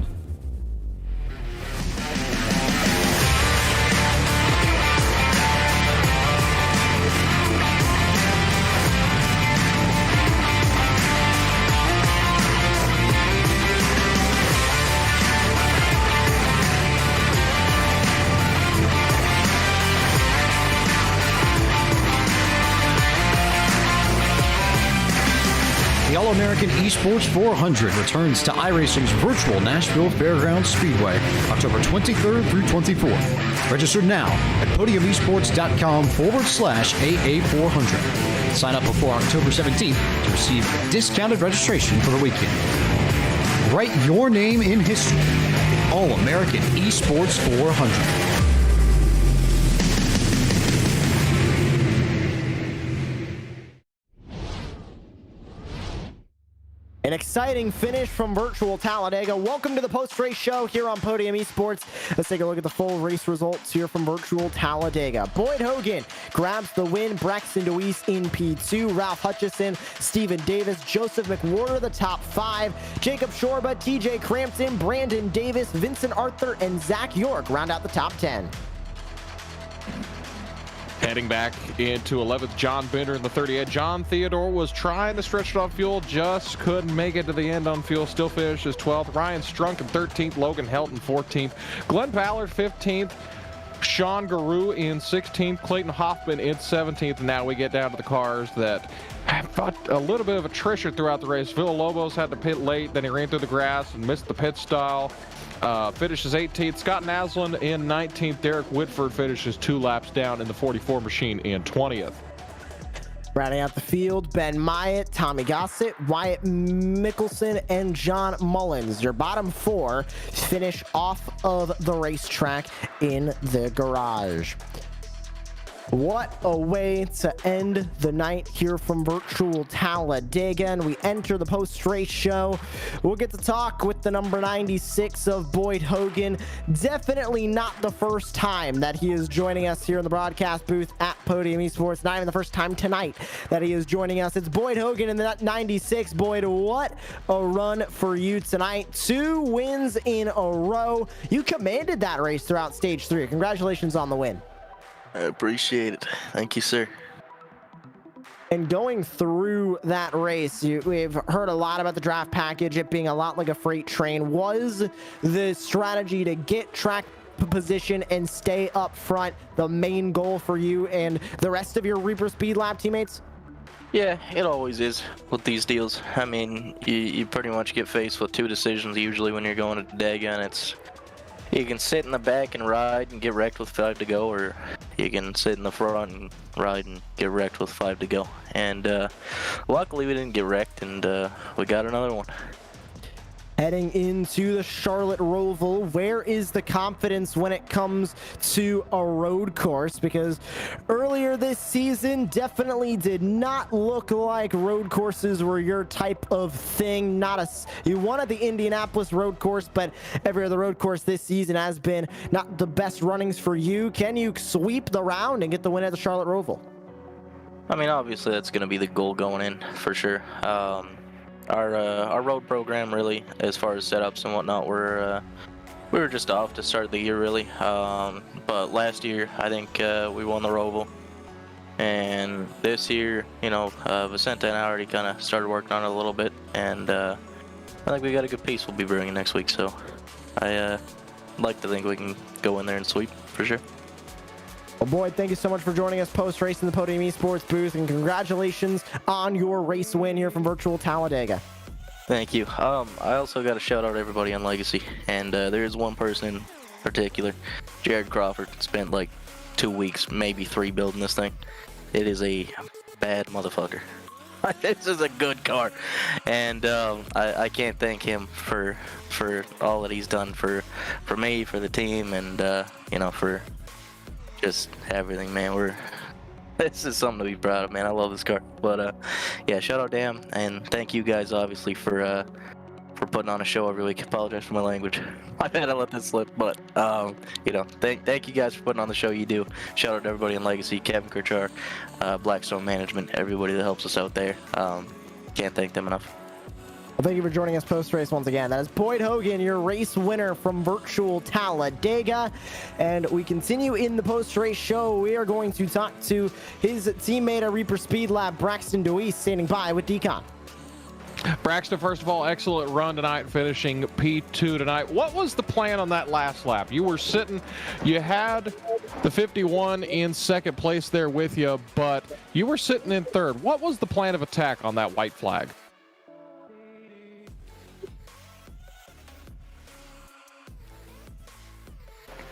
D: The All-American Esports 400 returns to iRacing's virtual Nashville Fairgrounds Speedway October 23rd through 24th. Register now at podiumesports.com/AA400. Sign up before October 17th to receive discounted registration for the weekend. Write your name in history. All-American Esports 400.
A: An exciting finish from virtual Talladega. Welcome to the post-race show here on Podium Esports. Let's take a look at the full race results here from virtual Talladega. Boyd Hogan grabs the win. Braxton DeWeese in P2. Ralph Hutchison, Stephen Davis, Joseph McWhorter, the top 5. Jacob Shorba, TJ Crampton, Brandon Davis, Vincent Arthur, and Zach York round out the top 10.
B: Heading back into 11th, John Bender in the 38. John Theodore was trying to stretch it off fuel, just couldn't make it to the end on fuel. Still finishes 12th. Ryan Strunk in 13th. Logan Helton 14th. Glenn Ballard 15th. Sean Garou in 16th. Clayton Hoffman in 17th. And now we get down to the cars that have got a little bit of attrition throughout the race. Villalobos had to pit late, then he ran through the grass and missed the pit style. Finishes 18th. Scott Naslin in 19th. Derek Whitford finishes 2 laps down in the 44 machine in 20th.
A: Rounding out the field, Ben Myatt, Tommy Gossett, Wyatt Mickelson, and John Mullins. Your bottom 4 finish off of the racetrack in the garage. What a way to end the night here from virtual Talladega, and we enter the post-race show. We'll get to talk with the number 96 of Boyd Hogan. Definitely not the first time that he is joining us here in the broadcast booth at Podium Esports. Not even the first time tonight that he is joining us. It's Boyd Hogan in the 96. Boyd, what a run for you tonight. 2 wins in a row. You commanded that race throughout stage 3. Congratulations on the win.
H: I appreciate it. Thank you, sir.
A: And going through that race, we've heard a lot about the draft package, it being a lot like a freight train. Was the strategy to get track position and stay up front the main goal for you and the rest of your Reaper Speed Lab teammates?
H: Yeah, it always is with these deals. I mean, you pretty much get faced with 2 decisions usually when you're going to Talladega, and it's you can sit in the back and ride and get wrecked with 5 to go, or you can sit in the front and ride and get wrecked with 5 to go. And luckily we didn't get wrecked, and we got another one.
A: Heading into the Charlotte Roval, where is the confidence when it comes to a road course? Because earlier this season definitely did not look like road courses were your type of thing. You wanted the Indianapolis road course, but every other road course this season has been not the best runnings for you. Can you sweep the round and get the win at the Charlotte Roval?
H: I mean, obviously that's going to be the goal going in for sure. Our road program, really, as far as setups and whatnot, we were just off to start the year, really. But last year, I think we won the Roval, and this year, you know, Vicente and I already kind of started working on it a little bit, and I think we got a good piece we'll be bringing next week. So I like to think we can go in there and sweep for sure.
A: Well, Boyd, thank you so much for joining us post-race in the Podium Esports booth, and congratulations on your race win here from virtual Talladega.
H: Thank you. I also got to shout out everybody on Legacy, and there is one person in particular, Jared Crawford, spent like 2 weeks, maybe 3, building this thing. It is a bad motherfucker. This is a good car, and I can't thank him for all that he's done for me, for the team, and you know, for just everything, man. This is something to be proud of, man. I love this car. But yeah, shout out Dan, and thank you guys obviously for putting on a show every week. Apologize for my language. I had to let this slip, but you know, thank you guys for putting on the show you do. Shout out to everybody in Legacy, Kevin Kirchar, Blackstone Management, everybody that helps us out there. Can't thank them enough.
A: Well, thank you for joining us post-race once again. That is Boyd Hogan, your race winner from virtual Talladega. And we continue in the post-race show. We are going to talk to his teammate at Reaper Speed Lab, Braxton DeWeese, standing by with Decon.
B: Braxton, first of all, excellent run tonight, finishing P2 tonight. What was the plan on that last lap? You were sitting, you had the 51 in second place there with you, but you were sitting in third. What was the plan of attack on that white flag?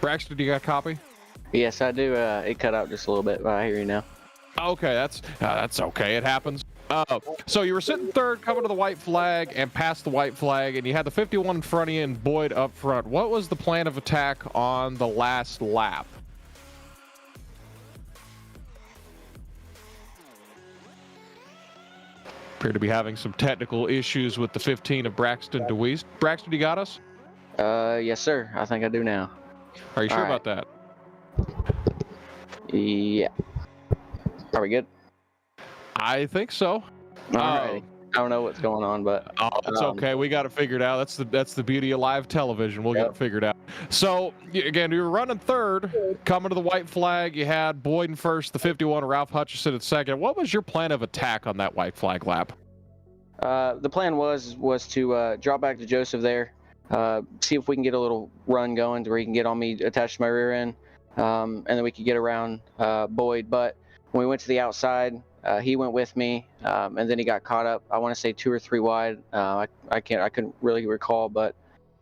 B: Braxton, do you got a copy?
K: Yes, I do. It cut out just a little bit, but I hear you now.
B: Okay, that's okay. It happens. So you were sitting third, coming to the white flag, and past the white flag, and you had the 51 in front of you and Boyd up front. What was the plan of attack on the last lap? Appear to be having some technical issues with the 15 of Braxton DeWeese. Braxton, you got us?
K: Yes, sir. I think I do now.
B: Are you sure about that?
K: Yeah. Are we good?
B: I think so.
K: Alrighty. I don't know what's going on, but
B: it's okay. We got it figured out. That's the beauty of live television. We'll get it figured out. So again, you were running third, coming to the white flag. You had Boyd in first, the 51, Ralph Hutchison in second. What was your plan of attack on that white flag lap?
K: the plan was to drop back to Joseph there, see if we can get a little run going to where he can get on me attached to my rear end, and then we could get around Boyd. But when we went to the outside, he went with me, and then he got caught up. I want to say 2 or 3 wide. I couldn't really recall, but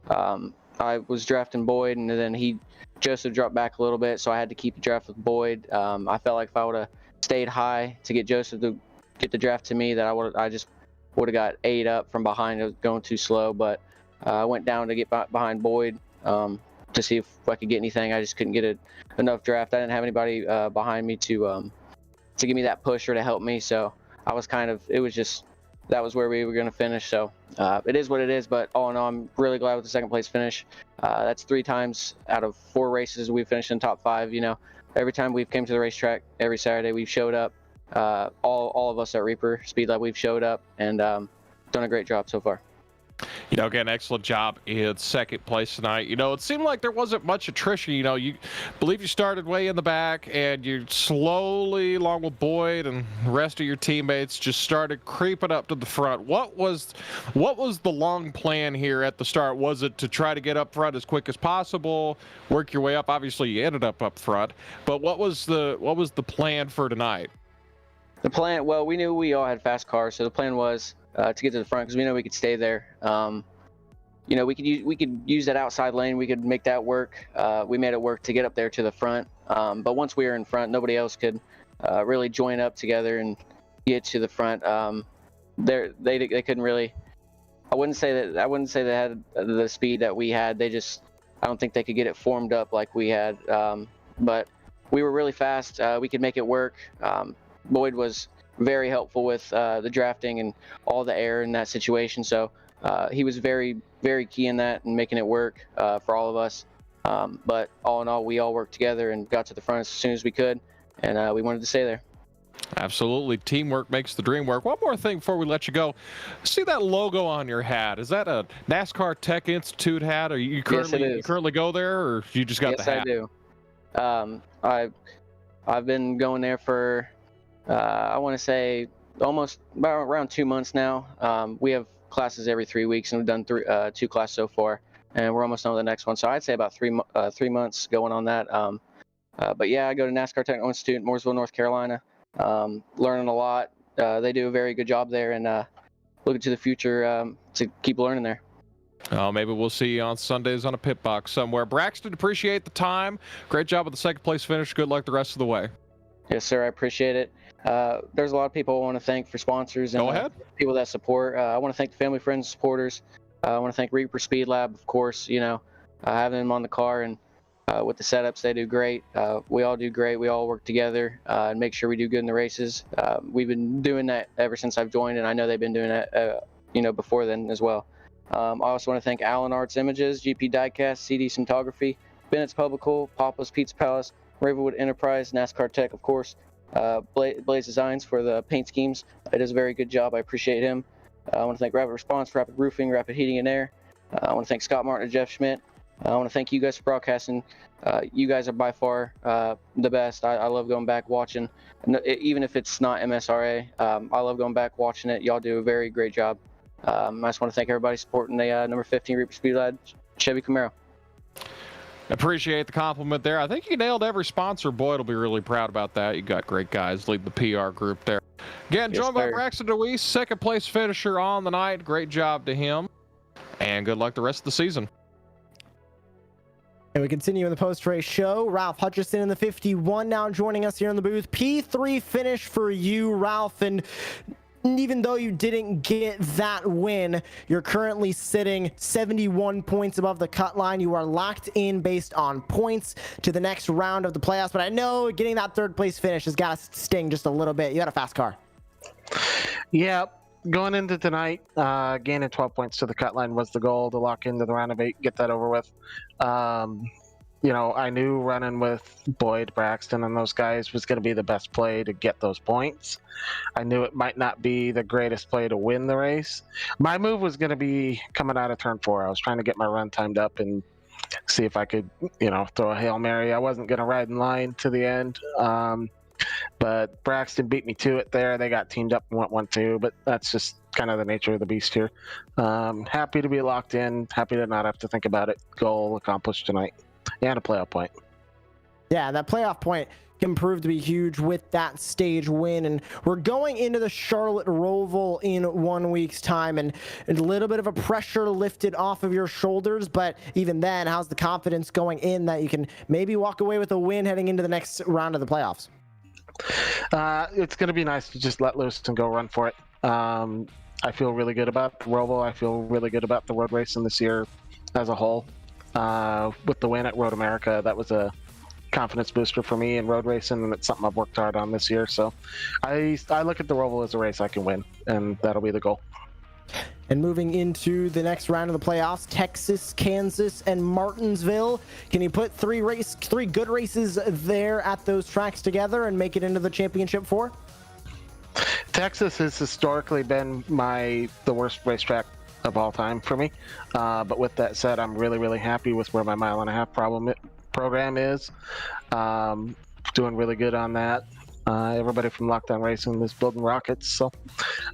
K: I was drafting Boyd, and then Joseph dropped back a little bit, so I had to keep the draft with Boyd. I felt like if I would have stayed high to get Joseph to get the draft to me, that I just would have got 8 up from behind. It was going too slow, but I went down to get behind Boyd to see if I could get anything. I just couldn't get enough draft. I didn't have anybody behind me to give me that push or to help me, so I was that was where we were going to finish. So it is what it is, but all in all, I'm really glad with the second place finish. That's 3 times out of 4 races we finished in top 5. You know, every time we've came to the racetrack, every Saturday we've showed up. All of us at Reaper Speed Lab, we've showed up and done a great job so far.
B: You know, again, excellent job in second place tonight. You know, it seemed like there wasn't much attrition. You know, you believe you started way in the back, and you slowly, along with Boyd and the rest of your teammates, just started creeping up to the front. What was the long plan here at the start? Was it to try to get up front as quick as possible, work your way up? Obviously, you ended up front, but what was the plan for tonight?
K: The plan, well, we knew we all had fast cars, so the plan was to get to the front because we know we could stay there. You know, we could use that outside lane. We could make that work. We made it work to get up there to the front. But once we were in front, nobody else could really join up together and get to the front. They couldn't really. I wouldn't say they had the speed that we had. I don't think they could get it formed up like we had. But we were really fast. We could make it work. Boyd was very helpful with the drafting and all the air in that situation. So he was very, very key in that and making it work for all of us. But all in all, we all worked together and got to the front as soon as we could, and we wanted to stay there.
B: Absolutely. Teamwork makes the dream work. One more thing before we let you go. See that logo on your hat? Is that a NASCAR Tech Institute hat? Or you currently go there, or you just got the hat?
K: Yes, I do. I've been going there for I want to say almost around 2 months now. We have classes every 3 weeks, and we've done 2 classes so far, and we're almost on the next one. So I'd say about 3 months going on that. But yeah, I go to NASCAR Technical Institute, Mooresville, North Carolina. Learning a lot. They do a very good job there, and looking to the future to keep learning there.
B: Oh, maybe we'll see you on Sundays on a pit box somewhere. Braxton, appreciate the time. Great job with the second place finish. Good luck the rest of the way.
K: Yes, sir. I appreciate it. There's a lot of people I want to thank for sponsors and people that support. I want to thank the family, friends, supporters. I want to thank Reaper Speed Lab, of course. You know, having them on the car and with the setups, they do great. We all do great. We all work together and make sure we do good in the races. We've been doing that ever since I've joined, and I know they've been doing that, before then as well. I also want to thank Allen Arts Images, GP Diecast, CD Cinematography, Bennett's Publical, Papa's Pizza Palace, Ravenwood Enterprise, NASCAR Tech, of course. Blaze Designs for the paint schemes. It does a very good job. I appreciate him. I want to thank Rapid Response, Rapid Roofing, Rapid Heating and Air. I want to thank Scott Martin and Jeff Schmidt. I want to thank you guys for broadcasting. You guys are by far the best. I love going back watching, even if it's not MSRA. I love going back watching it. Y'all do a very great job. I just want to thank everybody supporting the number 15 Reaper Speed Lab Chevy Camaro.
B: Appreciate the compliment there. I think you nailed every sponsor. Boyd will be really proud about that. You got great guys leading the PR group there. Again, joined by Braxton DeWeese, second place finisher on the night. Great job to him, and good luck the rest of the season.
A: And we continue in the post-race show. Ralph Hutchison in the 51 now joining us here in the booth. P3 finish for you, Ralph. And even though you didn't get that win, you're currently sitting 71 points above the cut line. You are locked in based on points to the next round of the playoffs. But I know getting that third place finish has got to sting just a little bit. You had a fast car.
G: Yeah, going into tonight, gaining 12 points to the cut line was the goal, to lock into the round of 8, get that over with. I knew running with Boyd, Braxton, and those guys was going to be the best play to get those points. I knew it might not be the greatest play to win the race. My move was going to be coming out of turn 4. I was trying to get my run timed up and see if I could, throw a Hail Mary. I wasn't going to ride in line to the end. But Braxton beat me to it there. They got teamed up and went 1-2, but that's just kind of the nature of the beast here. Happy to be locked in, happy to not have to think about it. Goal accomplished tonight. And a playoff point. Yeah,
A: that playoff point can prove to be huge with that stage win. And we're going into the Charlotte Roval in 1 week's time, and a little bit of a pressure lifted off of your shoulders. But even then, how's the confidence going in that you can maybe walk away with a win heading into the next round of the playoffs?
G: It's going to be nice to just let loose and go run for it. I feel really good about the Roval. I feel really good about the road racing this year as a whole. With the win at Road America, that was a confidence booster for me in road racing, and it's something I've worked hard on this year. So I look at the Roval as a race I can win, and that'll be the goal.
A: And moving into the next round of the playoffs, Texas, Kansas, and Martinsville. Can you put three good races there at those tracks together and make it into the championship 4?
G: Texas has historically been the worst racetrack of all time for me. But with that said, I'm really, really happy with where my 1.5 mile program is. Doing really good on that. Everybody from Lockdown Racing is building rockets. So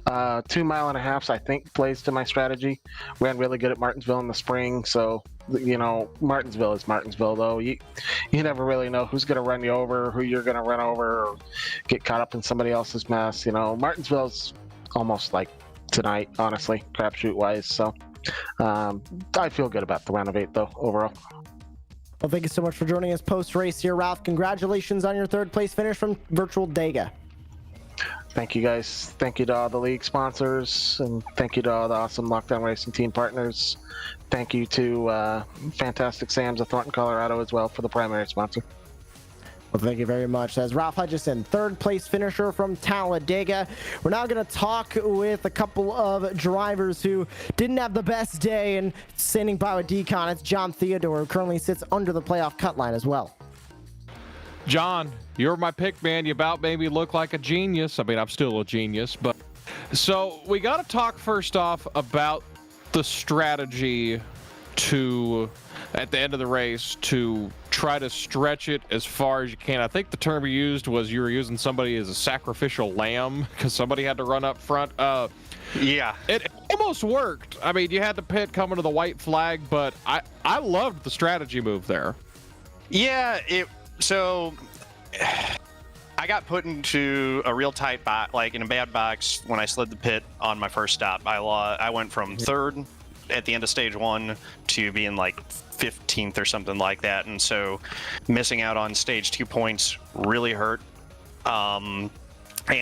G: 2.5 miles, I think, plays to my strategy. Ran really good at Martinsville in the spring. So, Martinsville is Martinsville, though. You never really know who's going to run you over, who you're going to run over, or get caught up in somebody else's mess. Martinsville's almost like tonight, honestly, crapshoot wise. So I feel good about the round of 8, though, overall.
A: Well, thank you so much for joining us post-race here, Ralph. Congratulations on your third place finish from Virtual Dega.
G: Thank you, guys. Thank you to all the league sponsors, and thank you to all the awesome Lockdown Racing team partners. Thank you to Fantastic Sam's of Thornton, Colorado as well for the primary sponsor.
A: Well, thank you very much. That's Ralph Hutchison, third place finisher from Talladega. We're now going to talk with a couple of drivers who didn't have the best day, and standing by with Decon, it's John Theodore, who currently sits under the playoff cut line as well.
B: John, you're my pick, man. You about made me look like a genius. I mean, I'm still a genius, but so we got to talk first off about the strategy at the end of the race to try to stretch it as far as you can. I think the term you used was you were using somebody as a sacrificial lamb because somebody had to run up front.
C: Yeah.
B: It almost worked. I mean, you had the pit coming to the white flag, but I loved the strategy move there.
C: Yeah, so I got put into a real tight box, like in a bad box when I slid the pit on my first stop. I went from third at the end of stage 1 to being like 15th or something like that, and so missing out on stage 2 points really hurt. And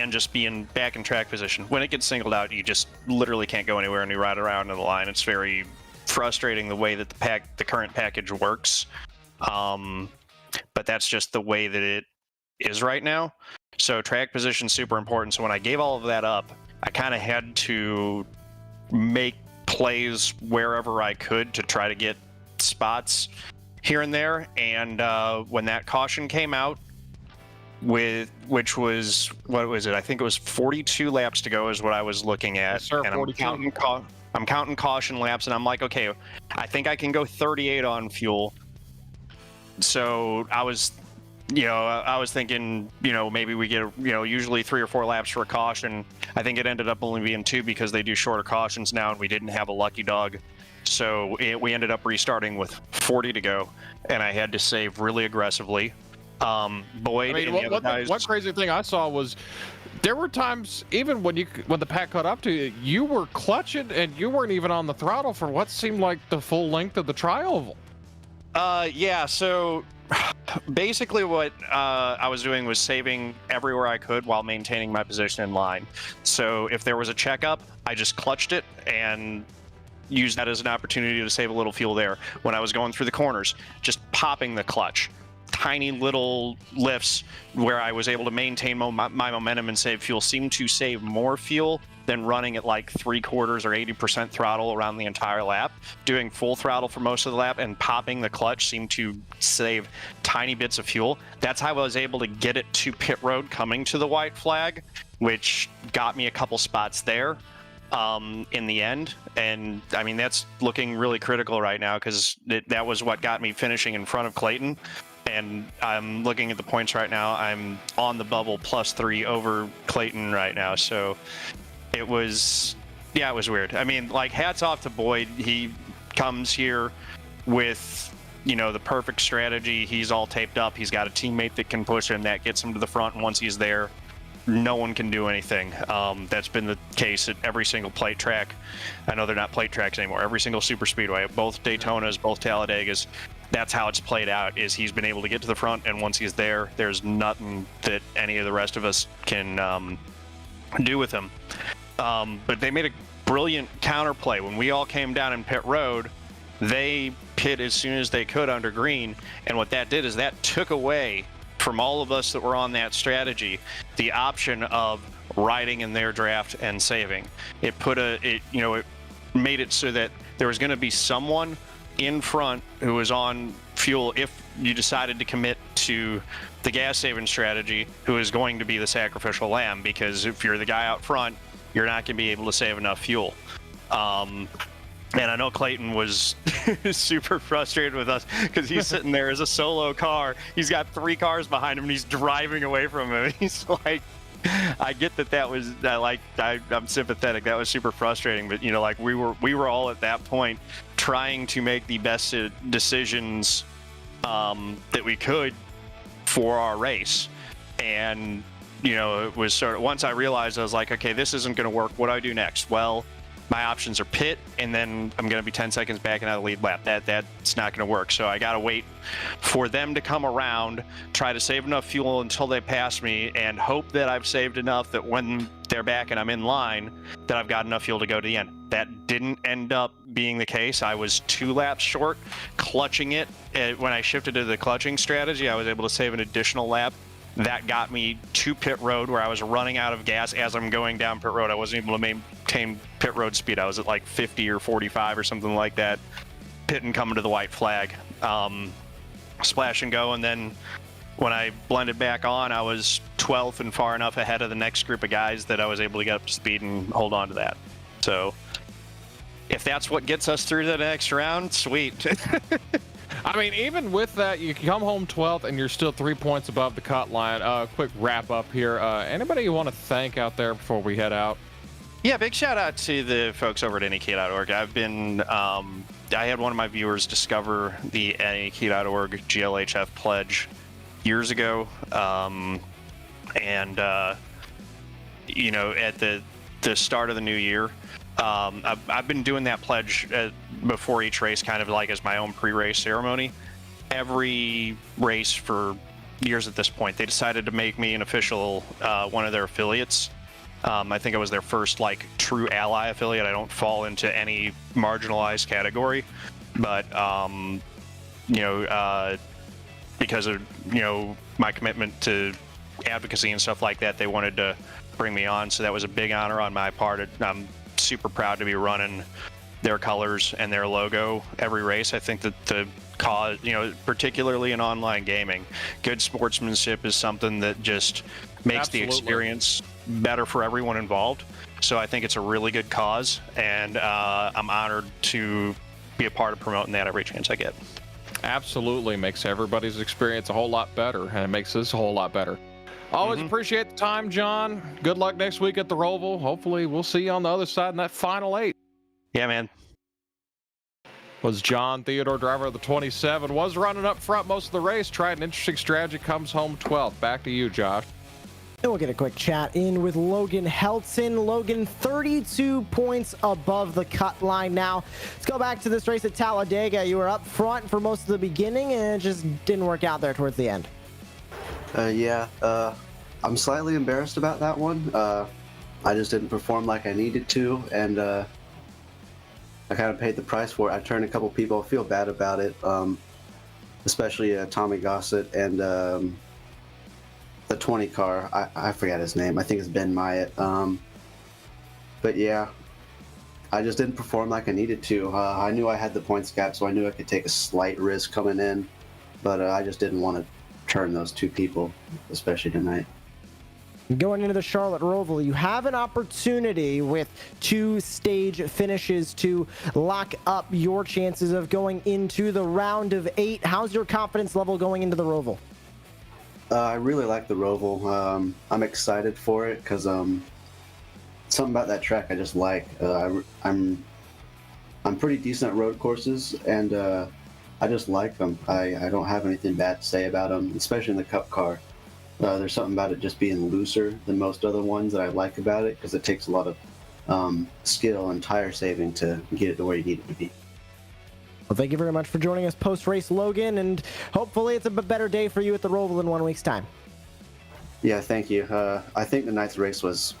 C: just being back in track position, when it gets singled out, you just literally can't go anywhere and you ride around in the line. It's very frustrating the way that the current package works, but that's just the way that it is right now. So track position is super important. So when I gave all of that up, I kind of had to make plays wherever I could to try to get spots here and there. And when that caution came out, which was, what was it? I think it was 42 laps to go is what I was looking at.
B: Yes, sir,
C: and
B: 42.
C: I'm counting caution laps, and I'm like, okay, I think I can go 38 on fuel. So I was thinking, maybe we get, usually 3 or 4 laps for a caution. I think it ended up only being 2 because they do shorter cautions now, and we didn't have a lucky dog. So we ended up restarting with 40 to go, and I had to save really aggressively. Boyd, and the other guys.
B: One crazy thing I saw was there were times, even when the pack caught up to you, you were clutching and you weren't even on the throttle for what seemed like the full length of the tri-oval.
C: Yeah, so basically what I was doing was saving everywhere I could while maintaining my position in line. So if there was a checkup, I just clutched it and used that as an opportunity to save a little fuel there. When I was going through the corners, just popping the clutch. Tiny little lifts where I was able to maintain my momentum and save fuel seemed to save more fuel than running at like 3/4 or 80% throttle around the entire lap. Doing full throttle for most of the lap and popping the clutch seemed to save tiny bits of fuel. That's how I was able to get it to pit road coming to the white flag, which got me a couple spots there in the end. And I mean, that's looking really critical right now because that was what got me finishing in front of Clayton. And I'm looking at the points right now. I'm on the bubble +3 over Clayton right now. So it was weird. I mean, like, hats off to Boyd. He comes here with, the perfect strategy. He's all taped up. He's got a teammate that can push him, that gets him to the front. And once he's there, no one can do anything. That's been the case at every single plate track. I know they're not plate tracks anymore. Every single super speedway, both Daytonas, both Talladegas. That's how it's played out, is he's been able to get to the front, and once he's there, there's nothing that any of the rest of us can do with him. But they made a brilliant counterplay. When we all came down in pit road, they pit as soon as they could under green, and what that did is that took away from all of us that were on that strategy the option of riding in their draft and saving. It made it so that there was going to be someone in front who was on fuel if you decided to commit to the gas saving strategy, who is going to be the sacrificial lamb, because if you're the guy out front, you're not going to be able to save enough fuel. And I know Clayton was super frustrated with us because he's sitting there as a solo car. He's got 3 cars behind him and he's driving away from him. He's like, I get that was I'm sympathetic. That was super frustrating, but we were all at that point trying to make the best decisions that we could for our race. And it was sort of, once I realized, I was like, okay, this isn't going to work. What do I do next? Well, my options are pit, and then I'm going to be 10 seconds back and out of the lead lap. That's not going to work. So I got to wait for them to come around, try to save enough fuel until they pass me, and hope that I've saved enough that when they're back and I'm in line, that I've got enough fuel to go to the end. That didn't end up being the case. I was 2 laps short, clutching it. When I shifted to the clutching strategy, I was able to save an additional lap. That got me to pit road, where I was running out of gas as I'm going down pit road. I wasn't able to maintain pit road speed. I was at like 50 or 45 or something like that, pitting coming to the white flag. Splash and go, and then when I blended back on, I was 12th and far enough ahead of the next group of guys that I was able to get up to speed and hold on to that. So if that's what gets us through the next round, sweet.
B: I mean, even with that, you come home 12th and you're still 3 points above the cut line. Quick wrap up here. Anybody you want to thank out there before we head out?
C: Yeah, big shout out to the folks over at NEK.org. I had one of my viewers discover the NEK.org GLHF pledge years ago. At the start of the new year, I've been doing that pledge before each race, kind of like as my own pre-race ceremony. Every race for years at this point, they decided to make me an official one of their affiliates. I think I was their first true ally affiliate. I don't fall into any marginalized category, but because of my commitment to advocacy and stuff like that, they wanted to bring me on. So that was a big honor on my part. I'm super proud to be running their colors and their logo every race. I think that the cause, particularly in online gaming, good sportsmanship is something that just makes the experience better for everyone involved. So I think it's a really good cause, and I'm honored to be a part of promoting that every chance I get.
B: Absolutely makes everybody's experience a whole lot better, and it makes this a whole lot better. Always appreciate the time, John. Good luck next week at the Roval. Hopefully we'll see you on the other side in that final 8.
C: Yeah, man.
B: Was John Theodore, driver of the 27, was running up front most of the race, tried an interesting strategy, comes home 12th. Back to you, Josh.
A: And we'll get a quick chat in with Logan Helton. Logan, 32 points above the cut line now. Let's go back to this race at Talladega. You were up front for most of the beginning, and it just didn't work out there towards the end.
L: I'm slightly embarrassed about that one. I just didn't perform like I needed to, and I kind of paid the price for it. I turned a couple people. I feel bad about it, especially Tommy Gossett and the 20 car. I forgot his name. I think it's Ben Myatt. But yeah, I just didn't perform like I needed to. I knew I had the points gap, so I knew I could take a slight risk coming in, but I just didn't want to turn those two people, especially tonight.
A: Going into the Charlotte Roval, you have an opportunity with 2 stage finishes to lock up your chances of going into the round of 8. How's your confidence level going into the Roval?
L: I really like the Roval. I'm excited for it because something about that track I just like. I'm pretty decent at road courses, and I just like them. I don't have anything bad to say about them, especially in the Cup car. There's something about it just being looser than most other ones that I like about it, because it takes a lot of skill and tire saving to get it to where you need it to be.
A: Well, thank you very much for joining us post-race, Logan, and hopefully it's a better day for you at the Roval in 1 week's time.
L: Yeah, thank you. I think the ninth race was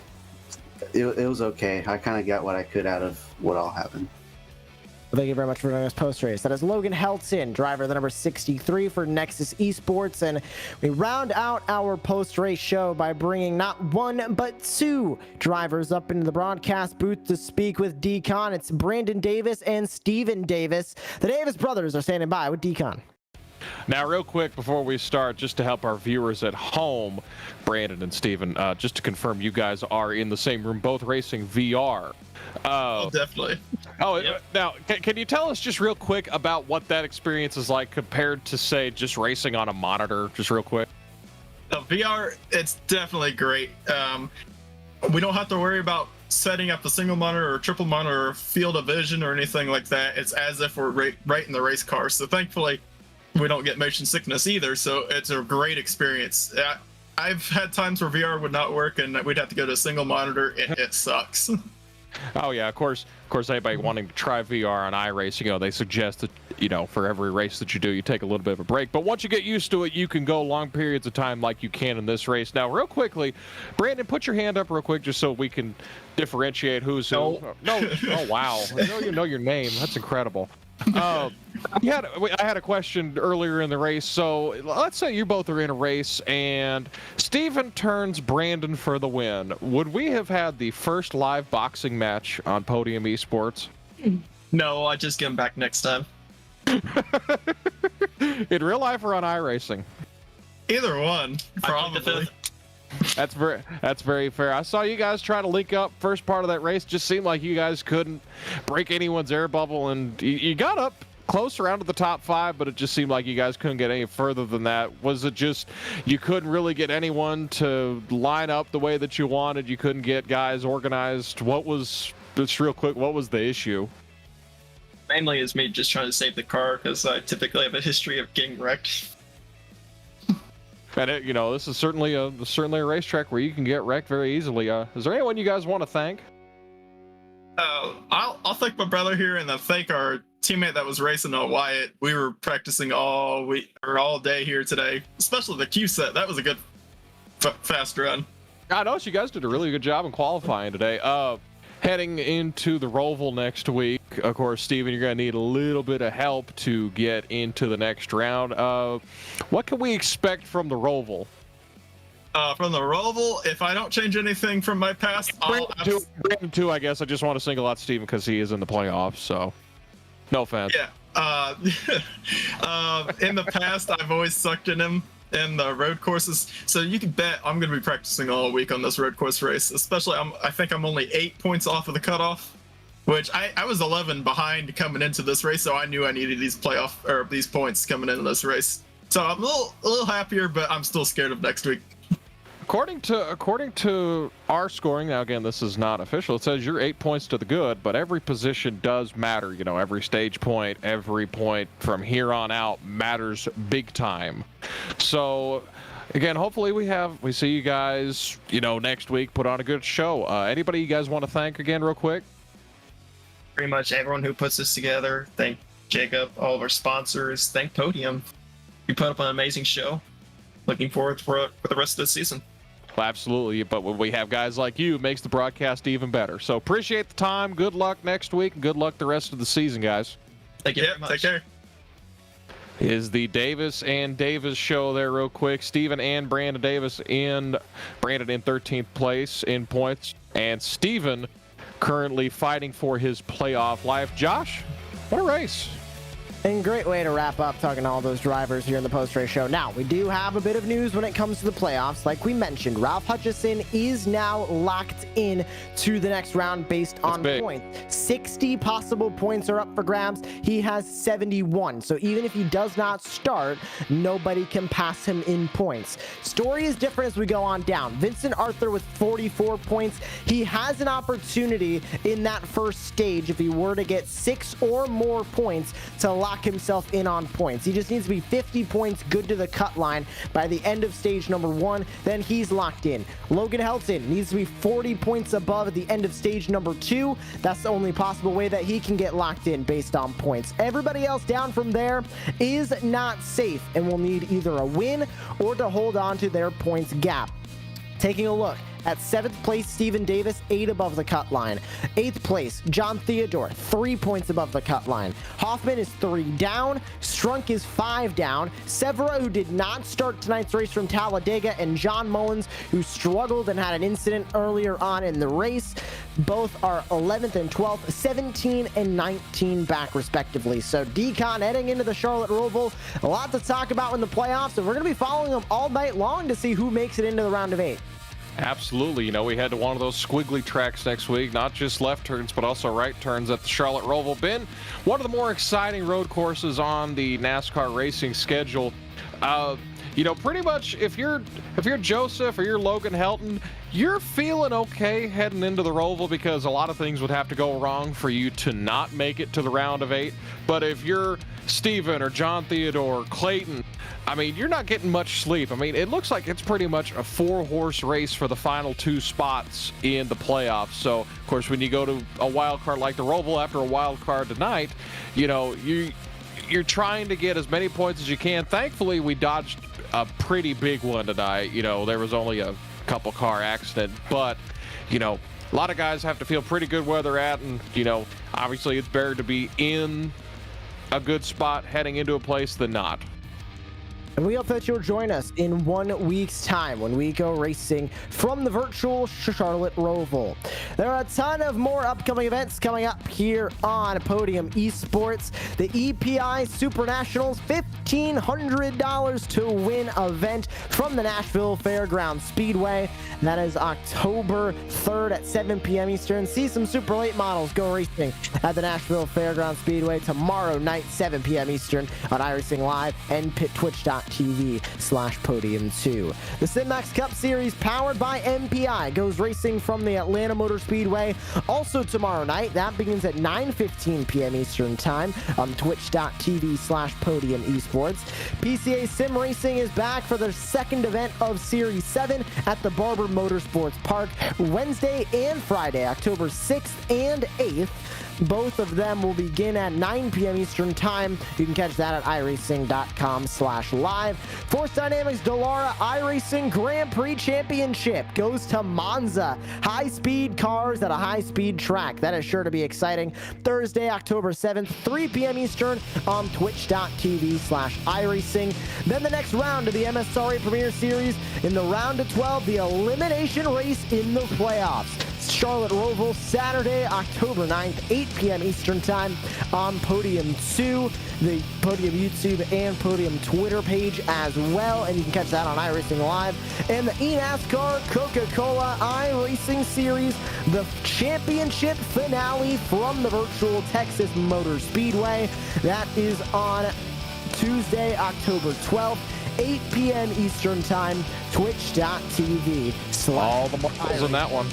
L: okay. I kind of got what I could out of what all happened.
A: Well, thank you very much for joining us post-race. That is Logan Helton, driver the number 63 for Nexus Esports, and we round out our post-race show by bringing not 1 but 2 drivers up into the broadcast booth to speak with Decon. It's Brandon Davis and Steven Davis. The Davis brothers are standing by with Decon.
B: Now, real quick before we start, just to help our viewers at home, Brandon and Steven, just to confirm, you guys are in the same room, both racing VR.
M: Definitely.
B: Yep. Now, can you tell us just real quick about what that experience is like compared to, say, just racing on a monitor, just real quick?
M: VR, it's definitely great. We don't have to worry about setting up a single monitor or triple monitor or field of vision or anything like that. It's as if we're right in the race car. So thankfully, we don't get motion sickness either. So it's a great experience. I've had times where VR would not work and we'd have to go to a single monitor. It sucks.
B: Oh yeah, of course. Anybody wanting to try VR on iRacing, they suggest that for every race that you do, you take a little bit of a break. But once you get used to it, you can go long periods of time like you can in this race. Now, real quickly, Brandon, put your hand up real quick just so we can differentiate who's who. No. Oh wow, you know your name. That's incredible. I had a question earlier in the race. So let's say you both are in a race and Steven turns Brandon for the win. Would we have had the first live boxing match on Podium Esports?
M: No, I just get him back next time.
B: In real life or on iRacing?
M: Either one, probably.
B: That's very fair. I saw you guys try to link up first part of that race. Just seemed like you guys couldn't break anyone's air bubble, and you got up close around to the top 5, but it just seemed like you guys couldn't get any further than that. Was it just you couldn't really get anyone to line up the way that you wanted? You couldn't get guys organized? Just real quick, what was the issue?
M: Mainly is me just trying to save the car because I typically have a history of getting wrecked.
B: And this is certainly a racetrack where you can get wrecked very easily. Is there anyone you guys want to thank?
M: I'll thank my brother here, and then thank our teammate that was racing on Wyatt. We were practicing all day here today, especially the Q set. That was a good fast run.
B: I know you guys did a really good job in qualifying today. Heading into the Roval next week, of course, Steven, you're going to need a little bit of help to get into the next round. What can we expect from the Roval?
M: From the Roval, if I don't change anything from my past,
B: Brandon too, I guess. I just want to single out Steven because he is in the playoffs, so no offense.
M: Yeah. In the past, I've always sucked in him in the road courses, so you can bet I'm going to be practicing all week on this road course race. Especially, I think I'm only 8 points off of the cutoff, which I was 11 behind coming into this race, so I knew I needed these points coming into this race. So I'm a little happier, but I'm still scared of next week.
B: According to our scoring, now again, this is not official, it says you're 8 points to the good, but every position does matter. Every stage point, every point from here on out matters big time. So again, hopefully we see you guys, next week, put on a good show. Anybody you guys want to thank again real quick?
M: Pretty much everyone who puts this together. Thank Jacob, all of our sponsors. Thank Podium. You put up an amazing show. Looking forward for the rest of the season.
B: Well, absolutely, but when we have guys like you, it makes the broadcast even better. So appreciate the time. Good luck next week, and good luck the rest of the season, guys.
M: Thank you very much. Take care.
B: Is the Davis and Davis show there real quick. Steven and Brandon Davis Brandon in 13th place in points, and Steven currently fighting for his playoff life. Josh, what a race.
A: And great way to wrap up talking to all those drivers here in the post-race show. Now, we do have a bit of news when it comes to the playoffs. Like we mentioned, Ralph Hutchison is now locked in to the next round based on points. 60 possible points are up for grabs. He has 71. So even if he does not start, nobody can pass him in points. Story is different as we go on down. Vincent Arthur with 44 points. He has an opportunity in that first stage, if he were to get 6 or more points, to lock himself in on points. He just needs to be 50 points good to the cut line by the end of stage number 1. Then he's locked in. Logan Helton needs to be 40 points above at the end of stage number 2. That's the only possible way that he can get locked in based on points. Everybody else down from there is not safe and will need either a win or to hold on to their points gap. Taking a look at 7th place, Stephen Davis, 8 above the cut line. 8th place, John Theodore, 3 points above the cut line. Hoffman is 3 down. Strunk is 5 down. Severa, who did not start tonight's race from Talladega, and John Mullins, who struggled and had an incident earlier on in the race. Both are 11th and 12th, 17 and 19 back respectively. So Decon heading into the Charlotte Roval. A lot to talk about in the playoffs, and we're going to be following them all night long to see who makes it into the round of 8.
B: Absolutely. We head to one of those squiggly tracks next week, not just left turns, but also right turns at the Charlotte Roval. Been one of the more exciting road courses on the NASCAR racing schedule. Pretty much if you're Joseph or you're Logan Helton, you're feeling okay heading into the Roval because a lot of things would have to go wrong for you to not make it to the round of 8. But if you're Steven or John Theodore or Clayton, you're not getting much sleep. It looks like it's pretty much a 4-horse race for the final 2 spots in the playoffs. So, of course, when you go to a wild card like the Roval after a wild card tonight, you're trying to get as many points as you can. Thankfully, we dodged a pretty big one tonight. There was only a couple car accident, but, a lot of guys have to feel pretty good where they're at. And, obviously it's better to be in a good spot heading into a place than not.
A: And we hope that you'll join us in 1 week's time when we go racing from the virtual Charlotte Roval. There are a ton of more upcoming events coming up here on Podium Esports. The EPI Super Nationals $1,500 to win event from the Nashville Fairgrounds Speedway. That is October 3rd at 7 p.m. Eastern. See some super late models go racing at the Nashville Fairgrounds Speedway tomorrow night, 7 p.m. Eastern on iRacing Live and twitch.tv/podium2. The SimMax Cup Series powered by MPI goes racing from the Atlanta Motor Speedway also tomorrow night. That begins at 9:15 p.m. Eastern time on twitch.tv/podium esports. PCA Sim Racing is back for their second event of Series 7 at the Barber Motorsports Park Wednesday and Friday, October 6th and 8th. Both of them will begin at 9 p.m. Eastern time. You can catch that at iRacing.com/live. Force Dynamics Dallara iRacing Grand Prix Championship goes to Monza. High-speed cars at a high-speed track. That is sure to be exciting. Thursday, October 7th, 3 p.m. Eastern on twitch.tv/iRacing. Then the next round of the MSRA Premier Series in the round of 12, the elimination race in the playoffs. Charlotte Roval, Saturday, October 9th, 8 p.m. Eastern time on Podium 2, the Podium YouTube and Podium Twitter page as well, and you can catch that on iRacing Live. And the eNASCAR Coca-Cola iRacing Series, the championship finale from the virtual Texas Motor Speedway. That is on Tuesday, October 12th. 8 p.m. Eastern time, twitch.tv/.
B: All the marbles in that one.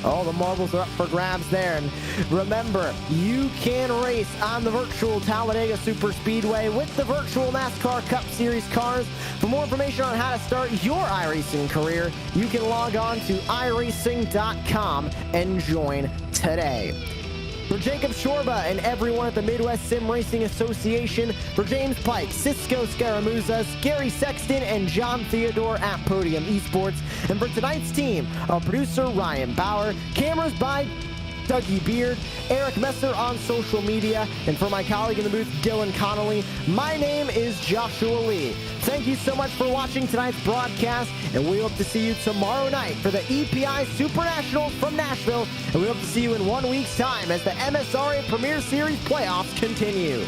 A: All the marbles are up for grabs there. And remember, you can race on the virtual Talladega Super Speedway with the virtual NASCAR Cup Series cars. For more information on how to start your iRacing career, you can log on to iRacing.com and join today. For Jacob Shorba and everyone at the Midwest Sim Racing Association, for James Pike, Cisco Scaramuzas, Gary Sexton, and John Theodore at Podium Esports, and for tonight's team, our producer Ryan Bauer, cameras by Dougie Beard, Eric Messer on social media, and for my colleague in the booth, Dylan Connolly, my name is Joshua Lee. Thank you so much for watching tonight's broadcast, and we hope to see you tomorrow night for the EPI Super Nationals from Nashville, and we hope to see you in 1 week's time as the MSRA Premier Series playoffs continue.